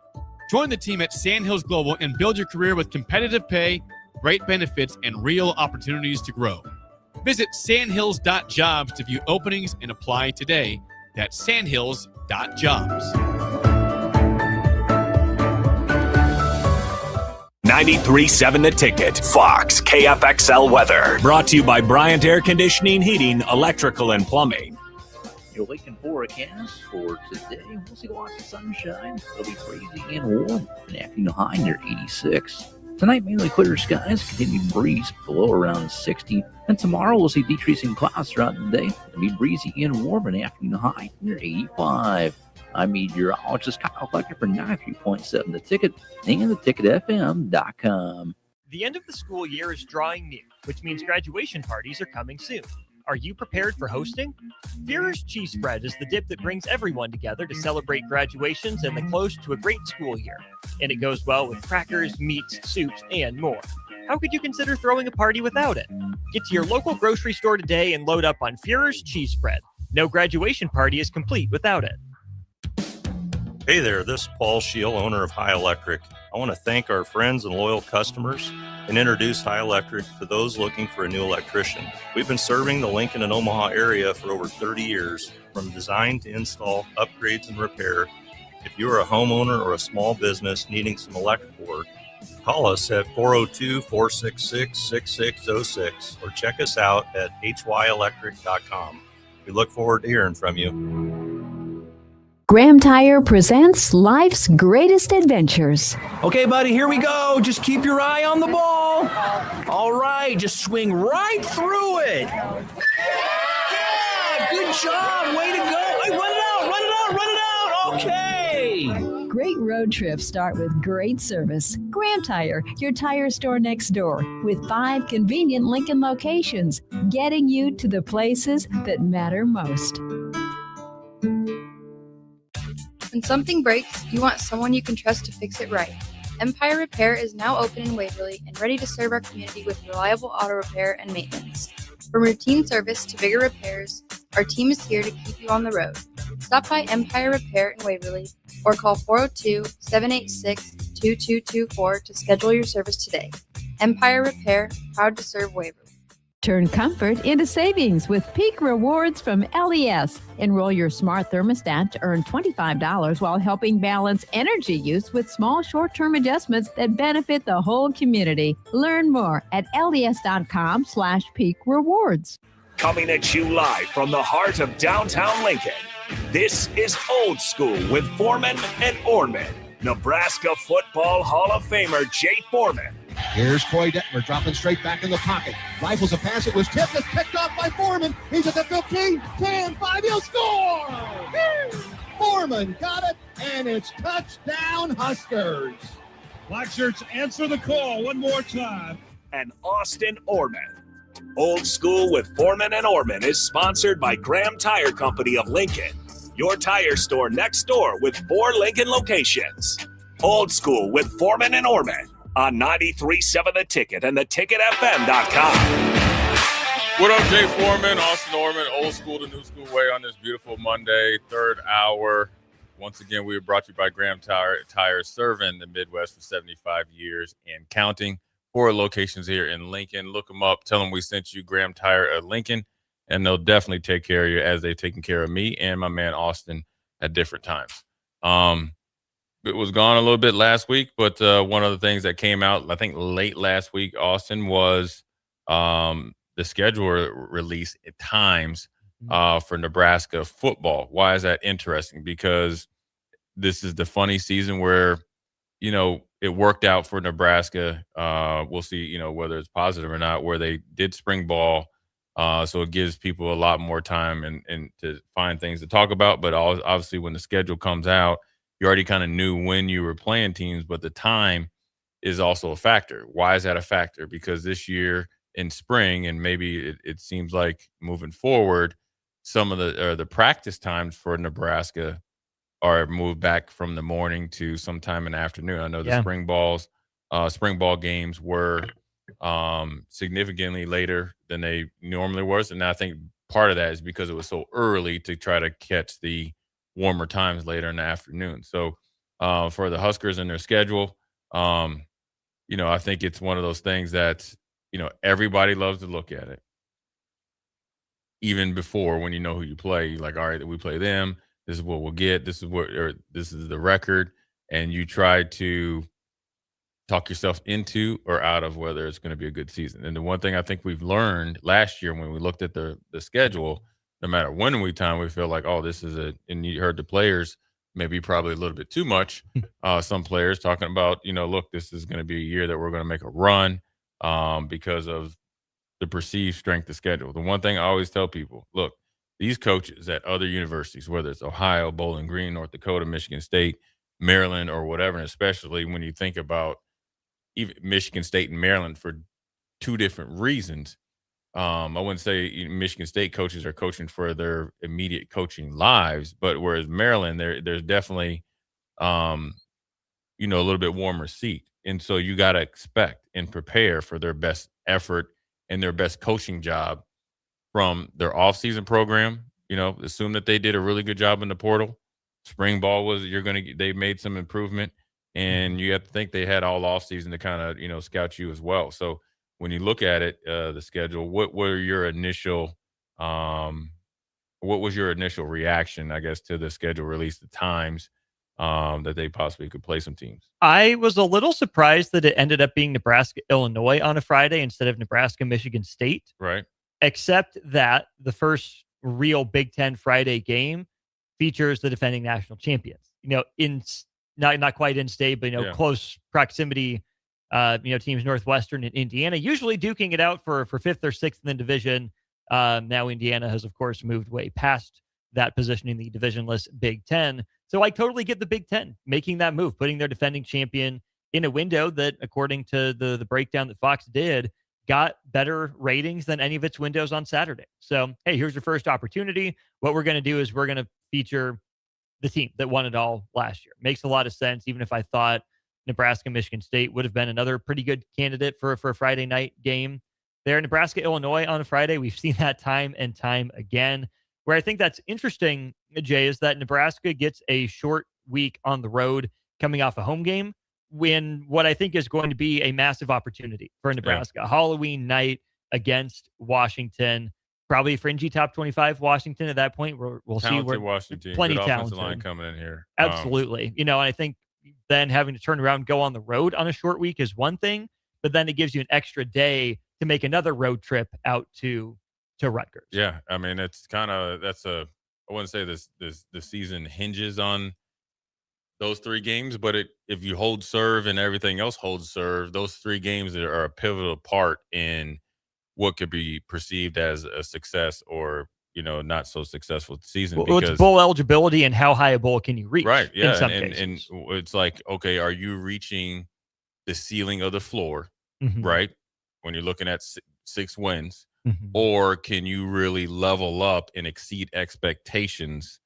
Join the team at Sandhills Global and build your career with competitive pay, great benefits, and real opportunities to grow. Visit sandhills.jobs to view openings and apply today. That's sandhills.jobs.
93.7 The Ticket, Fox, KFXL weather. Brought to you by Bryant Air Conditioning, Heating, Electrical, and Plumbing.
Your Lincoln forecast for today. We'll see lots of sunshine. It'll be crazy and warm. An afternoon high near 86. Tonight, mainly clear skies, continued breeze, below around 60. And tomorrow, we'll see decreasing clouds throughout the day. It'll be breezy and warm in the afternoon, high near 85. I'm meteorologist Kyle Fletcher for 93.7 The Ticket and theticketfm.com.
The end of the school year is drawing near, which means graduation parties are coming soon. Are you prepared for hosting? Führer's Cheese Spread is the dip that brings everyone together to celebrate graduations and the close to a great school year. And it goes well with crackers, meats, soups, and more. How could you consider throwing a party without it? Get to your local grocery store today and load up on Führer's Cheese Spread. No graduation party is complete without it.
Hey there, this is Paul Scheel, owner of High Electric. I want to thank our friends and loyal customers and introduce High Electric to those looking for a new electrician. We've been serving the Lincoln and Omaha area for over 30 years, from design to install, upgrades, and repair. If you're a homeowner or a small business needing some electrical work, call us at 402-466-6606 or check us out at hyelectric.com. We look forward to hearing from you.
Graham Tire presents life's greatest adventures.
Okay, buddy, here we go. Just keep your eye on the ball. All right, just swing right through it. Yeah, good job. Way to go. Hey, run it out. Okay.
Great road trips start with great service. Graham Tire, your tire store next door, with 5 convenient Lincoln locations, getting you to the places that matter most.
When something breaks, you want someone you can trust to fix it right. Empire Repair is now open in Waverly and ready to serve our community with reliable auto repair and maintenance. From routine service to bigger repairs, our team is here to keep you on the road. Stop by Empire Repair in Waverly or call 402-786-2224 to schedule your service today. Empire Repair, proud to serve Waverly.
Turn comfort into savings with Peak Rewards from LES. Enroll your smart thermostat to earn $25 while helping balance energy use with small short-term adjustments that benefit the whole community. Learn more at les.com/peak rewards.
Coming at you live from the heart of downtown Lincoln, this is Old School with Foreman and Orman. Nebraska Football Hall of Famer Jay Foreman.
Here's Troy Detmer dropping straight back in the pocket. Rifles a pass. It was tipped. It's picked off by Foreman. He's at the 15, 10, 5. He'll score! Foreman got it, and it's touchdown Huskers.
Black shirts, answer the call one more time.
And Austin Orman. Old School with Foreman and Orman is sponsored by Graham Tire Company of Lincoln, your tire store next door with 4 Lincoln locations. Old School with Foreman and Orman on 93.7 The Ticket and theticketfm.com.
What up, Jay Foreman, Austin Orman, Old School to New School way on this beautiful Monday, third hour. Once again, we are brought to you by Graham Tire, serving the Midwest for 75 years and counting. 4 locations here in Lincoln. Look them up. Tell them we sent you, Graham Tire of Lincoln, and they'll definitely take care of you as they've taken care of me and my man Austin at different times. It was gone a little bit last week, but one of the things that came out, I think late last week, Austin, was the schedule release at times for Nebraska football. Why is that interesting? Because this is the funny season where, you know, it worked out for Nebraska. We'll see, you know, whether it's positive or not, where they did spring ball. So it gives people a lot more time and to find things to talk about. But obviously when the schedule comes out, you already kind of knew when you were playing teams, but the time is also a factor. Why is that a factor? Because this year in spring, and maybe it seems like moving forward, some of the practice times for Nebraska are moved back from the morning to sometime in the afternoon. I know the spring ball games were significantly later than they normally was, and I think part of that is because it was so early to try to catch the warmer times later in the afternoon. So for the Huskers and their schedule, you know, I think it's one of those things that, you know, everybody loves to look at it. Even before, when you know who you play, you're like, all right, we play them. This is what we'll get. This is the record. And you try to talk yourself into or out of whether it's going to be a good season. And the one thing I think we've learned last year when we looked at the schedule, no matter when we feel like, oh, this is and you heard the players maybe probably a little bit too much. Some players talking about, look, this is going to be a year that we're going to make a run because of the perceived strength of schedule. The one thing I always tell people, look, these coaches at other universities, whether it's Ohio, Bowling Green, North Dakota, Michigan State, Maryland, or whatever, and especially when you think about even Michigan State and Maryland for two different reasons. I wouldn't say Michigan State coaches are coaching for their immediate coaching lives, but whereas Maryland, there's definitely, a little bit warmer seat. And so you got to expect and prepare for their best effort and their best coaching job from their offseason program. Assume that they did a really good job in the portal. Spring ball they made some improvement, and you have to think they had all offseason to kind of, scout you as well. So when you look at it, the schedule, what was your initial reaction, I guess, to the schedule release, the times that they possibly could play some teams?
I was a little surprised that it ended up being Nebraska, Illinois on a Friday instead of Nebraska, Michigan State.
Right.
Except that the first real Big Ten Friday game features the defending national champions. In not quite in state, but close proximity. Teams Northwestern and Indiana usually duking it out for fifth or sixth in the division. Now Indiana has, of course, moved way past that position in the divisionless Big Ten. So I totally get the Big Ten making that move, putting their defending champion in a window that, according to the breakdown that Fox did, got better ratings than any of its windows on Saturday. So, hey, here's your first opportunity. What we're going to do is we're going to feature the team that won it all last year. Makes a lot of sense, even if I thought Nebraska, Michigan State would have been another pretty good candidate for a Friday night game. There, Nebraska, Illinois on a Friday. We've seen that time and time again. Where I think that's interesting, Jay, is that Nebraska gets a short week on the road coming off a home game when what I think is going to be a massive opportunity for Nebraska. Yeah. Halloween night against Washington, probably fringy top 25 Washington at that point. We'll see where
Washington,
plenty
good
talented
line coming in here.
Absolutely. And I think then having to turn around and go on the road on a short week is one thing, but then it gives you an extra day to make another road trip out to Rutgers.
Yeah. I mean, it's kind of, I wouldn't say the season hinges on those three games, but if you hold serve and everything else holds serve, those three games are a pivotal part in what could be perceived as a success or, not so successful season.
Well, it's bowl eligibility and how high a bowl can you reach?
Right. Yeah.
In some
and
cases.
It's like, okay, are you reaching the ceiling of the floor?
Mm-hmm.
Right. When you're looking at 6 wins,
mm-hmm.
or can you really level up and exceed expectations?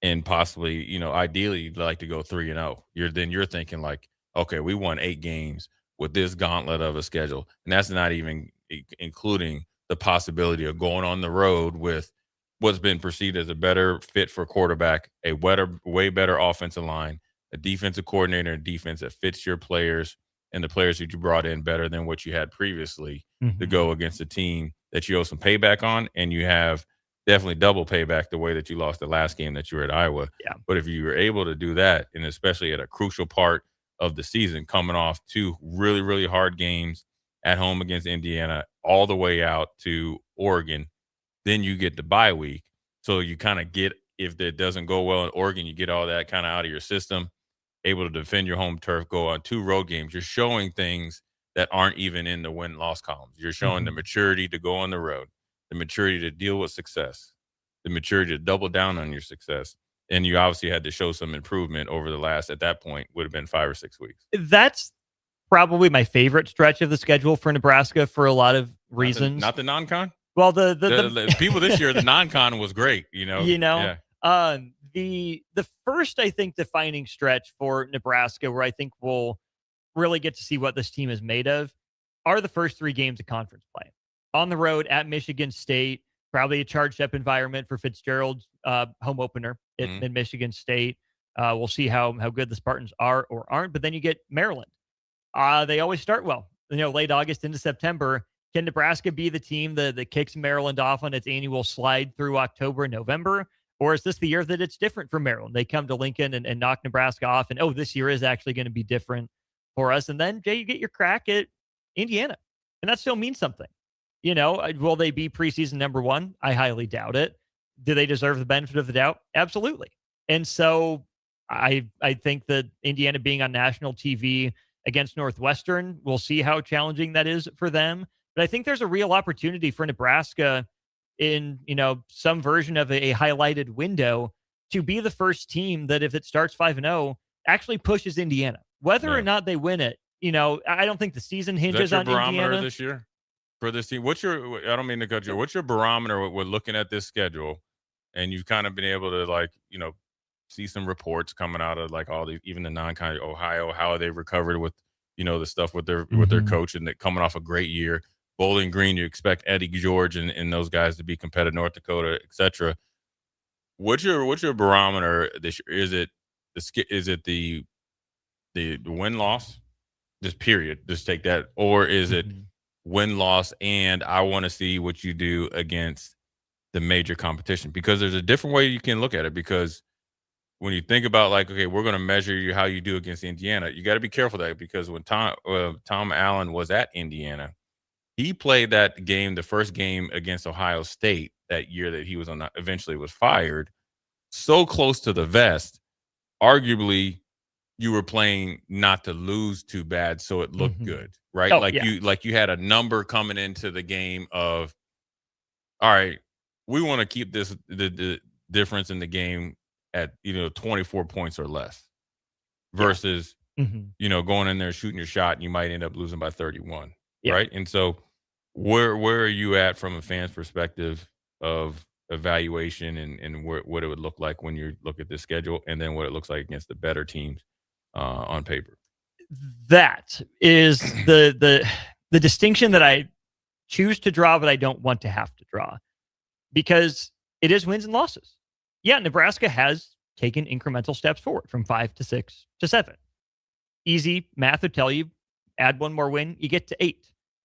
And possibly, ideally, you'd like to go 3-0. You're thinking like, okay, we won 8 games with this gauntlet of a schedule, and that's not even including the possibility of going on the road with what's been perceived as a better fit for quarterback, a way better offensive line, a defensive coordinator, and defense that fits your players and the players that you brought in better than what you had previously
mm-hmm.
to go against a team that you owe some payback on, and you have definitely double payback the way that you lost the last game that you were at Iowa.
Yeah.
But if you were able to do that, and especially at a crucial part of the season, coming off 2 really, really hard games at home against Indiana, all the way out to Oregon, then you get the bye week. So you kind of get, if it doesn't go well in Oregon, you get all that kind of out of your system, able to defend your home turf, go on 2 road games. You're showing things that aren't even in the win-loss columns. You're showing
mm-hmm.
the maturity to go on the road, the maturity to deal with success, the maturity to double down on your success. And you obviously had to show some improvement over the last, at that point, would have been 5 or 6 weeks.
That's probably my favorite stretch of the schedule for Nebraska for a lot of reasons.
Not the non-con?
Well, the
people this year, the non-con was great, Yeah.
The first, I think, defining stretch for Nebraska, where I think we'll really get to see what this team is made of, are the first 3 games of conference play. On the road at Michigan State, probably a charged up environment for Fitzgerald's home opener in Michigan State. We'll see how good the Spartans are or aren't. But then you get Maryland. They always start well, late August into September. Can Nebraska be the team that kicks Maryland off on its annual slide through October and November? Or is this the year that it's different for Maryland? They come to Lincoln and knock Nebraska off, and, this year is actually going to be different for us. And then, Jay, you get your crack at Indiana, and that still means something. Will they be preseason number 1? I highly doubt it. Do they deserve the benefit of the doubt? Absolutely. And so I think that Indiana being on national TV against Northwestern, we'll see how challenging that is for them. But I think there's a real opportunity for Nebraska in, some version of a highlighted window to be the first team that, if it starts 5-0, actually pushes Indiana. Whether or not they win it, I don't think the season hinges on
barometer
Indiana
this year for this team. I don't mean to cut you. What's your barometer with looking at this schedule? And you've kind of been able to see some reports coming out of all these, even the non-kind Ohio, how they recovered with, the stuff with their coach and coming off a great year. Bowling Green, you expect Eddie George and those guys to be competitive, North Dakota, etc. What's your barometer this year? Is it the win-loss? Just period. Just take that. Or is it win-loss and I want to see what you do against the major competition? Because there's a different way you can look at it, because when you think about okay, we're going to measure how you do against Indiana, you got to be careful of that, because when Tom Allen was at Indiana, he played that game, the first game against Ohio State that year that he was eventually was fired, so close to the vest. Arguably, you were playing not to lose too bad, so it looked good, right? You had a number coming into the game of, all right, we want to keep the difference in the game at 24 points or less, versus going in there shooting your shot and you might end up losing by 31, right? And so where are you at from a fan's perspective of evaluation and what it would look like when you look at this schedule, and then what it looks like against the better teams on paper?
That is the distinction that I choose to draw, but I don't want to have to draw, because it is wins and losses. Yeah, Nebraska has taken incremental steps forward from 5 to 6 to 7. Easy math would tell you, add one more win, you get to 8.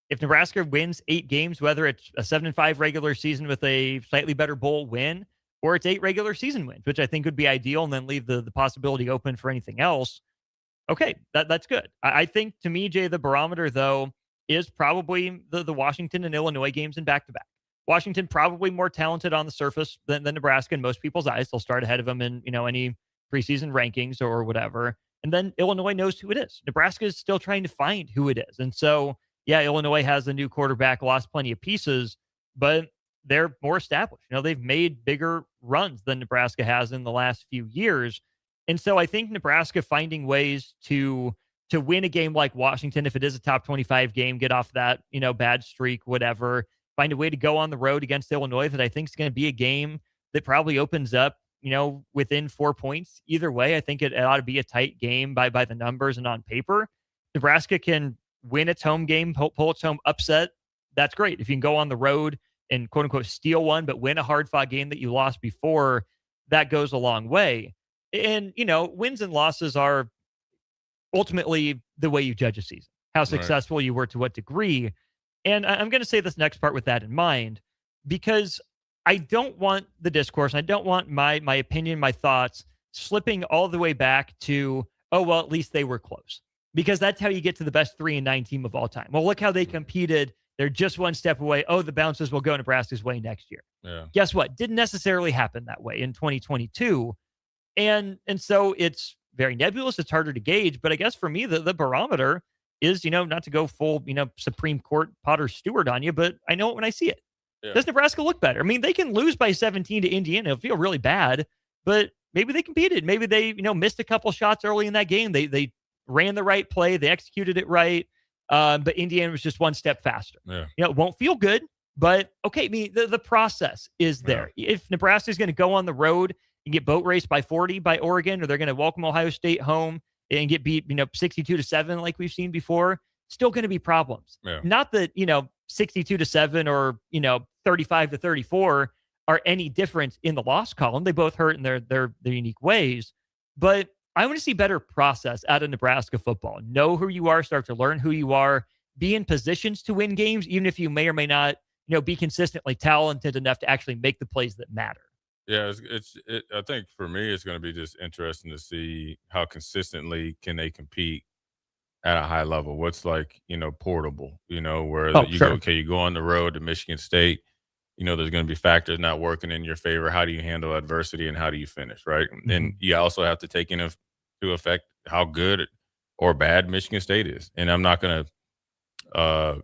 If Nebraska wins 8 games, whether it's a 7-5 regular season with a slightly better bowl win, or it's 8 regular season wins, which I think would be ideal, and then leave the possibility open for anything else, okay, that's good. I think, to me, Jay, the barometer, though, is probably the Washington and Illinois games in back-to-back. Washington probably more talented on the surface than Nebraska in most people's eyes. They'll start ahead of them in any preseason rankings or whatever. And then Illinois knows who it is. Nebraska is still trying to find who it is. And so, yeah, Illinois has a new quarterback, lost plenty of pieces, but they're more established. They've made bigger runs than Nebraska has in the last few years. And so I think Nebraska finding ways to win a game like Washington, if it is a top 25 game, get off that, bad streak, whatever, find a way to go on the road against Illinois that I think is going to be a game that probably opens up, within 4 points. Either way, I think it ought to be a tight game by the numbers and on paper. Nebraska can win its home game, pull its home upset. That's great. If you can go on the road and quote unquote steal one, but win a hard fought game that you lost before, that goes a long way. And, wins and losses are ultimately the way you judge a season, how successful you were to what degree. And I'm going to say this next part with that in mind, because I don't want the discourse, I don't want my opinion, my thoughts slipping all the way back to, oh, well, at least they were close, because that's how you get to the best 3-9 team of all time. Well, look how they competed. They're just one step away. Oh, the bounces will go Nebraska's way next year.
Yeah.
Guess what? Didn't necessarily happen that way in 2022. And so it's very nebulous. It's harder to gauge. But I guess for me, the barometer is, not to go full, Supreme Court Potter Stewart on you, but I know it when I see it. Yeah. Does Nebraska look better? I mean, they can lose by 17 to Indiana. It'll feel really bad, but maybe they competed. Maybe they, missed a couple shots early in that game. They ran the right play. They executed it right. But Indiana was just one step faster.
Yeah.
It won't feel good, but okay. I mean, the process is there. Yeah. If Nebraska is going to go on the road and get boat raced by 40 by Oregon, or they're going to welcome Ohio State home and get beat, 62-7 like we've seen before, still going to be problems.
Yeah.
Not that, 62-7 or, 35-34 are any different in the loss column. They both hurt in their unique ways. But I want to see better process out of Nebraska football. Know who you are, start to learn who you are, be in positions to win games, even if you may or may not, be consistently talented enough to actually make the plays that matter.
Yeah, I think for me, it's going to be just interesting to see how consistently can they compete at a high level. What's portable, where you go on the road to Michigan State, there's going to be factors not working in your favor. How do you handle adversity and how do you finish, right? And you also have to take into effect how good or bad Michigan State is. And I'm not going to,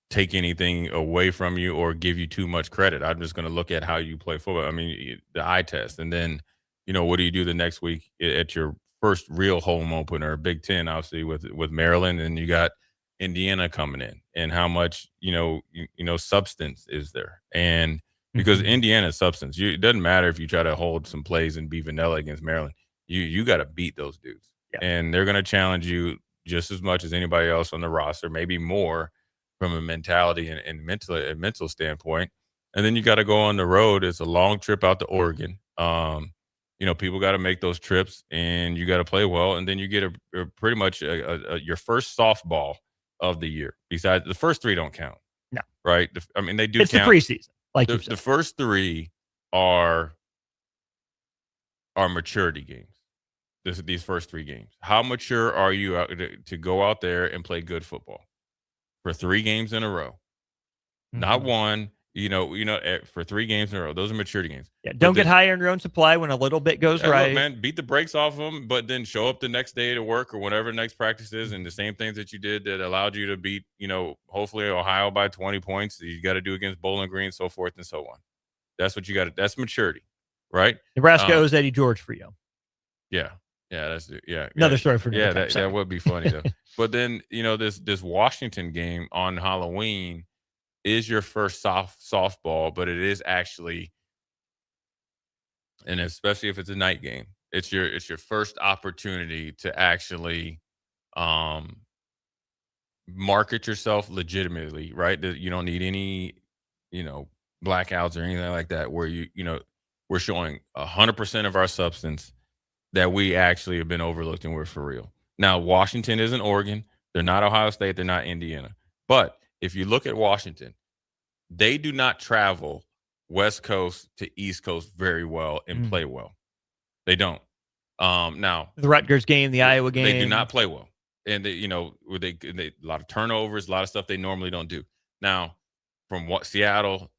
take anything away from you or give you too much credit. I'm just going to look at how you play football. I mean, the eye test. And then, what do you do the next week at your first real home opener, Big Ten, obviously with Maryland, and you got Indiana coming in, and how much, substance is there. And because Indiana's substance, it doesn't matter if you try to hold some plays and be vanilla against Maryland, you got to beat those dudes. Yeah. And they're going to challenge you just as much as anybody else on the roster, maybe more from a mentality and mental standpoint. And then you got to go on the road. It's a long trip out to Oregon. People got to make those trips, and you got to play well. And then you get a pretty much your first softball of the year. Besides, the first three don't count.
No.
Right? They do
it's
count.
The preseason. Like
the first three are maturity games. These first three games. How mature are you to go out there and play good football for 3 games in a row? Not one, for 3 games in a row. Those are maturity games.
Yeah, don't get high on your own supply when a little bit goes right.
Look, man, beat the brakes off them, but then show up the next day to work or whatever the next practice is, and the same things that you did that allowed you to beat, hopefully Ohio by 20 points. You got to do against Bowling Green, so forth and so on. That's what you got to. That's maturity, right?
Nebraska owes Eddie George for you.
Yeah.
Another story for
another time. That would be funny though. But then this Washington game on Halloween is your first softball, but it is actually, and especially if it's a night game, it's your first opportunity to actually market yourself legitimately, right? That you don't need any blackouts or anything like that, where we're showing 100% of our substance that we actually have been overlooked and we're for real. Now, Washington isn't Oregon. They're not Ohio State. They're not Indiana. But if you look at Washington, they do not travel West Coast to East Coast very well and play well. They don't. Now,
the Rutgers game, the Iowa game,
they do not play well. And they a lot of turnovers, a lot of stuff they normally don't do. Now, from Seattle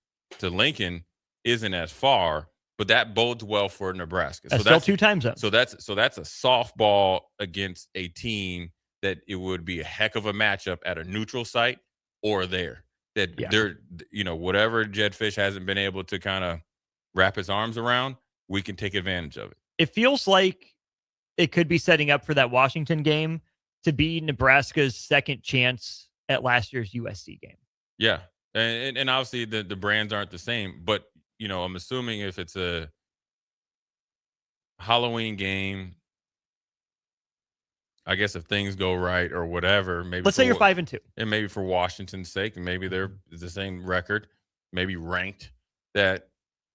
to Lincoln isn't as far, but that bodes well for Nebraska.
That's still 2 time zones.
So that's a softball against a team that it would be a heck of a matchup at a neutral site or there. They're whatever Jed Fish hasn't been able to kind of wrap his arms around, we can take advantage of it.
It feels like it could be setting up for that Washington game to be Nebraska's second chance at last year's USC game.
Yeah. And obviously the brands aren't the same, but I'm assuming if it's a Halloween game, I guess if things go right or whatever, maybe
let's say you're 5-2,
and maybe for Washington's sake, and maybe they're the same record, maybe ranked, that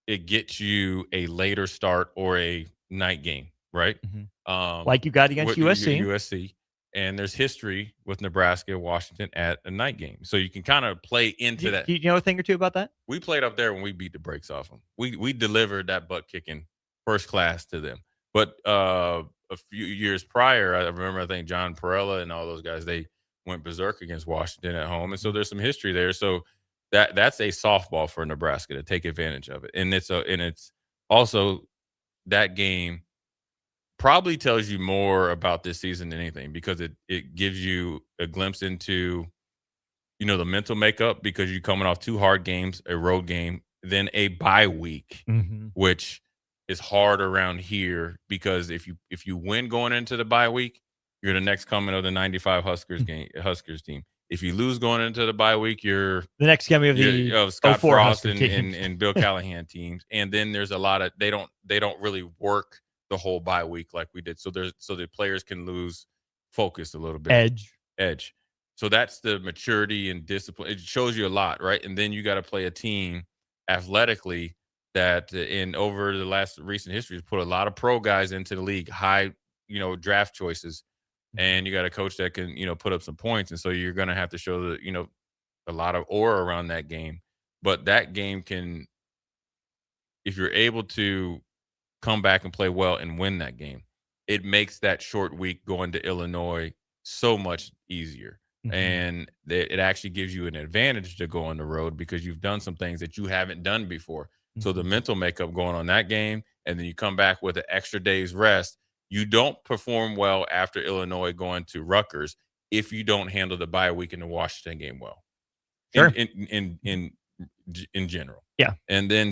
it gets you a later start or a night game, right?
Like you got against USC.
And there's history with Nebraska and Washington at a night game. So you can kind of play into that.
Do you know a thing or two about that?
We played up there when we beat the brakes off them. We delivered that butt kicking first class to them. But a few years prior, I remember, I think John Perella and all those guys, they went berserk against Washington at home. And so there's some history there. So that's a softball for Nebraska to take advantage of it. And it's also that game probably tells you more about this season than anything, because it gives you a glimpse into, the mental makeup, because you're coming off 2 hard games, a road game, then a bye week, which is hard around here, because if you win going into the bye week, you're the next coming of the 95 Huskers team. If you lose going into the bye week, you're
the next coming of
Scott Frost and Bill Callahan teams. And then there's a lot of they don't really work the whole bye week like we did. So the players can lose focus a little bit. Edge. So that's the maturity and discipline. It shows you a lot, right? And then you got to play a team athletically that over the last recent history has put a lot of pro guys into the league, high, draft choices. And you got a coach that can, put up some points. And so you're going to have to show a lot of aura around that game. But that game can, if you're able to come back and play well and win that game, it makes that short week going to Illinois so much easier. and it actually gives you an advantage to go on the road because you've done some things that you haven't done before. So the mental makeup going on that game, and then you come back with an extra day's rest. You don't perform well after Illinois going to Rutgers if you don't handle the bye week in the Washington game well.
Sure.
In general.
Yeah.
And then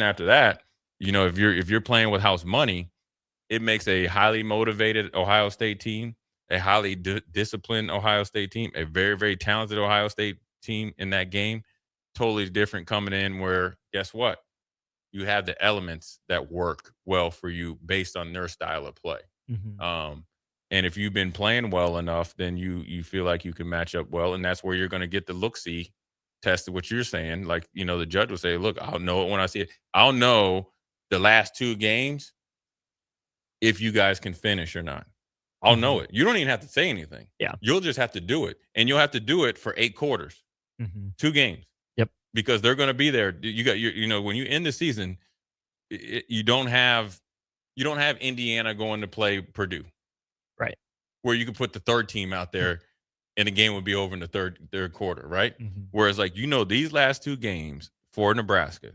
after that, if you're playing with house money, it makes a highly motivated Ohio State team, a highly disciplined Ohio State team, a very, very talented Ohio State team in that game, totally different coming in where, guess what? You have the elements that work well for you based on their style of play. And if you've been playing well enough, then you feel like you can match up well, and that's where you're going to get the look-see test of what you're saying. Like, the judge will say, look, I'll know it when I see it. I'll know the last 2 games if you guys can finish or not. I'll know it. You don't even have to say anything.
Yeah.
You'll just have to do it. And you'll have to do it for 8 quarters, 2 games.
Yep.
Because they're going to be there. You got when you end the season, you don't have Indiana going to play Purdue.
Right.
Where you could put the third team out there and the game would be over in the third quarter, right? Whereas these last 2 games for Nebraska,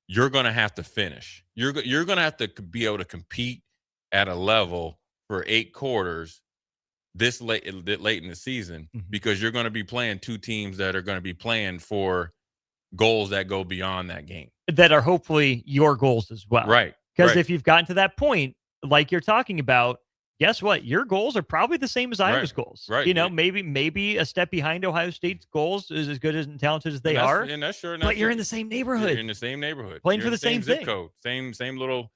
you're going to have to finish. You're going to have to be able to compete at a level for 8 quarters this late in the season because you're going to be playing 2 teams that are going to be playing for goals that go beyond that game.
That are hopefully your goals as well.
Right.
Because if you've gotten to that point, like you're talking about, guess what? Your goals are probably the same as Iowa's goals.
Right.
Maybe a step behind Ohio State's goals is as good and talented as they are.
And that's sure.
But you're in the same neighborhood.
You're in the same neighborhood.
Playing
you're
for the same
zip
thing.
Code. Same little,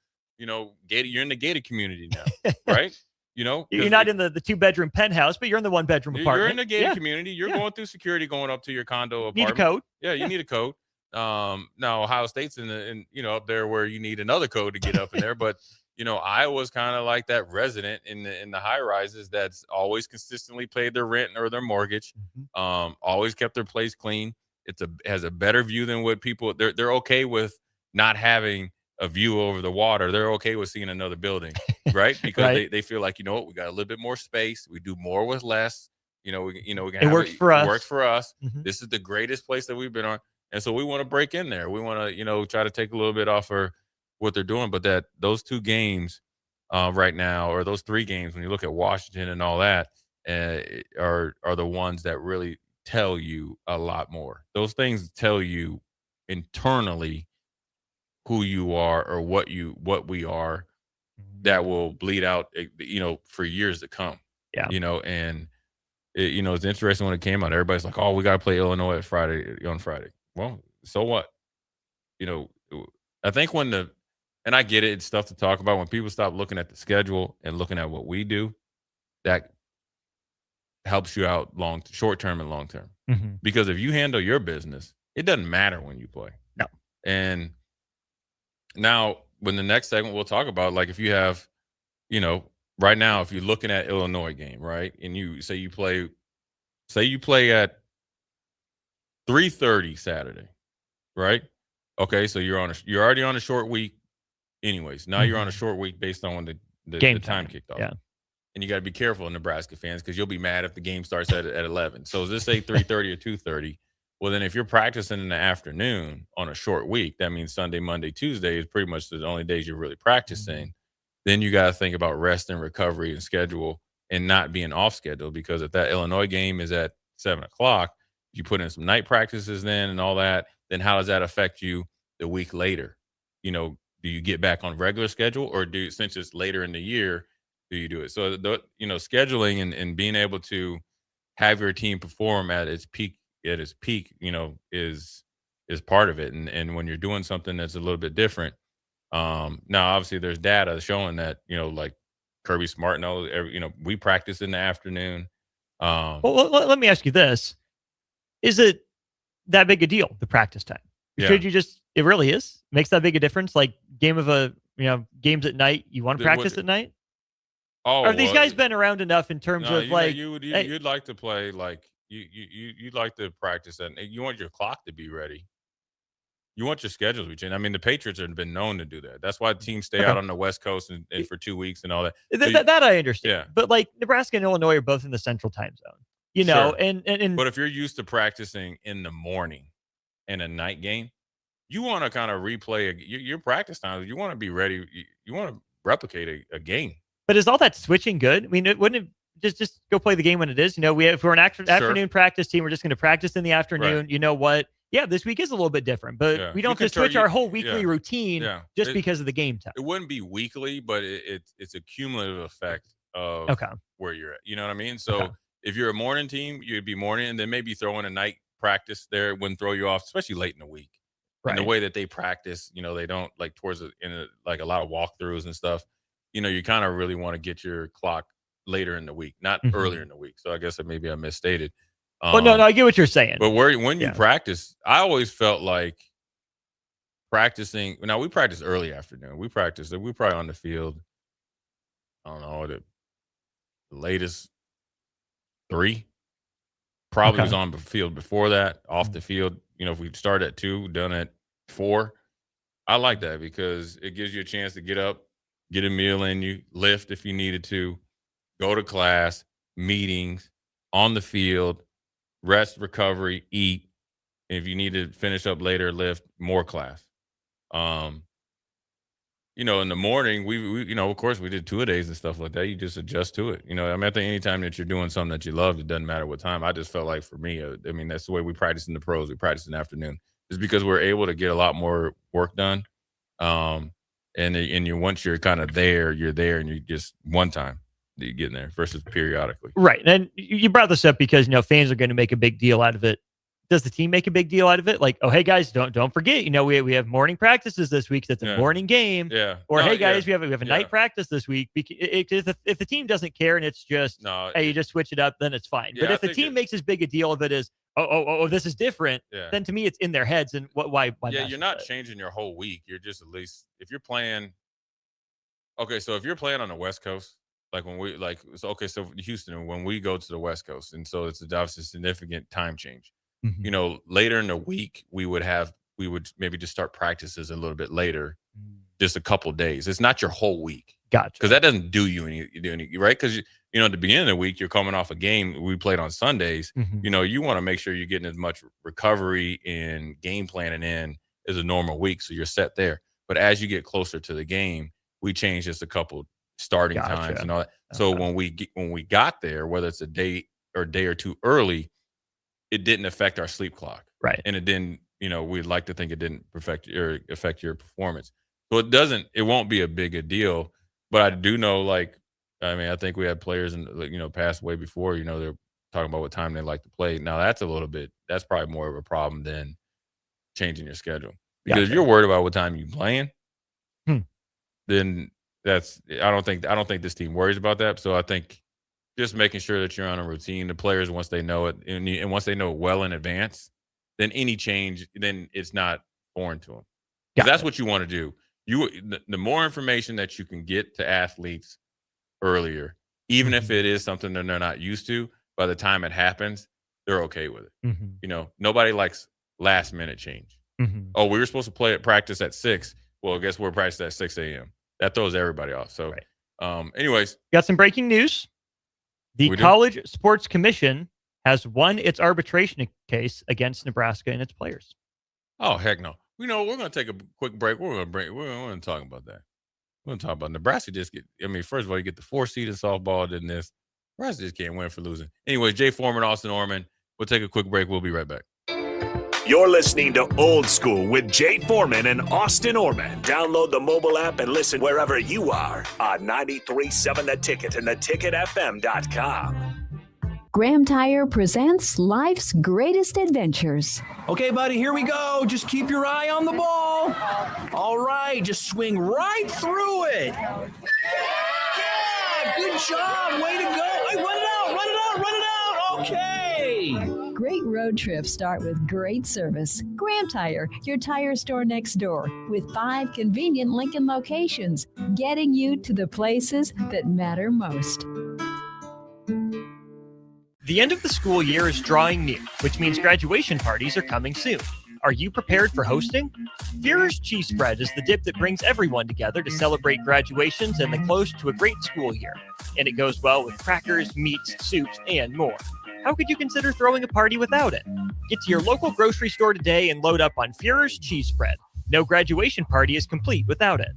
gated. You're in the gated community now, right?
You're not in the 2-bedroom penthouse, but you're in the 1-bedroom apartment.
You're in the gated community. You're going through security going up to your condo apartment.
Need a code.
Yeah, you need a code. Now Ohio State's in up there where you need another code to get up in there, but Iowa's kind of like that resident in the high rises that's always consistently paid their rent or their mortgage, always kept their place clean. Has a better view than what people they're okay with not having a view over the water. They're okay with seeing another building, right? Because they feel like, we got a little bit more space. We do more with less. We can
it works for us.
It works for us. This is the greatest place that we've been on. And so we want to break in there. We want to, try to take a little bit off what they're doing. But those 2 games right now, or those 3 games, when you look at Washington and all that, are the ones that really tell you a lot more. Those things tell you internally who you are or what we are, that will bleed out, for years to come.
Yeah.
And it's interesting when it came out. Everybody's like, "Oh, we got to play Illinois on Friday." Well, so what? I think and I get it, it's stuff to talk about. When people stop looking at the schedule and looking at what we do, that helps you out short term and long term. Because if you handle your business, it doesn't matter when you play.
No.
And now, when the next segment we'll talk about, like if you have, right now, if you're looking at Illinois game, right, and you play at 3:30 Saturday, right? Okay, so you're already on a short week, anyways. Now you're on a short week based on when the time kicked off.
Yeah.
And you got to be careful, Nebraska fans, because you'll be mad if the game starts at 11. So let's say 3:30 or 2:30. Well, then if you're practicing in the afternoon on a short week, that means Sunday, Monday, Tuesday is pretty much the only days you're really practicing. Then you got to think about rest and recovery and schedule and not being off schedule, because if that Illinois game is at 7:00, you put in some night practices then and all that, then how does that affect you the week later? Do you get back on regular schedule, or since it's later in the year, do you do it? So, scheduling and being able to have your team perform at its peak, is part of it. And when you're doing something that's a little bit different, now obviously there's data showing that, like Kirby Smart knows, we practice in the afternoon.
Well, let me ask you this. Is it that big a deal, the practice time? Should you it really is? Makes that big a difference? Like games at night, you want to practice at night?
Oh,
or have these guys been around enough in terms of
you'd like to play you'd like to practice and you want your clock to be ready. You want your schedule to be changed. I mean, the Patriots have been known to do that. That's why teams stay out on the West Coast and for 2 weeks and all that.
That I understand.
Yeah.
But like Nebraska and Illinois are both in the central time zone. You know,
Sure.
and
But if you're used to practicing in the morning in a night game, you want to kind of replay your practice time. You want to be ready. You want to replicate a game.
but is all that switching good? I mean, wouldn't it just go play the game when it is? You know, if we're an afternoon practice team, we're just going to practice in the afternoon.
Right.
You know what? Yeah, this week is a little bit different, but we don't have to switch our whole weekly routine just because of the game time.
It wouldn't be weekly, but it's a cumulative effect of where you're at. You know what I mean? So if you're a morning team, you'd be morning, and then maybe throw in a night practice there wouldn't throw you off, especially late in the week.
Right.
And the way that they practice, you know, they don't like like a lot of walkthroughs and stuff. You know, you kind of really want to get your clock later in the week, not earlier in the week. So I guess maybe I misstated.
Well, no, I get what you're saying.
But when you practice, I always felt like practicing. Now we practice early afternoon. We practice. We're probably on the field. I don't know, the latest 3. Probably was on the field before that. Off the field, you know, if we start at 2, done at 4. I like that because it gives you a chance to get up, get a meal in you, lift if you needed to, go to class, meetings, on the field. Rest, recovery, eat. If you need to finish up later, lift, more class. You know, in the morning, we you know, of course, we did 2-a-days and stuff like that. You just adjust to it. You know, I mean, I think anytime that you're doing something that you love, it doesn't matter what time. I just felt like for me, I mean, that's the way we practice in the pros. We practice in the afternoon. It's because we're able to get a lot more work done. And once you're kind of there, you're there, and you just one time. You get in there versus periodically.
Right. And you brought this up because, you know, fans are going to make a big deal out of it. Does the team make a big deal out of it? Like, oh, hey guys, don't forget, you know, we have morning practices this week. That's a morning game.
Yeah.
Or hey guys, we have a night practice this week. If the team doesn't care and it's just, hey, you just switch it up, then it's fine.
Yeah,
but if the team makes as big a deal of it as, oh, this is different, then to me it's in their heads. And why?
Yeah, you're not changing your whole week. You're just at least if you're playing. Okay, so if you're playing on the West Coast. Like when we so Houston, when we go to the West Coast, and so it's obviously a significant time change. You know, later in the week, we would maybe just start practices a little bit later, just a couple days. It's not your whole week.
Gotcha.
Because that doesn't do you any right? Because you know, at the beginning of the week, you're coming off a game we played on Sundays. You know, you want to make sure you're getting as much recovery and game planning in as a normal week, so you're set there. But as you get closer to the game, we change just a couple starting times and all that. So when we got there, whether it's a day or 2 early, it didn't affect our sleep clock.
Right.
And it didn't, you know, we'd like to think it didn't affect your performance. So it won't be a big a deal. But I do know, like, I mean, I think we had players passed away before, you know, they're talking about what time they like to play. Now that's probably more of a problem than changing your schedule. Because if you're worried about what time you're playing, then I don't think this team worries about that. So I think just making sure that you're on a routine, the players, once they know it and once they know it well in advance, then any change, then it's not foreign to them. Because that's what you want to do. The more information that you can get to athletes earlier, even if it is something that they're not used to, by the time it happens, they're okay with it. You know, nobody likes last minute change. Oh, we were supposed to practice at 6. Well, guess we're practicing at 6 a.m. That throws everybody off. So, anyways.
Got some breaking news. The College Sports Commission has won its arbitration case against Nebraska and its players.
Oh, heck no. You know, we're going to take a quick break. We're going to talk about that. We're going to talk about Nebraska. First of all, you get the 4 seed in softball, than this. Nebraska just can't win for losing. Anyways, Jay Foreman, Austin Orman. We'll take a quick break. We'll be right back.
You're listening to Old School with Jay Foreman and Austin Orman. Download the mobile app and listen wherever you are on 93.7 The Ticket and theticketfm.com.
Graham Tire presents life's greatest adventures.
Okay, buddy, here we go. Just keep your eye on the ball. All right, just swing right through it. Yeah, good job. Way to go. Hey, run it out. Okay.
Great road trips start with great service. Graham Tire, your tire store next door, with 5 convenient Lincoln locations, getting you to the places that matter most.
The end of the school year is drawing near, which means graduation parties are coming soon. Are you prepared for hosting? Führer's Cheese Spread is the dip that brings everyone together to celebrate graduations and the close to a great school year. And it goes well with crackers, meats, soups, and more. how could you consider throwing a party without it? Get to your local grocery store today and load up on Führer's cheese spread. No graduation party is complete without it.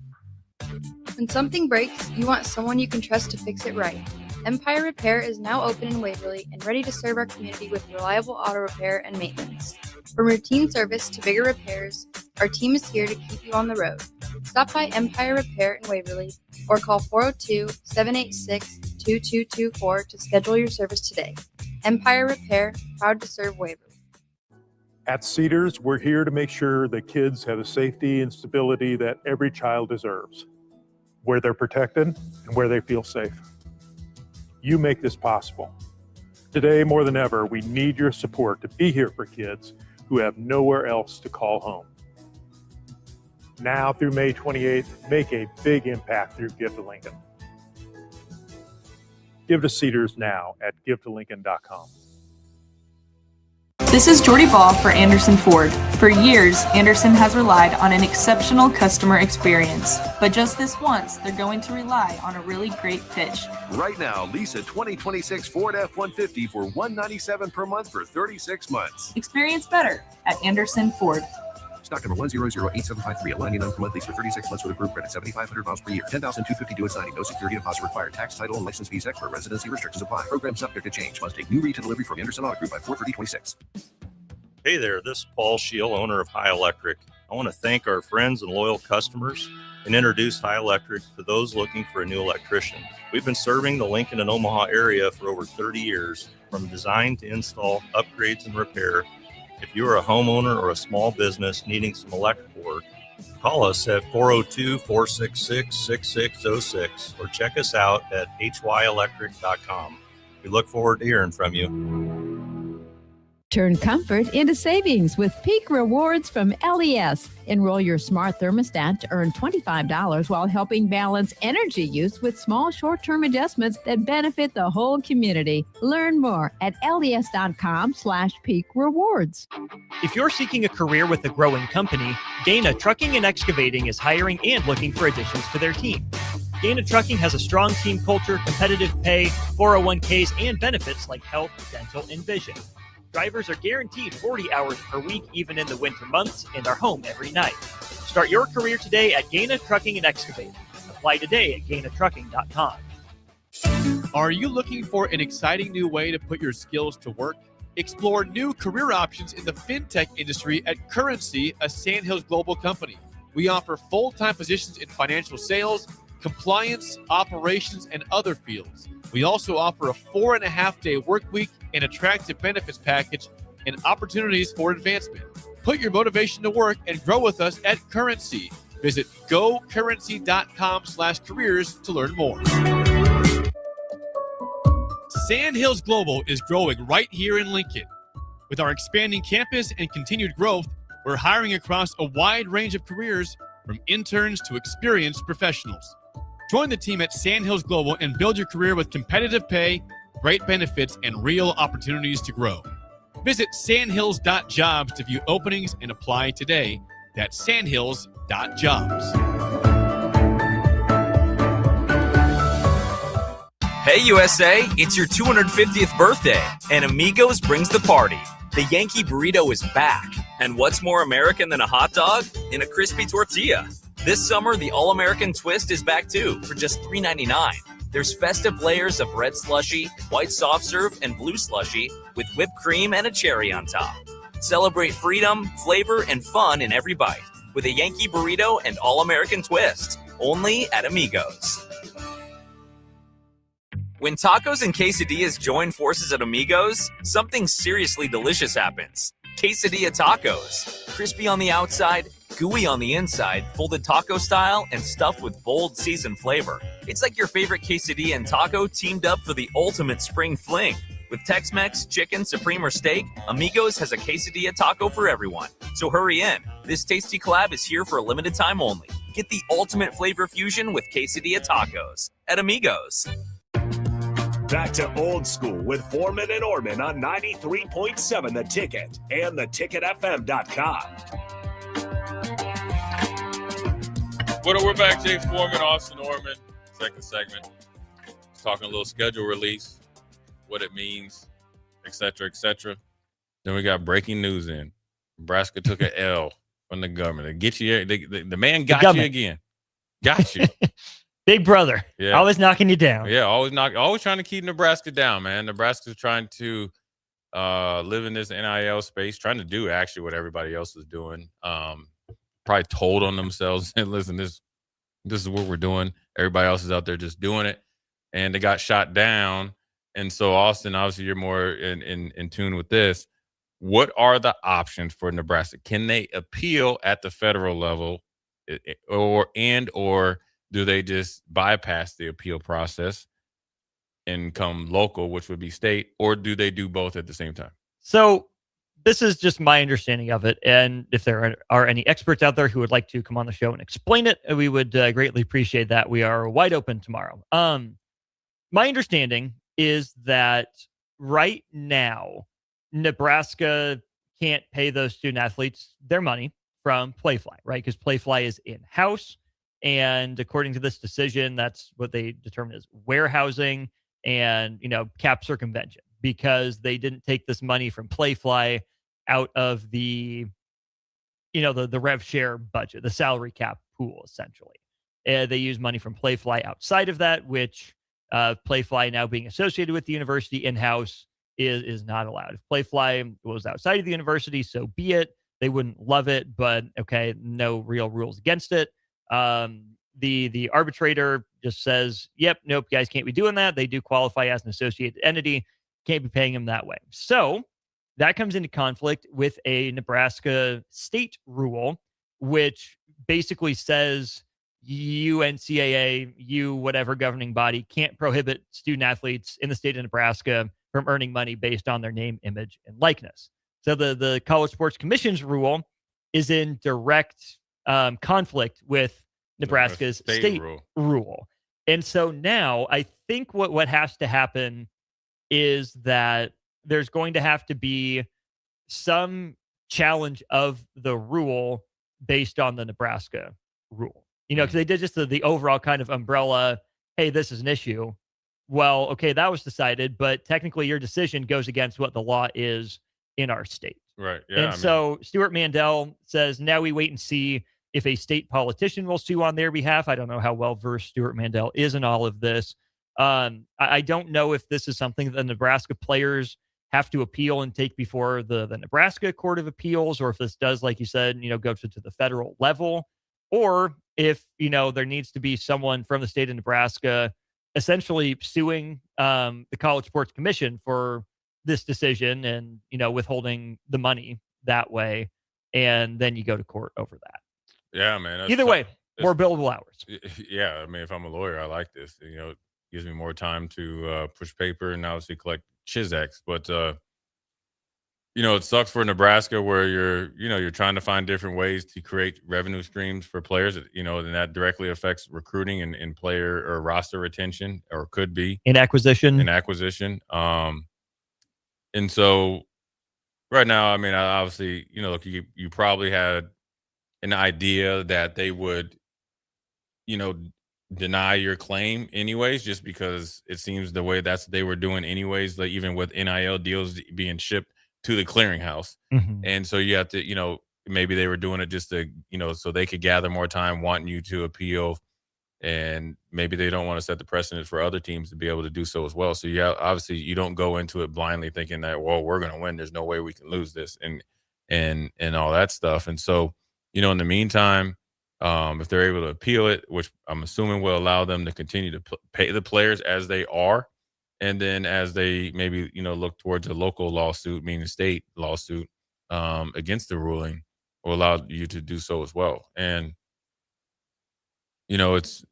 When something breaks, you want someone you can trust to fix it right. Empire Repair is now open in Waverly and ready to serve our community with reliable auto repair and maintenance. From routine service to bigger repairs, our team is here to keep you on the road. Stop by Empire Repair in Waverly or call 402-786-2224 to schedule your service today. Empire Repair, proud to serve Waverly.
At Cedars, we're here to make sure that kids have the safety and stability that every child deserves, where they're protected and where they feel safe. You make this possible. Today, more than ever, we need your support to be here for kids who have nowhere else to call home. Now through May 28th, make a big impact through Give to Lincoln. Give to Cedars now at givetolincoln.com.
This is Jordy Ball for Anderson Ford. For years, Anderson has relied on an exceptional customer experience. But just this once, they're going to rely on a really great pitch.
Right now, lease a 2026 Ford F-150 for $197 per month for 36 months.
Experience better at Anderson Ford.
Stock number 1008753, a 99 per month lease for 36 months with a group credit, 7,500 miles per year, 10,250 due at signing, no security deposit required, tax, title, and license fees extra, residency restrictions apply. Program subject to change. Must take new retail delivery from Anderson Auto Group by 4/30/26.
Hey there, this is Paul Scheel, owner of High Electric. I want to thank our friends and loyal customers and introduce High Electric to those looking for a new electrician. We've been serving the Lincoln and Omaha area for over 30 years, from design to install, upgrades, and repair. If you are a homeowner or a small business needing some electrical work, call us at 402-466-6606 or check us out at hyelectric.com. We look forward to hearing from you.
Turn comfort into savings with Peak Rewards from LES. Enroll your smart thermostat to earn $25 while helping balance energy use with small short-term adjustments that benefit the whole community. Learn more at les.com/peak rewards.
If you're seeking a career with a growing company, Gaina Trucking and Excavating is hiring and looking for additions to their team. Gaina Trucking has a strong team culture, competitive pay, 401ks, and benefits like health, dental, and vision. Drivers are guaranteed 40 hours per week, even in the winter months, and are home every night. Start your career today at Gaina Trucking and Excavating. Apply today at gainatrucking.com.
Are you looking for an exciting new way to put your skills to work? Explore new career options in the fintech industry at Currency, a Sandhills Global company. We offer full-time positions in financial sales, compliance, operations, and other fields. We also offer a 4.5-day work week, an attractive benefits package, and opportunities for advancement. Put your motivation to work and grow with us at Currency. Visit gocurrency.com/careers to learn more. Sandhills Global is growing right here in Lincoln. With our expanding campus and continued growth, we're hiring across a wide range of careers, from interns to experienced professionals. Join the team at Sandhills Global and build your career with competitive pay, great benefits, and real opportunities to grow. Visit sandhills.jobs to view openings and apply today. That's sandhills.jobs.
Hey USA, it's your 250th birthday, and Amigos brings the party. The Yankee Burrito is back. And what's more American than a hot dog? In a crispy tortilla. This summer, the All-American Twist is back too, for just $3.99. There's festive layers of red slushy, white soft serve, and blue slushy with whipped cream and a cherry on top. Celebrate freedom, flavor, and fun in every bite with a Yankee Burrito and All-American Twist, only at Amigos. When tacos and quesadillas join forces at Amigos, something seriously delicious happens. Quesadilla tacos. Crispy on the outside, gooey on the inside, folded taco style, and stuffed with bold seasoned flavor. It's like your favorite quesadilla and taco teamed up for the ultimate spring fling. With Tex-Mex, chicken, supreme, or steak, Amigos has a quesadilla taco for everyone. So hurry in. This tasty collab is here for a limited time only. Get the ultimate flavor fusion with quesadilla tacos at Amigos.
Back to Old School with Foreman and Orman on 93.7 The Ticket and theticketfm.com.
Well, we're back. Jay Foreman, Austin Orman, second segment. Talking a little schedule release, what it means et cetera, et cetera. Then we got breaking news in. Nebraska took an L from the government. They get you. The man got you again. Got you.
Big brother.
Yeah.
Always knocking you down.
Yeah, always trying to keep Nebraska down, man. Nebraska's trying to live in this NIL space, trying to do actually what everybody else is doing. Probably told on themselves, and listen, this is what we're doing. Everybody else is out there just doing it, and they got shot down. And so, Austin, obviously, you're more in tune with this. What are the options for Nebraska? Can they appeal at the federal level, or do they just bypass the appeal process and come local, which would be state, or do they do both at the same time?
So this is just my understanding of it. And if there are any experts out there who would like to come on the show and explain it, we would greatly appreciate that. We are wide open tomorrow. My understanding is that right now, Nebraska can't pay those student athletes their money from Playfly, right? Because Playfly is in-house. And according to this decision, that's what they determined as warehousing and, cap circumvention, because they didn't take this money from Playfly out of the rev share budget, the salary cap pool, essentially. They use money from Playfly outside of that, which Playfly now being associated with the university in-house is not allowed. If Playfly was outside of the university, so be it. They wouldn't love it, but okay, no real rules against it. The arbitrator just says, yep, nope, guys can't be doing that. They do qualify as an associated entity, can't be paying them that way. So that comes into conflict with a Nebraska state rule, which basically says you NCAA, you whatever governing body can't prohibit student athletes in the state of Nebraska from earning money based on their name, image, and likeness. So the College Sports Commission's rule is in direct conflict with Nebraska's state rule. And so now I think what has to happen is that there's going to have to be some challenge of the rule based on the Nebraska rule. Because they did just the overall kind of umbrella, hey, this is an issue. Well, okay, that was decided, but technically your decision goes against what the law is in our state.
Right. Yeah.
And so Stuart Mandel says, now we wait and see if a state politician will sue on their behalf. I don't know how well versed Stuart Mandel is in all of this. I don't know if this is something that the Nebraska players have to appeal and take before the Nebraska Court of Appeals, or if this does, like you said, go to the federal level, or if, there needs to be someone from the state of Nebraska essentially suing the College Sports Commission for this decision and, withholding the money that way. And then you go to court over that.
Yeah, man.
Either way, more billable hours.
Yeah. I mean, if I'm a lawyer, I like this. It gives me more time to push paper and obviously collect Chisex. But, it sucks for Nebraska where you're trying to find different ways to create revenue streams for players, and that directly affects recruiting and player or roster retention, or could be
in acquisition.
And so right now, I mean, obviously, look, you probably had an idea that they would, deny your claim anyways, just because it seems the way that's what they were doing anyways, like even with NIL deals being shipped to the clearinghouse.
Mm-hmm.
And so you have to, maybe they were doing it just to, so they could gather more time wanting you to appeal. And maybe they don't want to set the precedent for other teams to be able to do so as well. So obviously you don't go into it blindly thinking that, well, we're going to win. There's no way we can lose this and all that stuff. And so, in the meantime, if they're able to appeal it, which I'm assuming will allow them to continue to pay the players as they are. And then as they maybe, look towards a local lawsuit, meaning state lawsuit against the ruling, will allow you to do so as well. And, it's,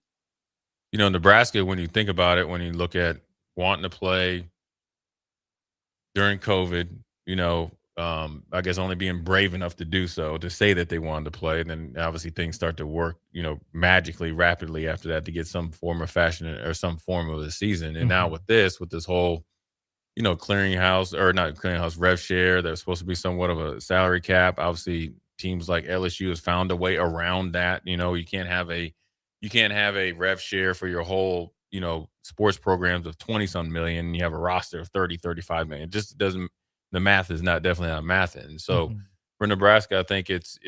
Nebraska, when you think about it, when you look at wanting to play during COVID, I guess only being brave enough to do so, to say that they wanted to play. And then obviously things start to work, magically, rapidly after that to get some form of fashion or some form of the season. And now with this whole, clearinghouse, or not clearinghouse, rev share, there's supposed to be somewhat of a salary cap. Obviously teams like LSU has found a way around that. You can't have a rev share for your whole, sports programs of 20-some million, and you have a roster of 30, 35 million. It just doesn't – the math is definitely not mathing. And so for Nebraska, I think it's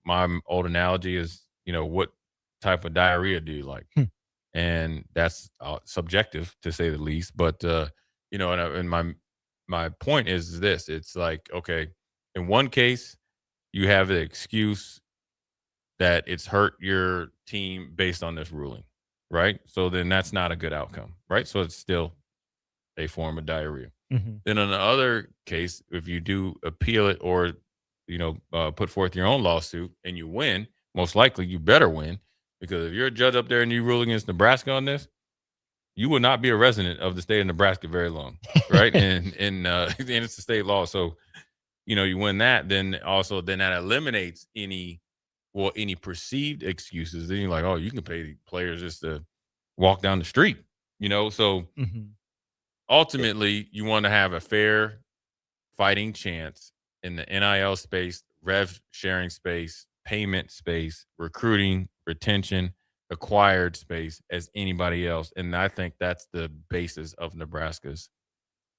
my old analogy is, what type of diarrhea do you like? And that's subjective, to say the least. But, and my point is this. It's like, okay, in one case, you have the excuse that it's hurt your team based on this ruling, right? So then that's not a good outcome, right? So it's still a form of diarrhea. Then in the other case, if you do appeal it or, put forth your own lawsuit and you win, most likely you better win, because if you're a judge up there and you rule against Nebraska on this, you will not be a resident of the state of Nebraska very long, right? and it's the state law. So, you win that, then that eliminates any perceived excuses. Then you're like, oh, you can pay players just to walk down the street, So ultimately, you want to have a fair fighting chance in the NIL space, rev sharing space, payment space, recruiting, retention, acquired space as anybody else. And I think that's the basis of Nebraska's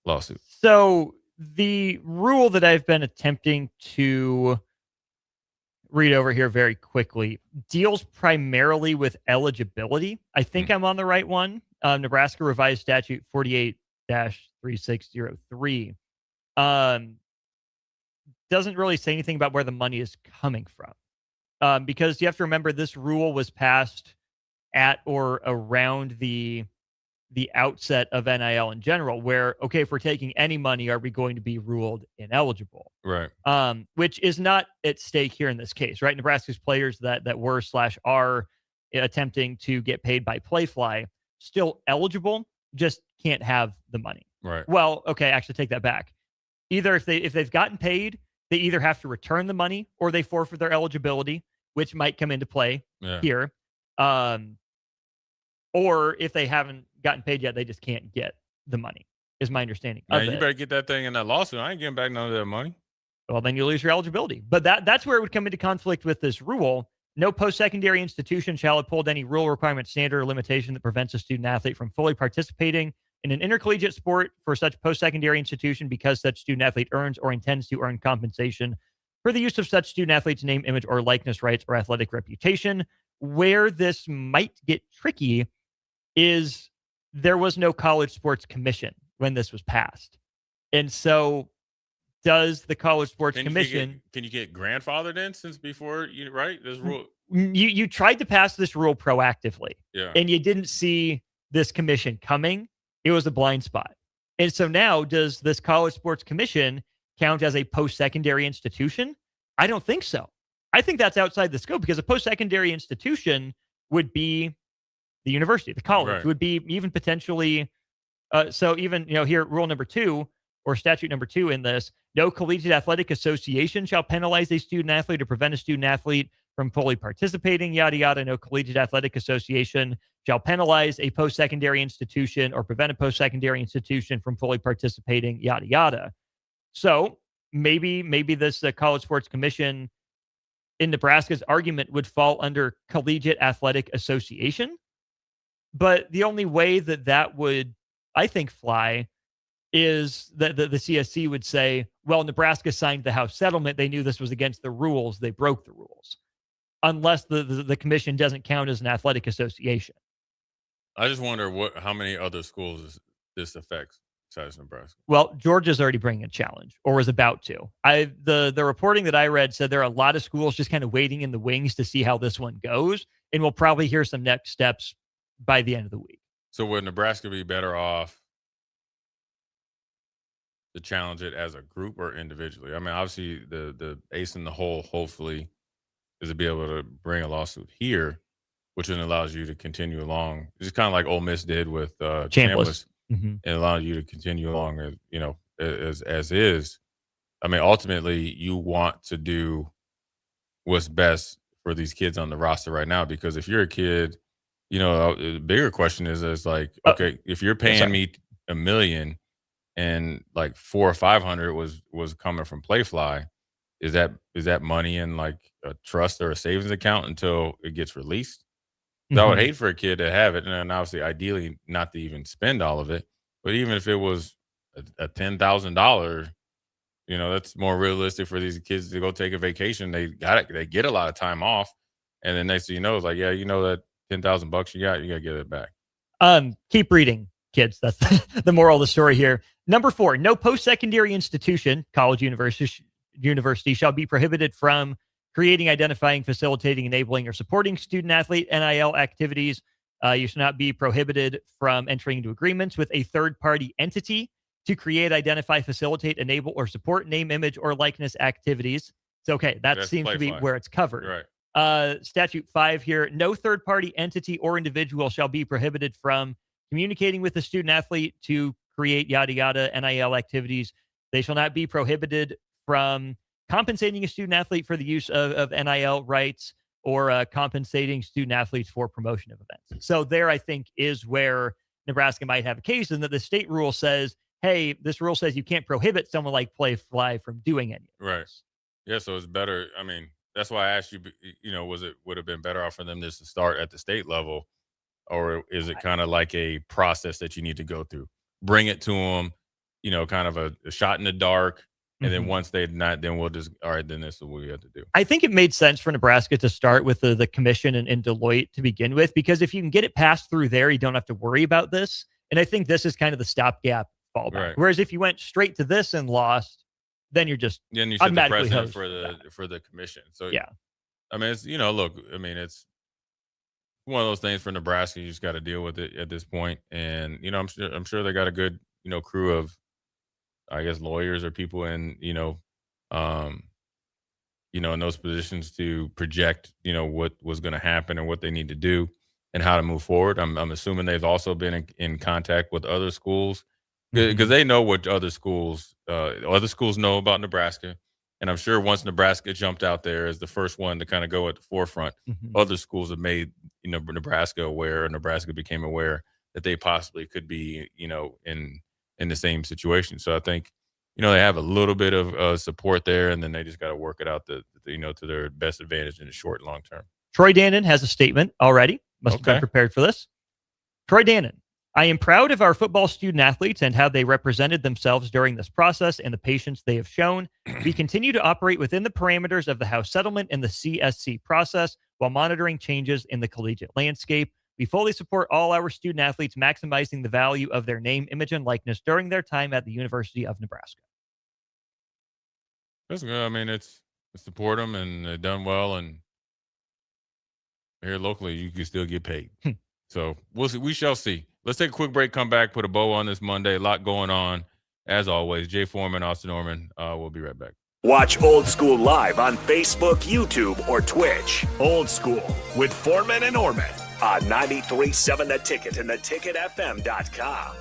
lawsuit.
So the rule that I've been attempting to read over here very quickly deals primarily with eligibility. I think I'm on the right one. Nebraska Revised Statute 48-3603 doesn't really say anything about where the money is coming from, because you have to remember this rule was passed at or around the outset of NIL in general, where, okay, if we're taking any money, are we going to be ruled ineligible?
Right.
Which is not at stake here in this case, right? Nebraska's players that were / are attempting to get paid by Playfly still eligible, just can't have the money.
Right.
Well, okay, actually take that back. Either if they've gotten paid, they either have to return the money or they forfeit their eligibility, which might come into play here. Or if they haven't gotten paid yet, they just can't get the money, is my understanding.
Man, you better get that thing in that lawsuit. I ain't getting back none of that money.
Well, then you lose your eligibility. But that's where it would come into conflict with this rule. No post-secondary institution shall uphold any rule, requirement, standard, or limitation that prevents a student athlete from fully participating in an intercollegiate sport for such post-secondary institution because such student athlete earns or intends to earn compensation for the use of such student athlete's name, image, or likeness rights or athletic reputation. Where this might get tricky is there was no college sports commission when this was passed. And so does the college sports commission...
Can you get grandfathered in since before, right? This rule...
You tried to pass this rule proactively, and you didn't see this commission coming. It was a blind spot. And so now, does this college sports commission count as a post-secondary institution? I don't think so. I think that's outside the scope, because a post-secondary institution would be the university, the college, would be even potentially. So even, here, rule number 2 or statute number 2 in this, no collegiate athletic association shall penalize a student athlete or prevent a student athlete from fully participating, yada, yada. No collegiate athletic association shall penalize a post-secondary institution or prevent a post-secondary institution from fully participating, yada, yada. So maybe this college sports commission in Nebraska's argument would fall under collegiate athletic association. But the only way that would, I think, fly is that the CSC would say, well, Nebraska signed the House settlement. They knew this was against the rules. They broke the rules. Unless the commission doesn't count as an athletic association.
I just wonder how many other schools this affects besides Nebraska.
Well, Georgia's already bringing a challenge, or is about to. The reporting that I read said there are a lot of schools just kind of waiting in the wings to see how this one goes, and we'll probably hear some next steps by the end of the week.
So would Nebraska be better off to challenge it as a group or individually? I mean, obviously the ace in the hole, hopefully, is to be able to bring a lawsuit here, which then allows you to continue along. It's kind of like Ole Miss did with Chambliss. It allows you to continue along, as is. I mean, ultimately, you want to do what's best for these kids on the roster right now, because if you're a kid, the bigger question is like, okay, if you're paying me $1 million and like 400 or 500 was coming from Playfly, is that money in like a trust or a savings account until it gets released? So I would hate for a kid to have it, and obviously, ideally, not to even spend all of it. But even if it was a $10,000, that's more realistic for these kids to go take a vacation. They get a lot of time off, and then next thing you know, it's like, yeah, that $10,000 you got to get it back.
Keep reading, kids. That's the moral of the story here. Number 4, no post-secondary institution, college, university shall be prohibited from creating, identifying, facilitating, enabling, or supporting student-athlete NIL activities. You should not be prohibited from entering into agreements with a third-party entity to create, identify, facilitate, enable, or support name, image, or likeness activities. So, okay, that seems to be where it's covered.
Right.
Statute 5 here, no third-party entity or individual shall be prohibited from communicating with the student-athlete to create yada yada NIL activities. They shall not be prohibited from compensating a student-athlete for the use of NIL rights or compensating student-athletes for promotion of events. So there, I think, is where Nebraska might have a case, in that the state rule says, hey, this rule says you can't prohibit someone like Play Fly from doing any of this.
Right. Yeah, so it's better. I mean, that's why I asked you, would have been better off for them just to start at the state level, or is it kind of like a process that you need to go through? Bring it to them, kind of a shot in the dark. And then once they're not, then we'll just, all right, then this is what we have to do.
I think it made sense for Nebraska to start with the commission and Deloitte to begin with, because if you can get it passed through there, you don't have to worry about this. And I think this is kind of the stopgap fallback.
Right.
Whereas if you went straight to this and lost, then you're just
then you set the
automatically
precedent
hosed.
for the commission. So
yeah,
I mean, it's look, I mean, it's one of those things for Nebraska. You just got to deal with it at this point. And I'm sure they got a good crew of, I guess, lawyers or people in in those positions to project what was going to happen and what they need to do and how to move forward. I'm assuming they've also been in contact with other schools, because they know what other schools know about Nebraska. And I'm sure once Nebraska jumped out there as the first one to kind of go at the forefront, other schools have made Nebraska aware, or Nebraska became aware that they possibly could be in the same situation. So I think they have a little bit of support there, and then they just got to work it out to their best advantage in the short and long term.
Troy Dannon has a statement already. Must have been prepared for this. Troy Dannon: I am proud of our football student athletes and how they represented themselves during this process and the patience they have shown. We continue to operate within the parameters of the House settlement and the CSC process while monitoring changes in the collegiate landscape. We fully support all our student athletes maximizing the value of their name, image, and likeness during their time at the University of Nebraska.
That's good. I mean, it's support them, and they've done well. And here locally, you can still get paid. So we'll see. We shall see. Let's take a quick break, come back, put a bow on this Monday. A lot going on. As always, Jay Foreman, Austin Norman. We'll be right back.
Watch Old School live on Facebook, YouTube, or Twitch. Old School with Foreman and Orman on 93.7 The Ticket and theticketfm.com.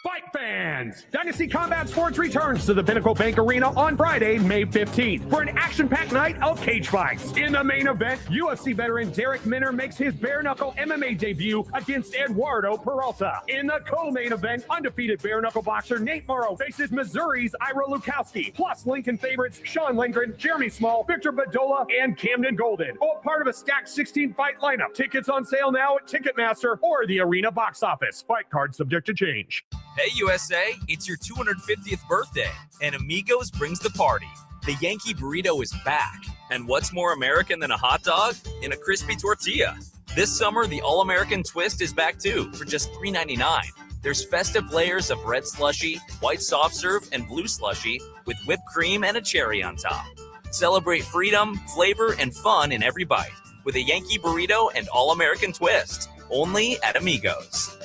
Fight fans! Dynasty Combat Sports returns to the Pinnacle Bank Arena on Friday, May 15th for an action-packed night of cage fights. In the main event, UFC veteran Derek Minner makes his bare-knuckle MMA debut against Eduardo Peralta. In the co-main event, undefeated bare-knuckle boxer Nate Morrow faces Missouri's Ira Lukowski, plus Lincoln favorites Sean Lindgren, Jeremy Small, Victor Badola, and Camden Golden. All part of a stacked 16-fight lineup. Tickets on sale now at Ticketmaster or the Arena box office. Fight card subject to change.
Hey USA, it's your 250th birthday, and Amigos brings the party. The Yankee Burrito is back, and what's more American than a hot dog? In a crispy tortilla. This summer, the All-American Twist is back too, for just $3.99. There's festive layers of red slushy, white soft serve, and blue slushy, with whipped cream and a cherry on top. Celebrate freedom, flavor, and fun in every bite, with a Yankee Burrito and All-American Twist, only at Amigos.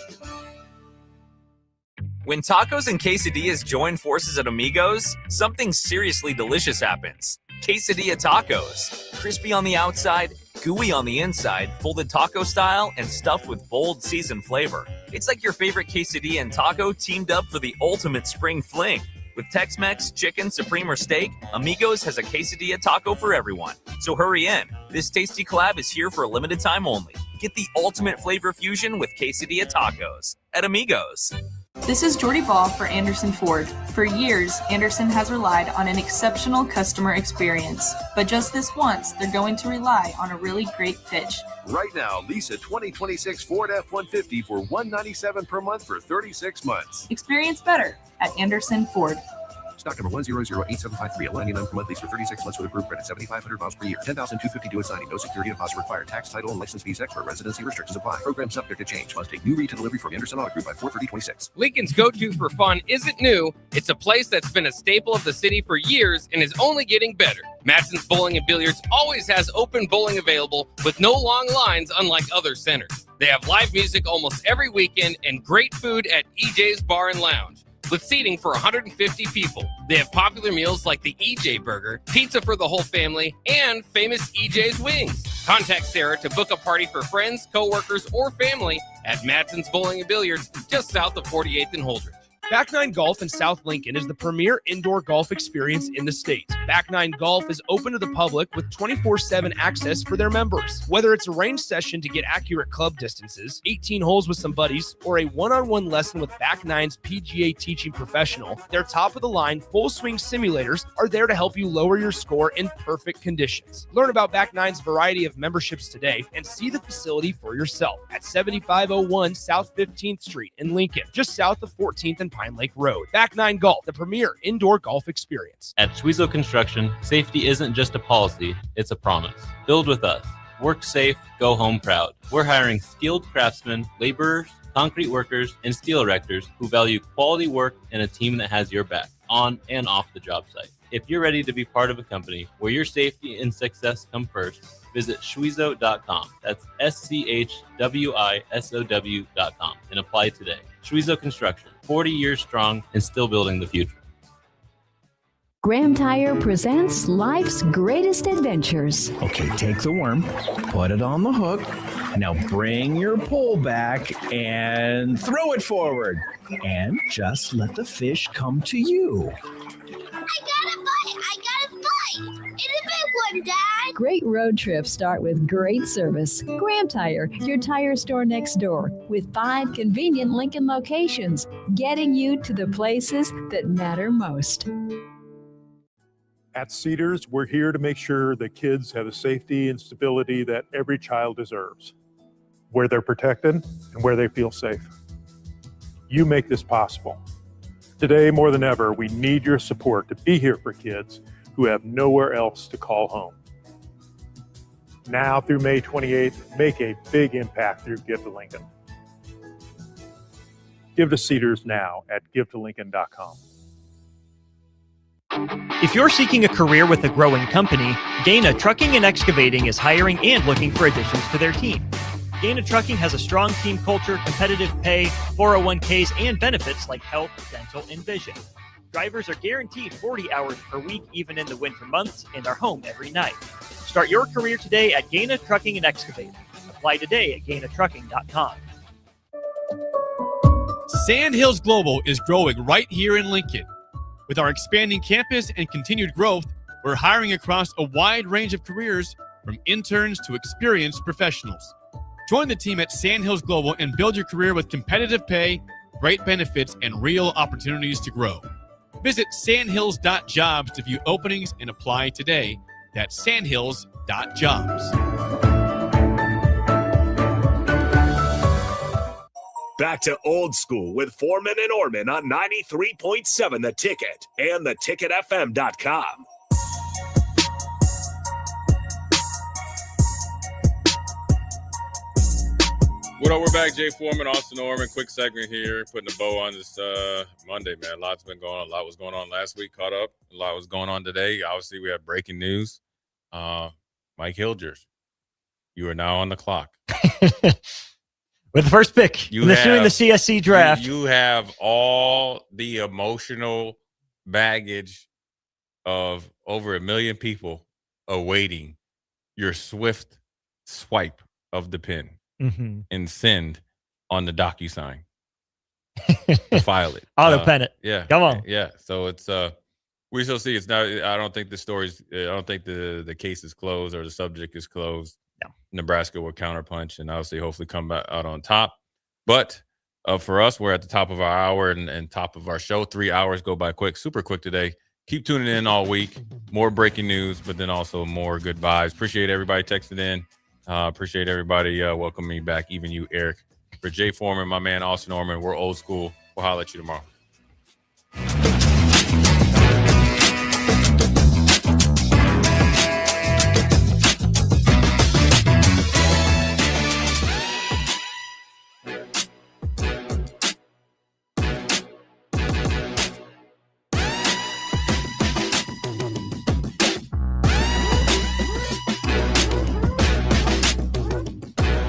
When tacos and quesadillas join forces at Amigos, something seriously delicious happens. Quesadilla tacos. Crispy on the outside, gooey on the inside, folded taco style, and stuffed with bold seasoned flavor. It's like your favorite quesadilla and taco teamed up for the ultimate spring fling. With Tex-Mex, chicken, supreme, or steak, Amigos has a quesadilla taco for everyone. So hurry in. This tasty collab is here for a limited time only. Get the ultimate flavor fusion with quesadilla tacos at Amigos.
This is Jordy Ball for Anderson Ford. For years, Anderson has relied on an exceptional customer experience. But just this once, they're going to rely on a really great pitch.
Right now, lease a 2026 Ford F-150 for $197 per month for 36 months.
Experience better at Anderson Ford.
Stock number 1008753. $199 per month lease for 36 months with approved credit. 7,500 miles per year. $10,250 due at signing. No security deposit required. Tax, title, and license fees extra. Residency restrictions apply. Program subject to change. Must take new retail delivery from Anderson Auto Group by 4/30/26.
Lincoln's go-to for fun isn't new. It's a place that's been a staple of the city for years and is only getting better. Matson's Bowling and Billiards always has open bowling available with no long lines unlike other centers. They have live music almost every weekend and great food at EJ's Bar and Lounge, with seating for 150 people. They have popular meals like the EJ Burger, pizza for the whole family, and famous EJ's Wings. Contact Sarah to book a party for friends, coworkers, or family at Matson's Bowling and Billiards, just south of 48th and Holdridge.
Back Nine Golf in South Lincoln is the premier indoor golf experience in the state. Back Nine Golf is open to the public with 24/7 access for their members. Whether it's a range session to get accurate club distances, 18 holes with some buddies, or a one-on-one lesson with Back Nine's PGA teaching professional, their top-of-the-line full-swing simulators are there to help you lower your score in perfect conditions. Learn about Back Nine's variety of memberships today and see the facility for yourself at 7501 South 15th Street in Lincoln, just south of 14th and Pine Lake Road. Back Nine Golf, the premier indoor golf experience.
At Schwezo Construction, safety isn't just a policy, it's a promise. Build with us. Work safe, go home proud. We're hiring skilled craftsmen, laborers, concrete workers, and steel erectors who value quality work and a team that has your back, on and off the job site. If you're ready to be part of a company where your safety and success come first, visit Schwezo.com. That's SCHWISOW.com and apply today. Schwezo Construction, 40 years strong and still building the future.
Graham Tire presents life's greatest adventures.
Okay, take the worm, put it on the hook. Now bring your pole back and throw it forward. And just let the fish come to you.
I got a bite! It's a big one, Dad!
Great road trips start with great service. Graham Tire, your tire store next door, with 5 convenient Lincoln locations, getting you to the places that matter most.
At Cedars, we're here to make sure that kids have the safety and stability that every child deserves, where they're protected and where they feel safe. You make this possible. Today, more than ever, we need your support to be here for kids who have nowhere else to call home. Now through May 28th, make a big impact through Give to Lincoln. Give to Cedars now at givetolincoln.com.
If you're seeking a career with a growing company, Gaina Trucking and Excavating is hiring and looking for additions to their team. Gaina Trucking has a strong team culture, competitive pay, 401ks, and benefits like health, dental, and vision. Drivers are guaranteed 40 hours per week, even in the winter months, and are home every night. Start your career today at Gaina Trucking and Excavating. Apply today at GainaTrucking.com.
Sandhills Global is growing right here in Lincoln. With our expanding campus and continued growth, we're hiring across a wide range of careers, from interns to experienced professionals. Join the team at Sandhills Global and build your career with competitive pay, great benefits, and real opportunities to grow. Visit sandhills.jobs to view openings and apply today. That's sandhills.jobs.
Back to Old School with Foreman and Orman on 93.7 The Ticket and theticketfm.com.
What up? We're back. Jay Foreman, Austin Orman. Quick segment here, putting a bow on this Monday, man. A lot's been going on. A lot was going on last week. Caught up. A lot was going on today. Obviously, we have breaking news. Mike Hilgers, you are now on the clock.
With the first pick in the CSC draft.
You have all the emotional baggage of over 1 million people awaiting your swift swipe of the pen.
Mm-hmm.
And send on the DocuSign to file it.
Auto pen it.
Yeah.
Come on.
Yeah. So it's we shall see. It's not. I don't think the story's. I don't think the case is closed or the subject is closed.
No.
Nebraska will counterpunch and obviously hopefully come back out on top. But For us, we're at the top of our hour and top of our show. 3 hours go by quick, super quick today. Keep tuning in all week. More breaking news, but then also more good vibes. Appreciate everybody texting in. Appreciate everybody welcoming me back, even you, Eric. For Jay Foreman, my man, Austin Orman, we're old school. We'll holler at you tomorrow.